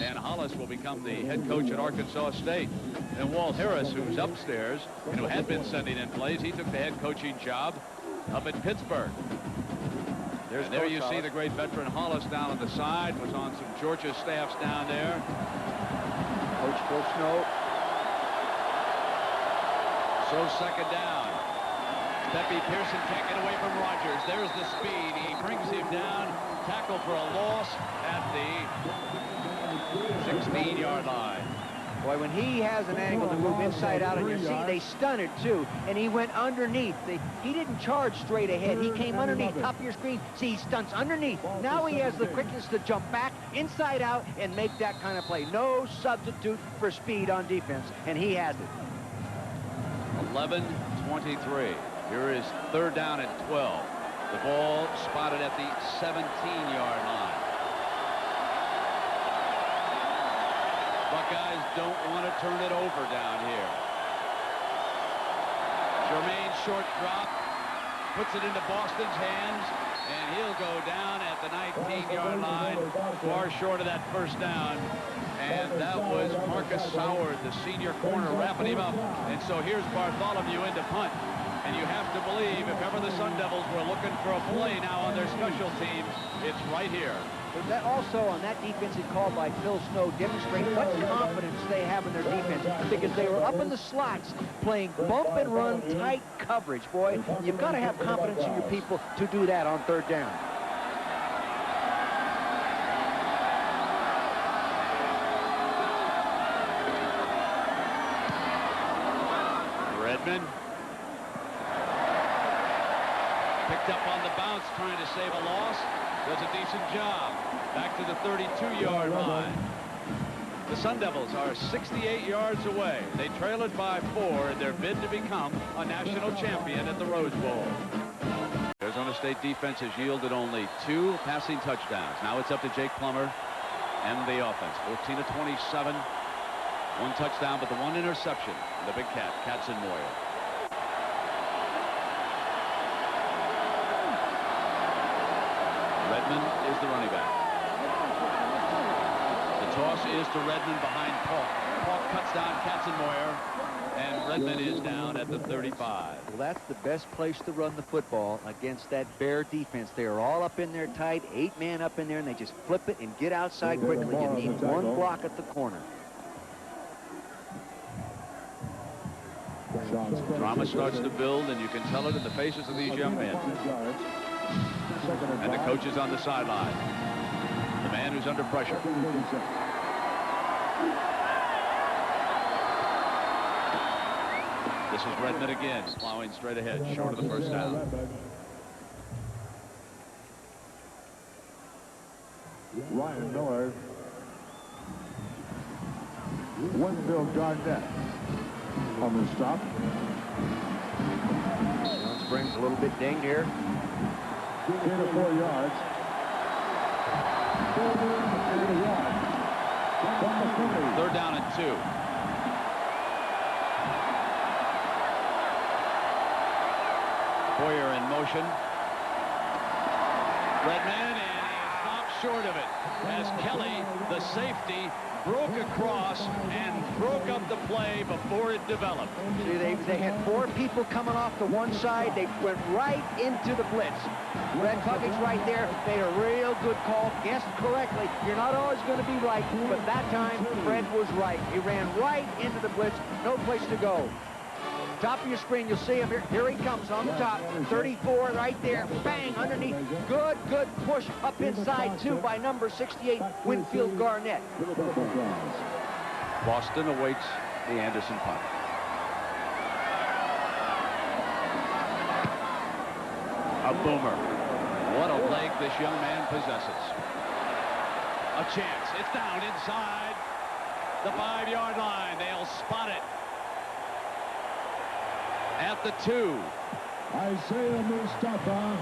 and Hollis will become the head coach at Arkansas State. And Walt Harris, who's upstairs and who had been sending in plays, he took the head coaching job up at Pittsburgh. And there you see the great veteran Hollis down on the side, was on some Georgia staffs down there. Coach Phil Snow. So 2nd down. Pepe Pearson can't get away from Rogers. There's the speed. He brings him down. Tackle for a loss at the 16-yard line. Boy, when he has an angle to move inside out, and you see they stun it too, and he went underneath. He didn't charge straight ahead. He came underneath, top of your screen. See, he stunts underneath. Now he has the quickness to jump back, inside out, and make that kind of play. No substitute for speed on defense, and he has it. 11-23. Here is 3rd down and 12. The ball spotted at the 17-yard line. Buckeyes don't want to turn it over down here. Jermaine short drop, puts it into Boston's hands, and he'll go down at the 19-yard line, far short of that 1st down. And that was Marcus Soward, the senior corner, wrapping him up. And so here's Bartholomew into punt. And you have to believe if ever the Sun Devils were looking for a play now on their special teams, it's right here. But that also on that defensive call by Phil Snow demonstrate what confidence they have in their defense, because they were up in the slots playing bump and run tight coverage. Boy, you've got to have confidence in your people to do that on 3rd down. Redmond picked up on the bounce, trying to save a loss. Does a decent job. Back to the 32-yard line. The Sun Devils are 68 yards away. They trail it by 4 in their bid to become a national champion at the Rose Bowl. Arizona State defense has yielded only 2 passing touchdowns. Now it's up to Jake Plummer and the offense. 14 of 27. 1 touchdown, but the 1 interception. The big cat, Katzenmoyer. Redmond is the running back. The toss is to Redmond behind Paul. Paul cuts down Katzenmoyer, and Redmond is down at the 35. Well, that's the best place to run the football against that Bear defense. They are all up in there tight, 8-man up in there, and they just flip it and get outside quickly. You need 1 block at the corner. Drama starts to build, and you can tell it in the faces of these young men. And the coach is on the sideline. The man who's under pressure. This is Redmond again, plowing straight ahead, short of the 1st down. Ryan Miller. Winfield Garnett on the stop. Springs a little bit dinged here. 3 to 4 yards. 3rd down and 2. Boyer in motion. Redmond, and he stopped short of it as Kelly, the safety, broke across and broke up the play before it developed. See, they had 4 people coming off to one side. They went right into the blitz. Red Huggins right there made a real good call, guessed correctly. You're not always going to be right, but that time Fred was right. He ran right into the blitz, no place to go. Top of your screen, you'll see him here. Here he comes on the top. 34 right there. Bang, underneath. Good push up inside, too, by number 68, Winfield Garnett. Boston awaits the Anderson punt. A boomer. What a leg this young man possesses. A chance. It's down inside the 5-yard line. They'll spot it at the 2. Isaiah Mustafa.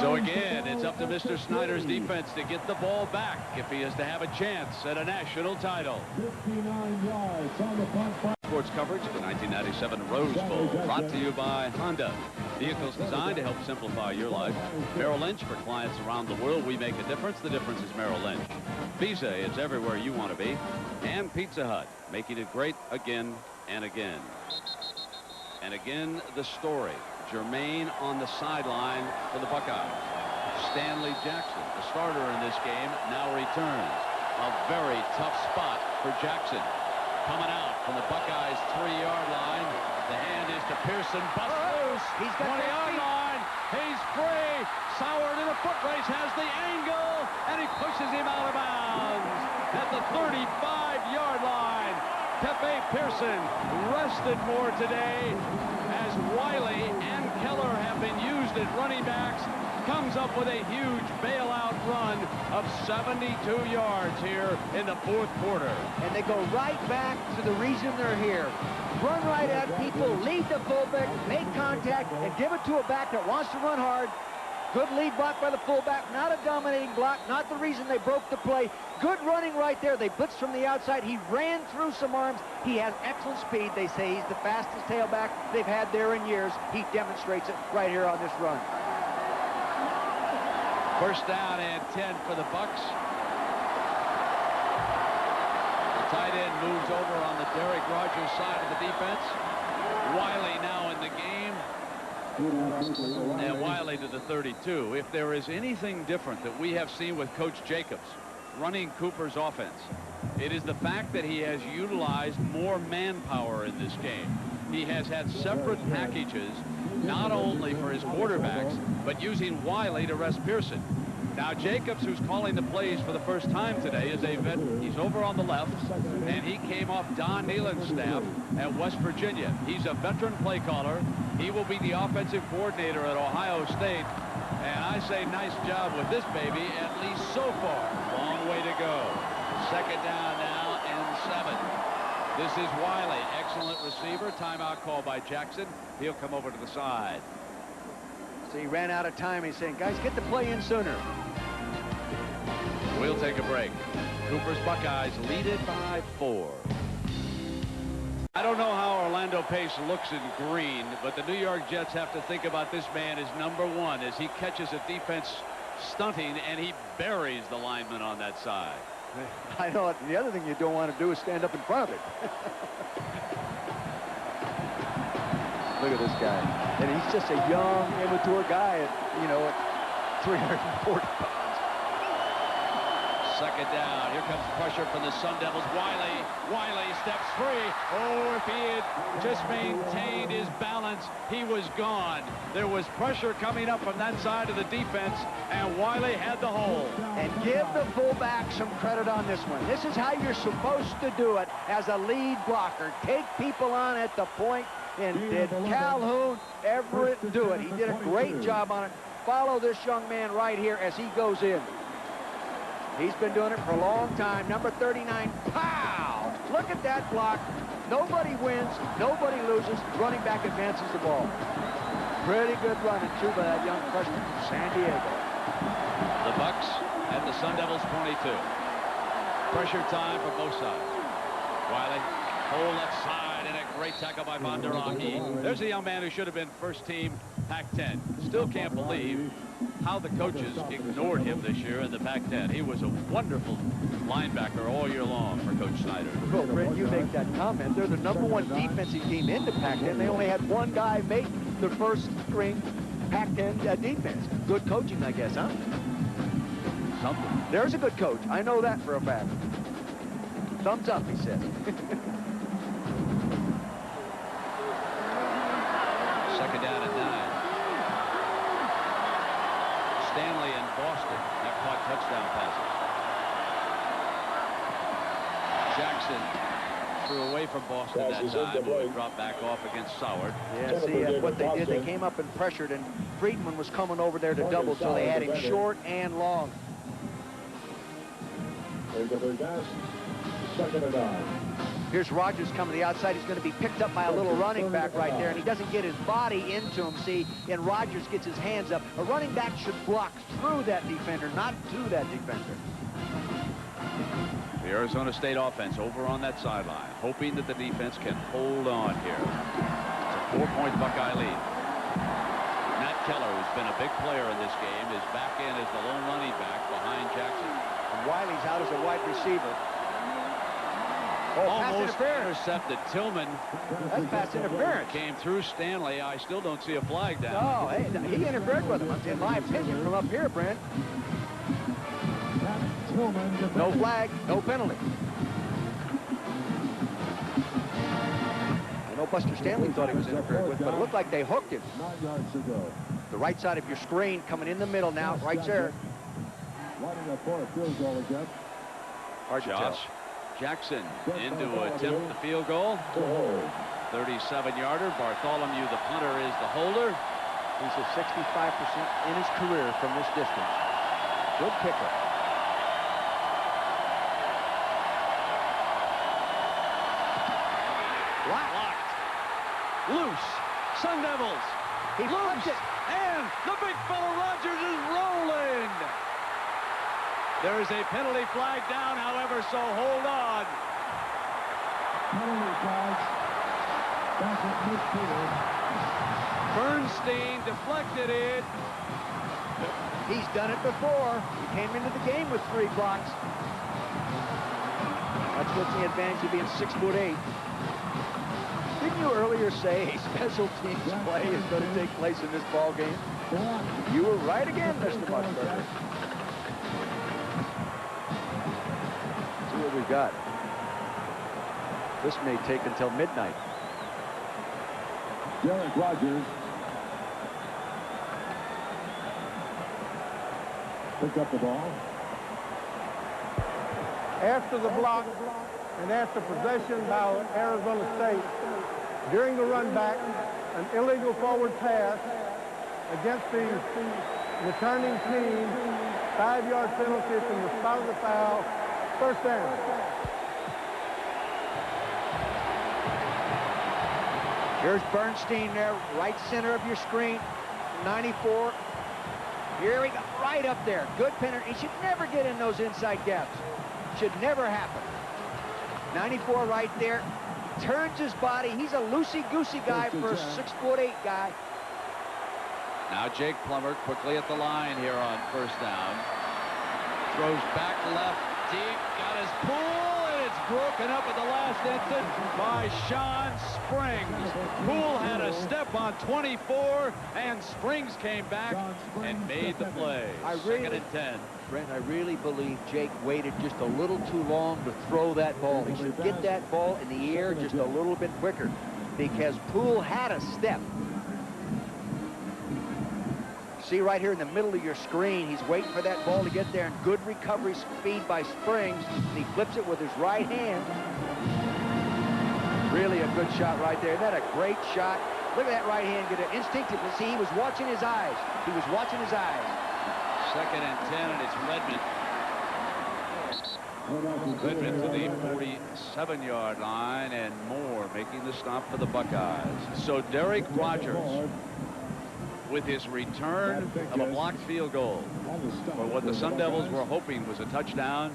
So again, it's up to Mr. Snyder's defense to get the ball back if he is to have a chance at a national title. 59 yards on the punt. Sports coverage of the 1997 Rose Bowl, brought to you by Honda. Vehicles designed to help simplify your life. Merrill Lynch, for clients around the world, we make a difference. The difference is Merrill Lynch. Visa is everywhere you want to be. And Pizza Hut, making it great again and again. And again, the story. Jermaine on the sideline for the Buckeyes. Stanley Jackson, the starter in this game, now returns. A very tough spot for Jackson. Coming out from the Buckeyes' 3-yard line. The hand is to Pearson. Bust loose. He's got 20-yard line. He's free. Soward in a foot race has the angle, and he pushes him out of bounds at the 35-yard line. Pepe Pearson rested more today as Wiley and Keller have been used as running backs. comes up with a huge bailout run of 72 yards here in the fourth quarter. And they go right back to the reason they're here. Run right at people, lead the fullback, make contact, and give it to a back that wants to run hard. Good lead block by the fullback, not a dominating block, not the reason they broke the play. Good running right there. They blitzed from the outside. He ran through some arms. He has excellent speed. They say he's the fastest tailback they've had there in years. He demonstrates it right here on this run. First down and 10 for the Bucks. The tight end moves over on the Derek Rogers side of the defense. Wiley now in the game. And Wiley to the 32. If there is anything different that we have seen with Coach Jacobs running Cooper's offense, it is the fact that he has utilized more manpower in this game. He has had separate packages, not only for his quarterbacks, but using Wiley to rest Pearson. Now Jacobs, who's calling the plays for the first time today, is a vet. He's over on the left, and he came off Don Nehlen's staff at West Virginia. He's a veteran play caller. He will be the offensive coordinator at Ohio State. And I say nice job with this baby, at least so far. Long way to go. Second down now and 7. This is Wiley, excellent receiver. Timeout call by Jackson. He'll come over to the side. So he ran out of time. He's saying, guys, get the play in sooner. We'll take a break. Cooper's Buckeyes lead it by 4. I don't know how Orlando Pace looks in green, but the New York Jets have to think about this man as number 1 as he catches a defense stunting and he buries the lineman on that side. I know. The other thing you don't want to do is stand up in front of it. Look at this guy. And he's just a young, immature guy at, you know, at 340 pounds. Second down. Here comes pressure from the Sun Devils. Wiley steps free. Oh, if he had just maintained his balance, he was gone. There was pressure coming up from that side of the defense, and Wiley had the hole. And give the fullback some credit on this one. This is how you're supposed to do it as a lead blocker. Take people on at the point. And did Calhoun ever do it? He did a great job on it. Follow this young man right here as he goes in. He's been doing it for a long time. Number 39, pow! Look at that block. Nobody wins, nobody loses. Running back advances the ball. Pretty good running, too, by that young freshman from San Diego. The Bucks at the Sun Devils 22. Pressure time for both sides. Wiley, hole left side, and a great tackle by Von der Ahe. There's a young man who should have been first team Pac-10. Still can't believe how the coaches ignored him this year in the Pac-10. He was a wonderful linebacker all year long for Coach Snyder. Well, Brent, you make that comment. They're the #1 defensive team in the Pac-10. They only had one guy make the first string Pac-10 defense. Good coaching, I guess, huh? Something. There's a good coach. I know that for a fact. Thumbs up, he said. Second down and 9. Stanley and Boston have caught touchdown passes. Jackson threw away from Boston that time, who would drop back off against Soward. Yeah, see, what they did, they came up and pressured, and Friedman was coming over there to double, so they had him short and long. Second and 9. Here's Rogers coming to the outside. He's going to be picked up by a little running back right there, and he doesn't get his body into him, see, and Rogers gets his hands up. A running back should block through that defender, not to that defender. The Arizona State offense over on that sideline, hoping that the defense can hold on here. It's a 4-point Buckeye lead. Matt Keller, who's been a big player in this game, is back in as the lone running back behind Jackson. And Wiley's out as a wide receiver. Oh, almost intercepted. Tillman. That's pass interference. Came through Stanley. I still don't see a flag down. Oh, hey, he interfered with him, in my opinion, from up here, Brent. No flag, no penalty. I know Buster Stanley thought he was interfered with, but it looked like they hooked him. 9 yards to go. The right side of your screen coming in the middle now, right there. Lining up for a field goal again. Hard to tell. Jackson in to attempt the field goal. 37-yarder. Bartholomew, the punter, is the holder. He's at 65% in his career from this distance. Good kicker. Blocked. Loose. Sun Devils. He flipped it. And the big fella Rogers is rolling. There is a penalty flag down, however, so hold on. Penalty flag. Back at midfield. Bernstein deflected it. He's done it before. He came into the game with 3 blocks. That's what's the advantage of being 6'8". Didn't you earlier say a special teams play is going to take place in this ball game? You were right again, Mr. Musburger. See what we've got. This may take until midnight. Derek Rogers picked up the ball. After the block and after possession by Arizona State, during the run back, an illegal forward pass against the returning team, 5-yard penalty from the spot of the foul, first down. Here's Bernstein there, right center of your screen, 94. Here we go, right up there. Good penalty. He should never get in those inside gaps. Should never happen. 94 right there. He turns his body. He's a loosey-goosey guy for a 6'8" guy. Now Jake Plummer quickly at the line here on first down. Throws back left deep, got his pull, and it's broken up at the last instant by Sean Springs. Poole had a step on 24, and Springs came back and made the play. Second and 10. Brent, I really believe Jake waited just a little too long to throw that ball. He should get that ball in the air just a little bit quicker because Poole had a step. See right here in the middle of your screen, he's waiting for that ball to get there, and good recovery speed by Springs, and he flips it with his right hand. Really a good shot right there. Isn't that a great shot? Look at that right hand get it instinctively. See, he was watching his eyes. He was watching his eyes. Second and 10, and it's Redmond. Redmond to the 47-yard line, and Moore making the stop for the Buckeyes. So Derek Rogers, with his return of a blocked field goal, for what the Sun Devils were hoping was a touchdown,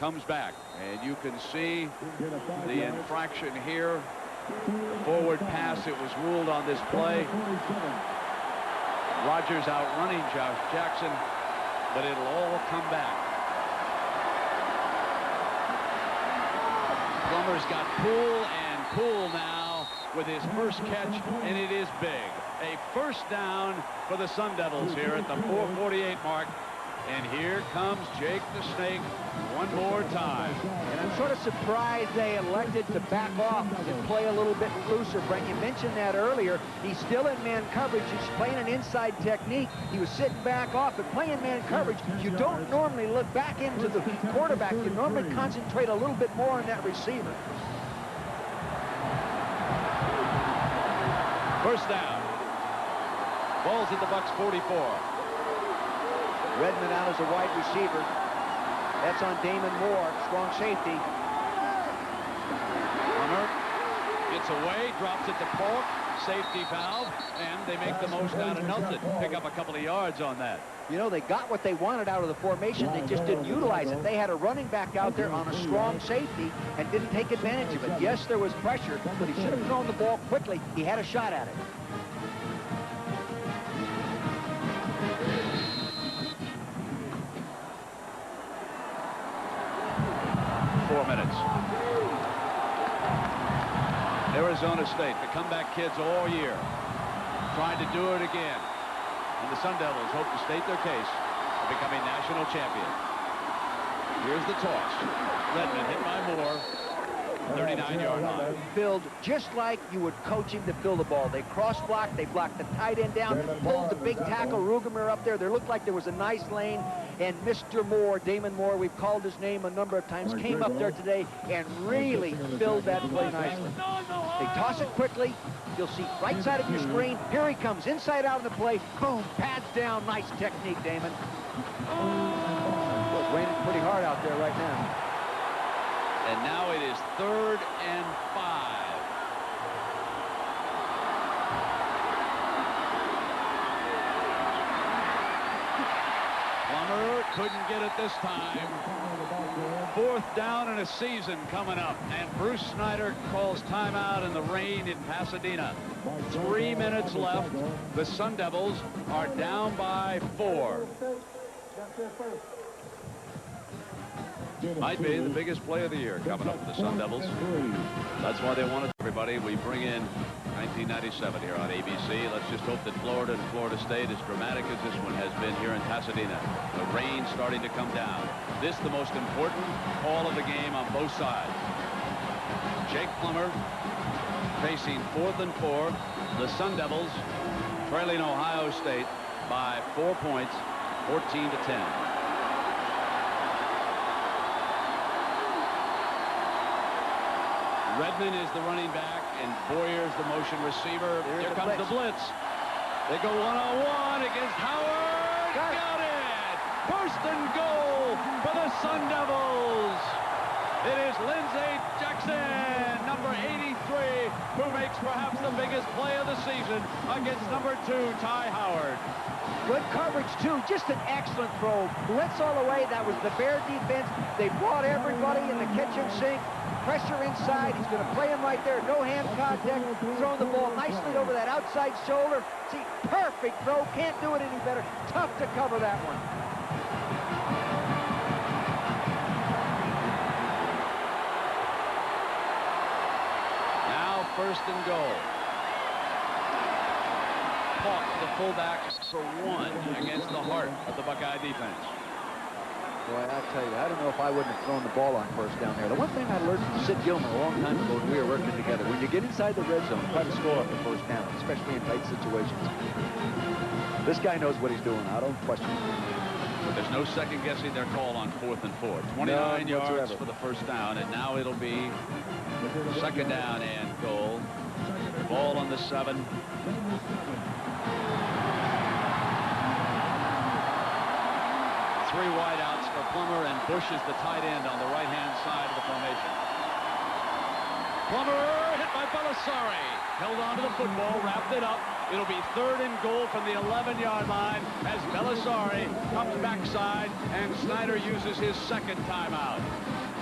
comes back. And you can see the infraction here. The forward pass, it was ruled on this play. Rogers outrunning Josh Jackson, but it'll all come back. Plummer's got Poole, and Poole now with his first catch, and it is big. A first down for the Sun Devils here at the 4:48 mark. And here comes Jake the Snake one more time. And I'm sort of surprised they elected to back off and play a little bit looser. Brent, you mentioned that earlier. He's still in man coverage. He's playing an inside technique. He was sitting back off, but playing man coverage, you don't normally look back into the quarterback. You normally concentrate a little bit more on that receiver. First down. Ball's at the Bucks 44. Redmond out as a wide receiver. That's on Damon Moore, strong safety. Plummer gets away, drops it to Polk, safety valve, and they make the most out of nothing. Pick up a couple of yards on that. You know, they got what they wanted out of the formation. They just didn't utilize it. They had a running back out there on a strong safety and didn't take advantage of it. Yes, there was pressure, but he should have thrown the ball quickly. He had a shot at it. Arizona State, the comeback kids all year, trying to do it again. And the Sun Devils hope to state their case of becoming national champion. Here's the toss. Redmond hit by Moore. 39-yard line. Filled just like you would coach him to fill the ball. They cross-blocked, they blocked the tight end down, pulled the big tackle, Rugemer up there. There looked like there was a nice lane, and Mr. Moore, Damon Moore, we've called his name a number of times, came up there today and really filled that play nicely. They toss it quickly, You'll see right side of your screen. Here he comes, inside out of the play. Boom, pads down. Nice technique, Damon. Well, it's raining pretty hard out there right now. And now it is 3rd and 5. Plummer couldn't get it this time. 4th down in a season coming up, and Bruce Snyder calls timeout in the rain in Pasadena. 3 minutes left. The Sun Devils are down by 4. Might be the biggest play of the year coming up for the Sun Devils. That's why they wanted everybody. We bring in 1997 here on ABC. Let's just hope that Florida and Florida State, as dramatic as this one has been here in Pasadena, the rain starting to come down. This the most important call of the game on both sides. Jake Plummer facing 4th and 4. The Sun Devils trailing Ohio State by 4 points, 14 to 10. Redmond is the running back, and Boyer's the motion receiver. Here comes the blitz. They go one-on-one against Howard. Got it! 1st and goal for the Sun Devils. It is Lindsey Jackson, number 83, who makes perhaps the biggest play of the season against number 2, Ty Howard. Good coverage, too. Just an excellent throw. Blitz all the way. That was the Bear defense. They brought everybody in the kitchen sink. Pressure inside. He's going to play him right there. No hand contact. Throwing the ball nicely over that outside shoulder. See, perfect throw. Can't do it any better. Tough to cover that one. Now 1st and goal. Pauk, the fullback, for 1 against the heart of the Buckeye defense. Boy, I tell you, I don't know if I wouldn't have thrown the ball on 1st down there. The one thing I learned from Sid Gilman a long time ago when we were working together, when you get inside the red zone, try to score up the 1st down, especially in tight situations. This guy knows what he's doing. I don't question it. But there's no second guessing their call on 4th and 4. 29 yards for the 1st down, and now it'll be 2nd down and goal. Ball on the 7. Three wideouts for Plummer, and Bush is the tight end on the right-hand side of the formation. Plummer hit by Belisari. Held onto the football, wrapped it up. It'll be 3rd and goal from the 11-yard line as Belisari comes backside, and Snyder uses his 2nd timeout.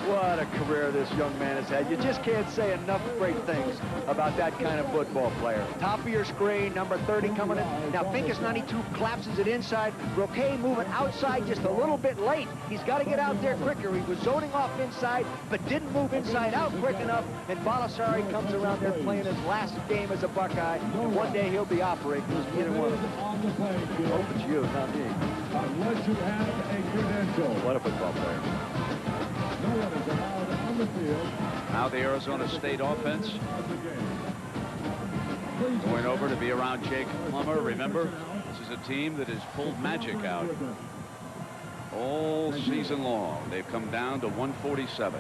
What a career this young man has had. You just can't say enough great things about that kind of football player. Top of your screen, number 30 coming in. Now, Pincus 92 collapses it inside. Roquet moving outside just a little bit late. He's got to get out there quicker. He was zoning off inside, but didn't move inside out quick enough. And Belisari comes around there playing his last game as a Buckeye. And one day he'll be operating as either one of them. Hope it's you, not me. Unless you have a credential. What a football player. No one is allowed on the field. Now the Arizona State offense going over to be around Jake Plummer. Remember, this is a team that has pulled magic out all season long. They've come down to 147.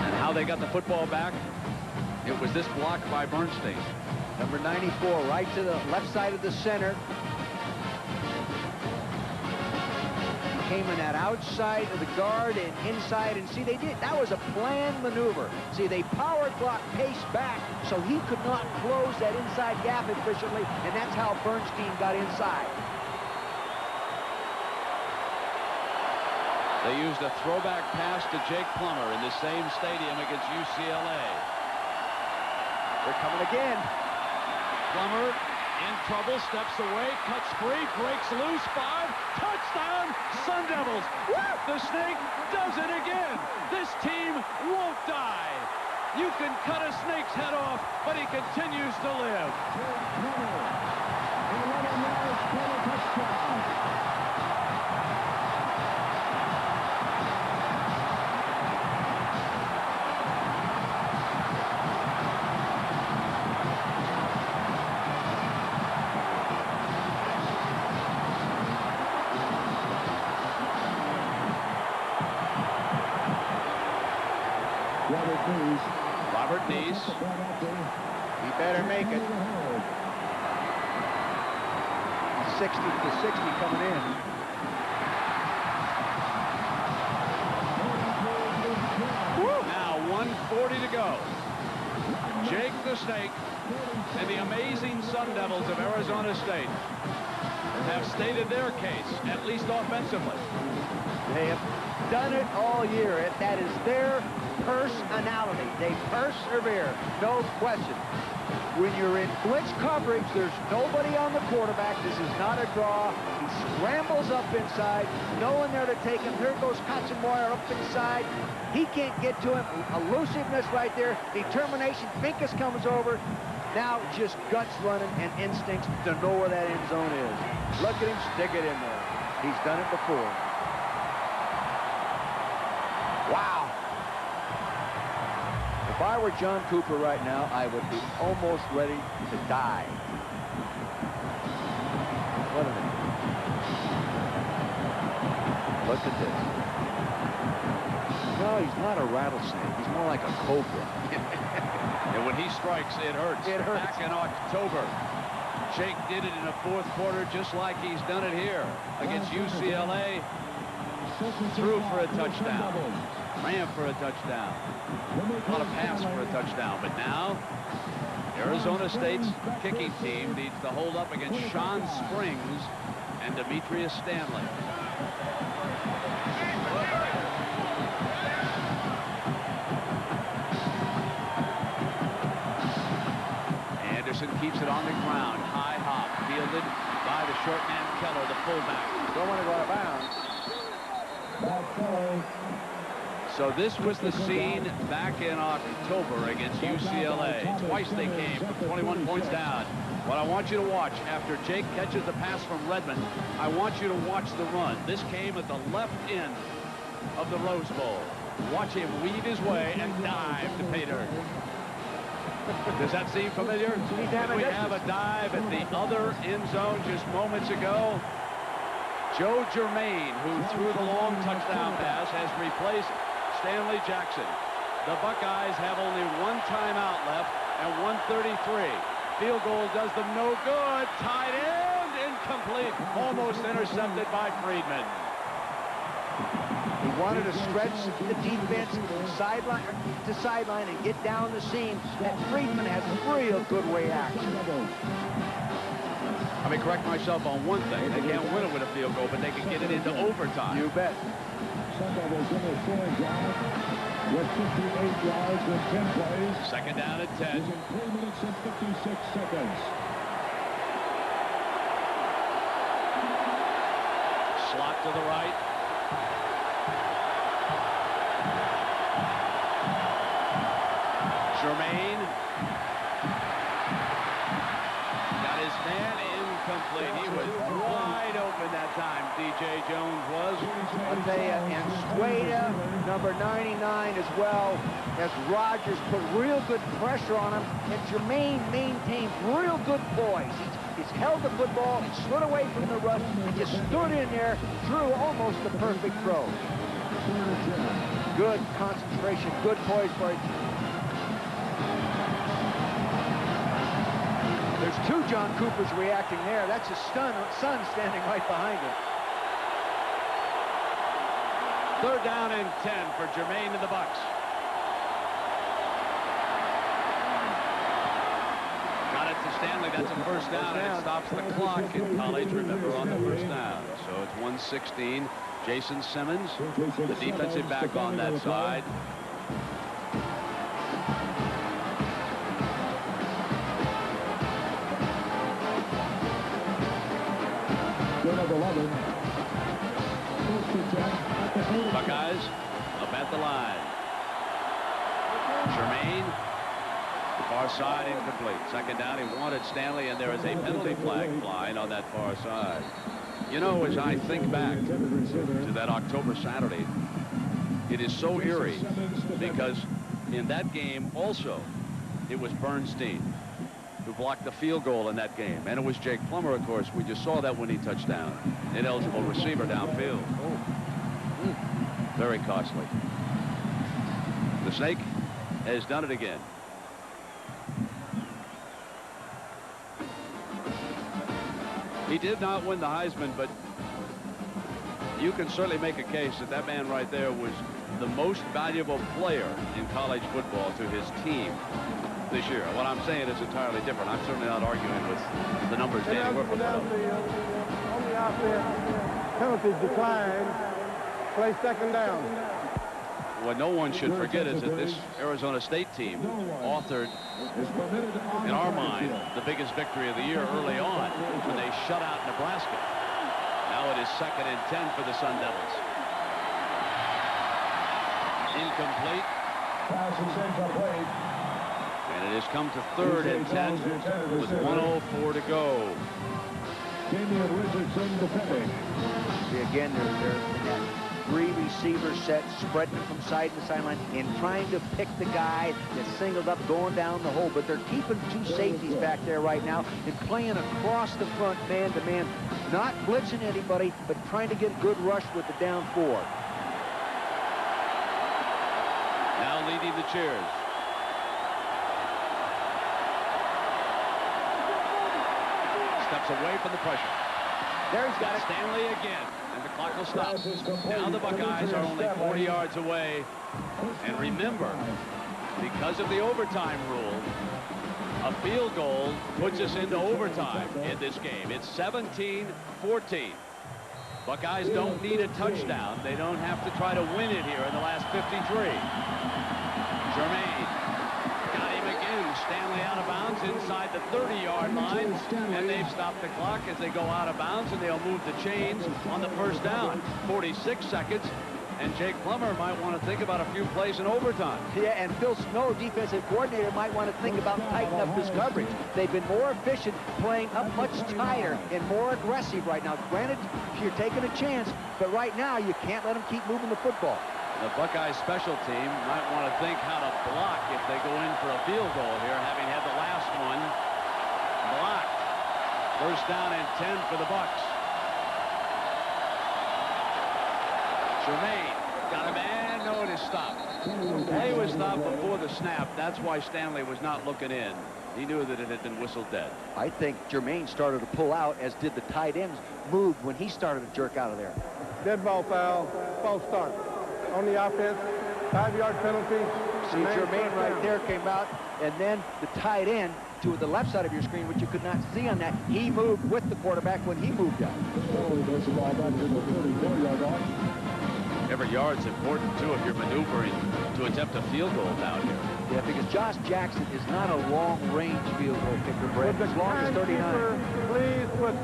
And how they got the football back, it was this block by Bernstein. Number 94, right to the left side of the center. Came in that outside of the guard and inside, and see, they did. That was a planned maneuver. See, they power block Pace back so he could not close that inside gap efficiently, and that's how Bernstein got inside. They used a throwback pass to Jake Plummer in the same stadium against UCLA. They're coming again. Plummer in trouble, steps away, cuts free, breaks loose, 5, touchdown, Sun Devils. Woo! The Snake does it again. This team won't die. You can cut a snake's head off, but he continues to live. Robert Neese. He better make it. 60 to 60 coming in. Now 1:40 to go. Jake the Snake and the amazing Sun Devils of Arizona State have stated their case, at least offensively. They have done it all year. That is their personality. They persevere, no question. When you're in blitz coverage, there's nobody on the quarterback. This is not a draw. He scrambles up inside. No one there to take him. Here goes Katzenmoyer up inside. He can't get to him. Elusiveness right there. Determination. Pincus comes over. Now just guts running and instincts to know where that end zone is. Look at him stick it in there. He's done it before. Wow. If I were John Cooper right now, I would be almost ready to die. What a minute. Look at this. No, he's not a rattlesnake. He's more like a cobra. And when he strikes, it hurts. It hurts. Back in October, Jake did it in the fourth quarter just like he's done it here against UCLA. Threw for a touchdown. Ran for a touchdown. Not a pass for a touchdown. But now, Arizona State's kicking team needs to hold up against Sean Springs and Demetrius Stanley. Anderson keeps it on the ground. High hop. Fielded by the short man Keller, the fullback. Don't want to go out of bounds. So this was the scene back in October against UCLA. Twice they came from 21 points down. What I want you to watch after Jake catches the pass from Redmond, I want you to watch the run. This came at the left end of the Rose Bowl. Watch him weave his way and dive to pay dirt. Does that seem familiar? Did we have a dive at the other end zone just moments ago? Joe Germain, who threw the long touchdown pass, has replaced Stanley Jackson. The Buckeyes have only one timeout left and 1:33. Field goal does them no good. Tight end, incomplete. Almost intercepted by Friedman. He wanted to stretch the defense sideline to sideline and get down the seam. And Friedman has real good way action. Let me correct myself on one thing. They can't win it with a field goal, but they can get it into overtime. You bet. Sun Devils in their scoring drive with 58 yards with 10 plays. Second down at 10. Using 3 minutes and 56 seconds. Slot to the right. Germain. Got his man incomplete. He was wide open that time, DJ Jones was. I'll tell you, and Sueda, number 99 as well, as Rogers put real good pressure on him, and Germain maintained real good poise. He's held the football, he stood away from the rush, and just stood in there, drew almost the perfect throw. Good concentration, good poise for it. There's two John Coopers reacting there. That's his son standing right behind him. Third down and 10 for Germain and the Bucks. Got it to Stanley. That's a first down, and it stops the clock in college, remember, on the first down. So it's 1:16. Jason Simmons, the defensive back on that side. Number 11. Buckeyes up at the line. Germain, far side, incomplete. Second down, he wanted Stanley, and there is a penalty flag flying on that far side. You know, as I think back to that October Saturday, it is so eerie because in that game also, it was Bernstein who blocked the field goal in that game. And it was Jake Plummer, of course. We just saw that when he touched down. Ineligible receiver downfield. Very costly. The Snake has done it again. He did not win the Heisman, but you can certainly make a case that that man right there was the most valuable player in college football to his team this year. What I'm saying is entirely different. I'm certainly not arguing with the numbers Danny Werfel put up. On the offense, penalties declined. Play second down. What no one should forget is that this Arizona State team authored, in our mind, the biggest victory of the year early on when they shut out Nebraska. Now it is 2nd and 10 for the Sun Devils. Incomplete. And it has come to 3rd and 10 with 1:04 to go. Damian Richardson defending. See, again, they're in that 3-receiver set, spreading from side to sideline and trying to pick the guy that's singled up going down the hole. But they're keeping 2 safeties back there right now and playing across the front man-to-man, not blitzing anybody, but trying to get a good rush with the down 4. Now leading the cheers. Steps away from the pressure. There he's got it. Stanley again. And the clock will stop. Now the Buckeyes are only 40 yards away. And remember, because of the overtime rule, a field goal puts us into overtime in this game. It's 17-14. Buckeyes don't need a touchdown. They don't have to try to win it here in the last 53. Jermaine got him again. Stanley out of bounds inside the 30-yard line, and they've stopped the clock as they go out of bounds, and they'll move the chains on the first down. 46 seconds, and Jake Plummer might want to think about a few plays in overtime. Yeah, and Phil Snow, defensive coordinator, might want to think about tightening up his coverage. They've been more efficient, playing up much tighter and more aggressive right now. Granted, you're taking a chance, but right now you can't let them keep moving the football. The Buckeyes special team might want to think how to block if they go in for a field goal here, having had the last one blocked. First down and 10 for the Bucks. Jermaine got a man. No, it is stopped. He was stopped before the snap. That's why Stanley was not looking in. He knew that it had been whistled dead. I think Jermaine started to pull out, as did the tight ends, moved when he started to jerk out of there. Dead ball foul. False start. On the offense, 5-yard penalty. See, Jermaine right there came out, and then the tight end to the left side of your screen, which you could not see on that, he moved with the quarterback when he moved out. Every yard's important, too, if you're maneuvering to attempt a field goal down here. Yeah, because Josh Jackson is not a long-range field goal kicker, Brett. As long as 39. Please put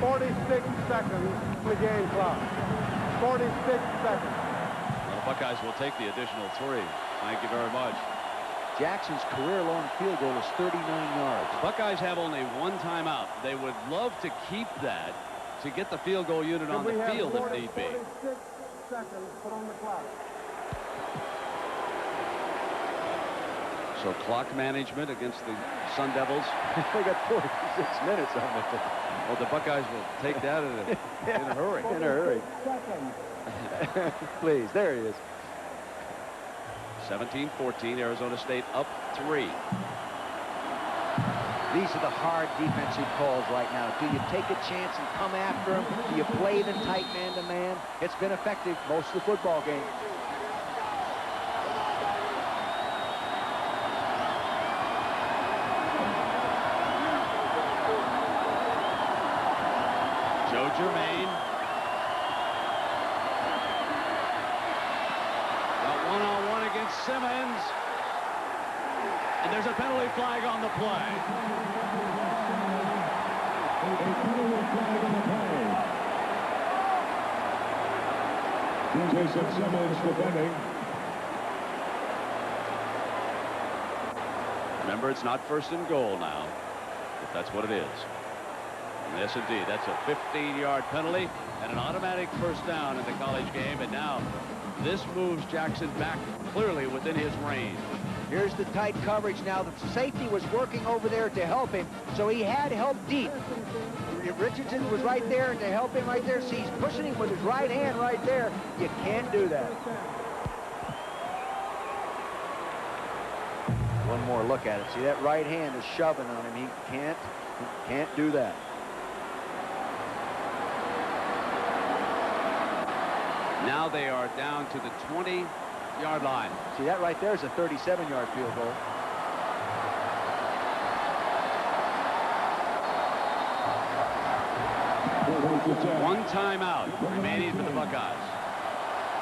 46 seconds on the game clock. 46 seconds. Buckeyes will take the additional 3. Thank you very much. Jackson's career-long field goal is 39 yards. Buckeyes have only 1 timeout. They would love to keep that to get the field goal unit on the field if need be. 46 seconds put on the clock. So clock management against the Sun Devils. They got 46 minutes on it. Well, the Buckeyes will take that in a hurry. In a hurry. Please, there he is. 17-14, Arizona State up 3. These are the hard defensive calls right now. Do you take a chance and come after them? Do you play them tight man-to-man? It's been effective most of the football game. Joe Jermaine. One-on-one against Simmons. And there's a penalty flag on the play. Jason Simmons defending. Remember, it's not 1st and goal now, if that's what it is. And yes, indeed, that's a 15-yard penalty and an automatic first down in the college game. And now this moves Jackson back clearly within his range. Here's the tight coverage now. The safety was working over there to help him, so he had help deep. Richardson was right there to help him right there. See, he's pushing him with his right hand right there. You can't do that. One more look at it. See, that right hand is shoving on him. He can't do that. Now they are down to the 20-yard line. See, that right there is a 37-yard field goal. One timeout remaining for the Buckeyes.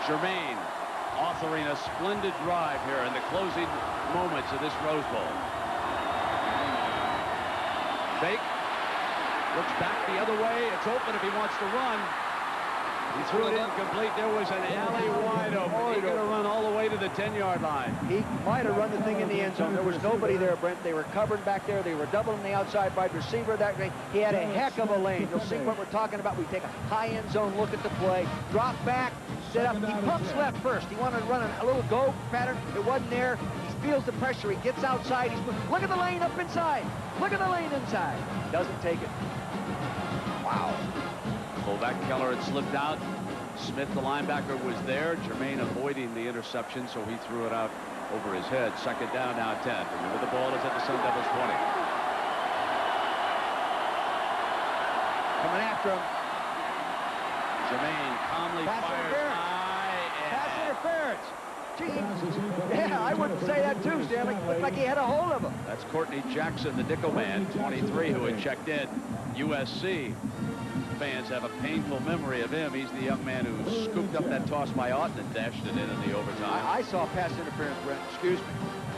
Germain authoring a splendid drive here in the closing moments of this Rose Bowl. Fake. Looks back the other way. It's open if he wants to run. He threw it incomplete. There was an alley wide open. He could have run all the way to the 10-yard line. He might have run the thing in the end zone. There was nobody there, Brent. They were covered back there. They were doubling the outside wide receiver that way. He had a heck of a lane. You'll see what we're talking about. We take a high end zone look at the play. Drop back, set up. He pumps left first. He wanted to run a little go pattern. It wasn't there. He feels the pressure. He gets outside. Look at the lane up inside. Look at the lane inside. Doesn't take it. Wow. Fullback Keller had slipped out. Smith, the linebacker, was there. Germain avoiding the interception, so he threw it out over his head. Second down, now 10. Remember, the ball is at the Sun Devils 20. Coming after him. Germain calmly fires high. Pass interference. Gee, yeah, I wouldn't say that too, Stanley. Looked like he had a hold of him. That's Courtney Jackson, the nickel man, 23, who had checked in. USC fans have a painful memory of him. He's the young man who scooped up that toss by Auten and dashed it in the overtime. I saw pass interference, Brent. Excuse me.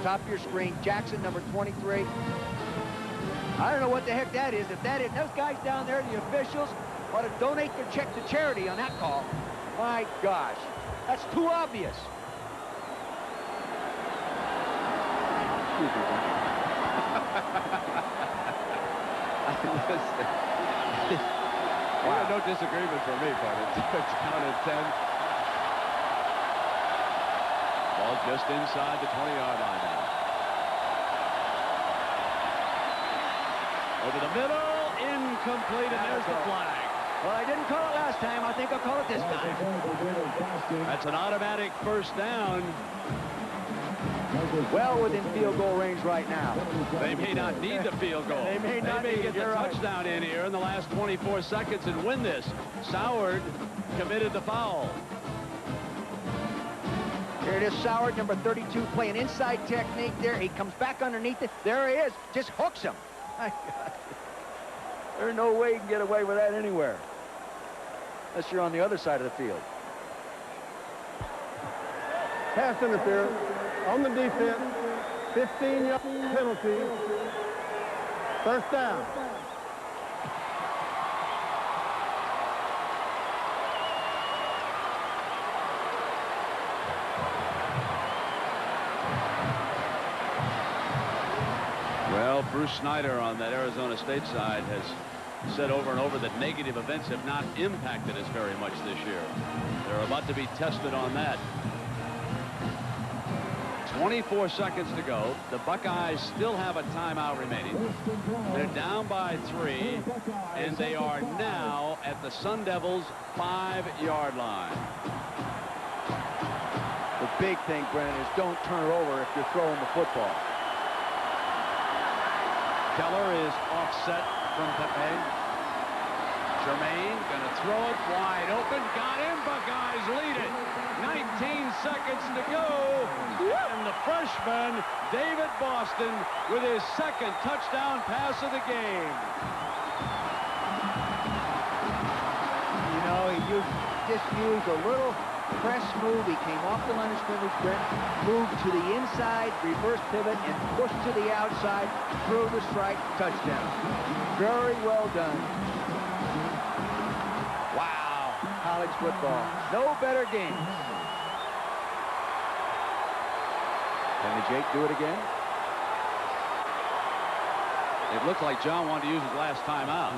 Top of your screen, Jackson, number 23. I don't know what the heck that is. If that is, those guys down there, the officials, ought to donate their check to charity on that call. My gosh, that's too obvious. Wow. No disagreement for me, but it's down at 10. Ball just inside the 20-yard line now. Over the middle, incomplete, and there's the flag. Well, I didn't call it last time. I think I'll call it this time. That's an automatic first down. Well within field goal range right now. They may not need the field goal. They may get the touchdown in here in the last 24 seconds and win this. Soward committed the foul. Here it is, Soward, number 32, playing inside technique there. He comes back underneath it. There he is. Just hooks him. My God. There's no way you can get away with that anywhere. Unless you're on the other side of the field. Pass interference on the defense. 15-yard penalty. First down. Well, Bruce Snyder on that Arizona State side has said over and over that negative events have not impacted us very much this year. They're about to be tested on that. 24 seconds to go. The Buckeyes still have a timeout remaining. They're down by 3, and they are now at the Sun Devils' 5-yard line. The big thing, Brennan, is don't turn it over if you're throwing the football. Keller is offset from Pepe. Germain going to throw it wide open. Got him. Buckeyes lead it. 19 seconds to go. And the freshman, David Boston, with his second touchdown pass of the game. You know, he just used a little press move. He came off the line of scrimmage, Brent, moved to the inside, reverse pivot, and pushed to the outside, threw the strike, touchdown. Very well done. Wow, college football. No better games. Can Jake do it again? It looked like John wanted to use his last timeout.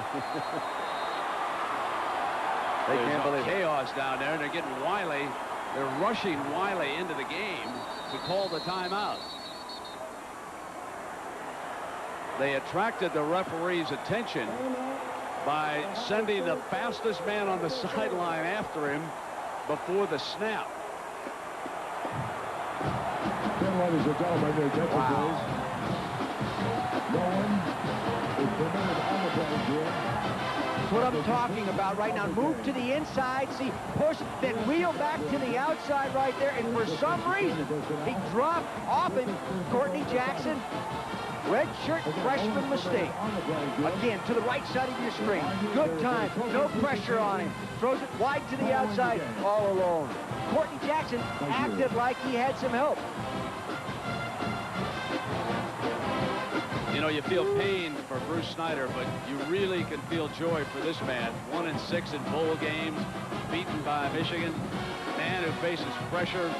They can't believe it. Chaos down there, and they're getting Wiley. They're rushing Wiley into the game to call the timeout. They attracted the referee's attention by sending the fastest man on the sideline after him before the snap. ladies and gentlemen, the attention please. No one is permitted on the plane here. That's what I'm talking about right now. Move to the inside, see, push, then wheel back to the outside right there, and for some reason, he dropped off him. Courtney Jackson, red shirt freshman mistake. Again, to the right side of your screen. Good time, no pressure on him. Throws it wide to the outside, all alone. Courtney Jackson acted like he had some help. You know, you feel pain for Bruce Snyder, but you really can feel joy for this man. 1-6 in bowl games, beaten by Michigan. Man who faces pressure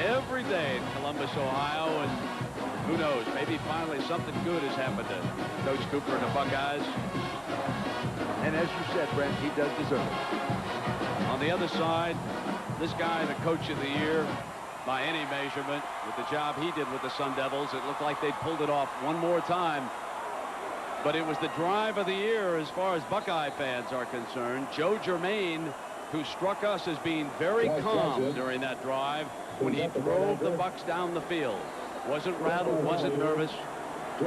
every day in Columbus, Ohio, and who knows, maybe finally something good has happened to Coach Cooper and the Buckeyes. And as you said, Brent, he does deserve it. On the other side, this guy, the Coach of the Year, by any measurement, with the job he did with the Sun Devils, it looked like they'd pulled it off one more time. But it was the drive of the year as far as Buckeye fans are concerned. Joe Germain, who struck us as being very calm during that drive when he drove the Bucks down the field. Wasn't rattled, wasn't nervous.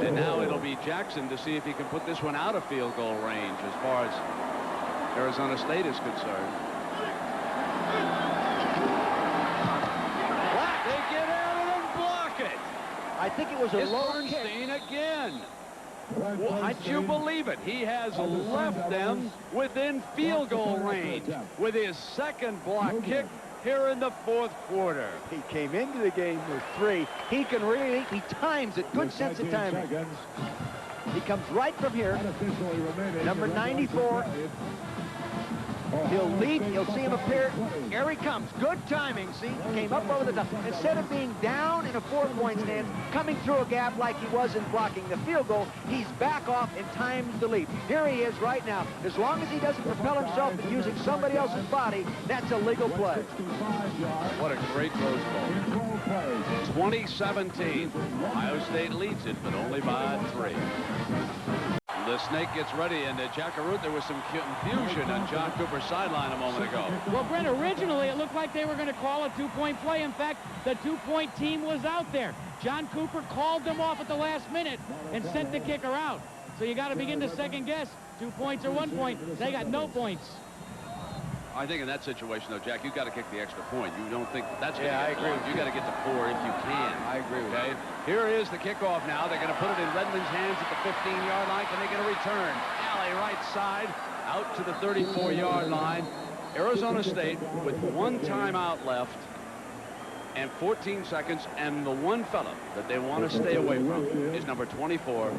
And now it'll be Jackson to see if he can put this one out of field goal range as far as Arizona State is concerned. They get out and block it. I think it was a low kick. Bernstein again. Would you believe it? He has left them within field goal range with his second block kick here in the fourth quarter. He came into the game with 3. He can really, he times it. Good sense of timing. He comes right from here. Number 94. He'll leap. You'll see him appear. Here he comes. Good timing. See, came up over the top. Instead of being down in a 4-point stance, coming through a gap like he was in blocking the field goal, he's back off and times the leap. Here he is right now. As long as he doesn't propel himself and using somebody else's body, that's a legal play. What a great Rose Bowl. 2017. Ohio State leads it, but only by 3. The snake gets ready, and Jack Arute, there was some confusion on John Cooper's sideline a moment ago. Well, Brent, originally it looked like they were going to call a 2-point play. In fact, the 2-point team was out there. John Cooper called them off at the last minute and sent the kicker out. So you got to begin to second guess 2 points or 1 point. They got no points. I think in that situation, though, Jack, you've got to kick the extra point. You don't think that's going to I get agree. long. You got to get to 4 if you can. I agree with you. Here is the kickoff now. They're going to put it in Redmond's hands at the 15-yard line. Can they get a return? Alley right side out to the 34-yard line. Arizona State with 1 timeout left and 14 seconds, and the one fella that they want to stay away from is number 24,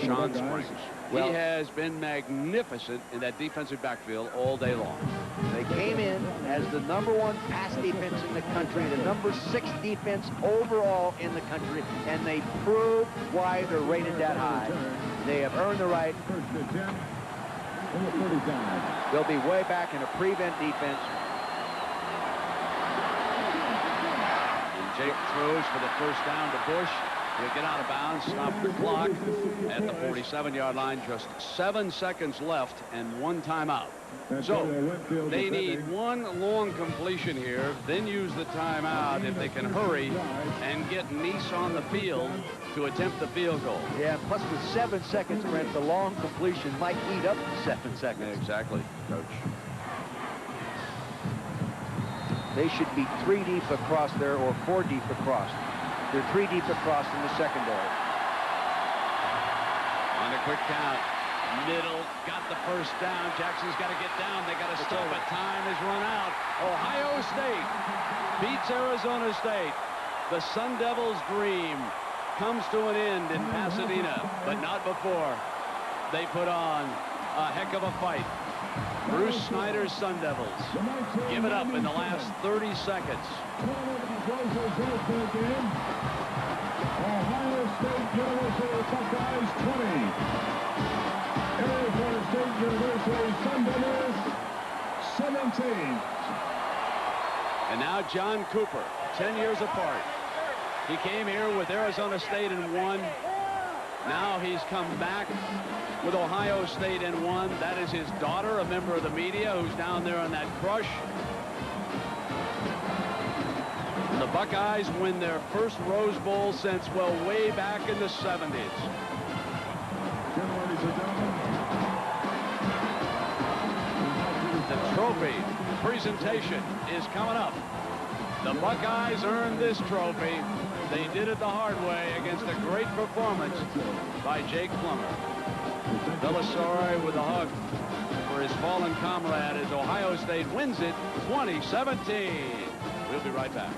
Sean Springs. He has been magnificent in that defensive backfield all day long. They came in as the #1 pass defense in the country, the #6 defense overall in the country, and they proved why they're rated that high. They have earned the right. They'll be way back in a prevent defense. Jake throws for the first down to Bush. He'll get out of bounds, stop the clock at the 47-yard line. Just 7 seconds left and 1 timeout. So they need 1 long completion here, then use the timeout if they can hurry and get Nice on the field to attempt the field goal. Yeah, plus with 7 seconds, Brent, the long completion might eat up 7 seconds. Exactly, Coach. They should be 3 deep across there or 4 deep across. They're 3 deep across in the secondary. On a quick count. Middle got the first down. Jackson's got to get down. They got to stop it. Time has run out. Ohio State beats Arizona State. The Sun Devils' dream comes to an end in Pasadena, but not before they put on a heck of a fight. Bruce Snyder's Sun Devils give it up in the last 30 seconds. Ohio State University Buckeyes 20. Arizona State University Sun Devils 17. And now John Cooper, 10 years apart. He came here with Arizona State and won. Now he's come back with Ohio State and won. That is his daughter, a member of the media, who's down there on that crush. And the Buckeyes win their first Rose Bowl since, well, way back in the 70s. The trophy presentation is coming up. The Buckeyes earned this trophy. They did it the hard way against a great performance by Jake Plummer. Belisari with a hug for his fallen comrade as Ohio State wins it 20-17. We'll be right back.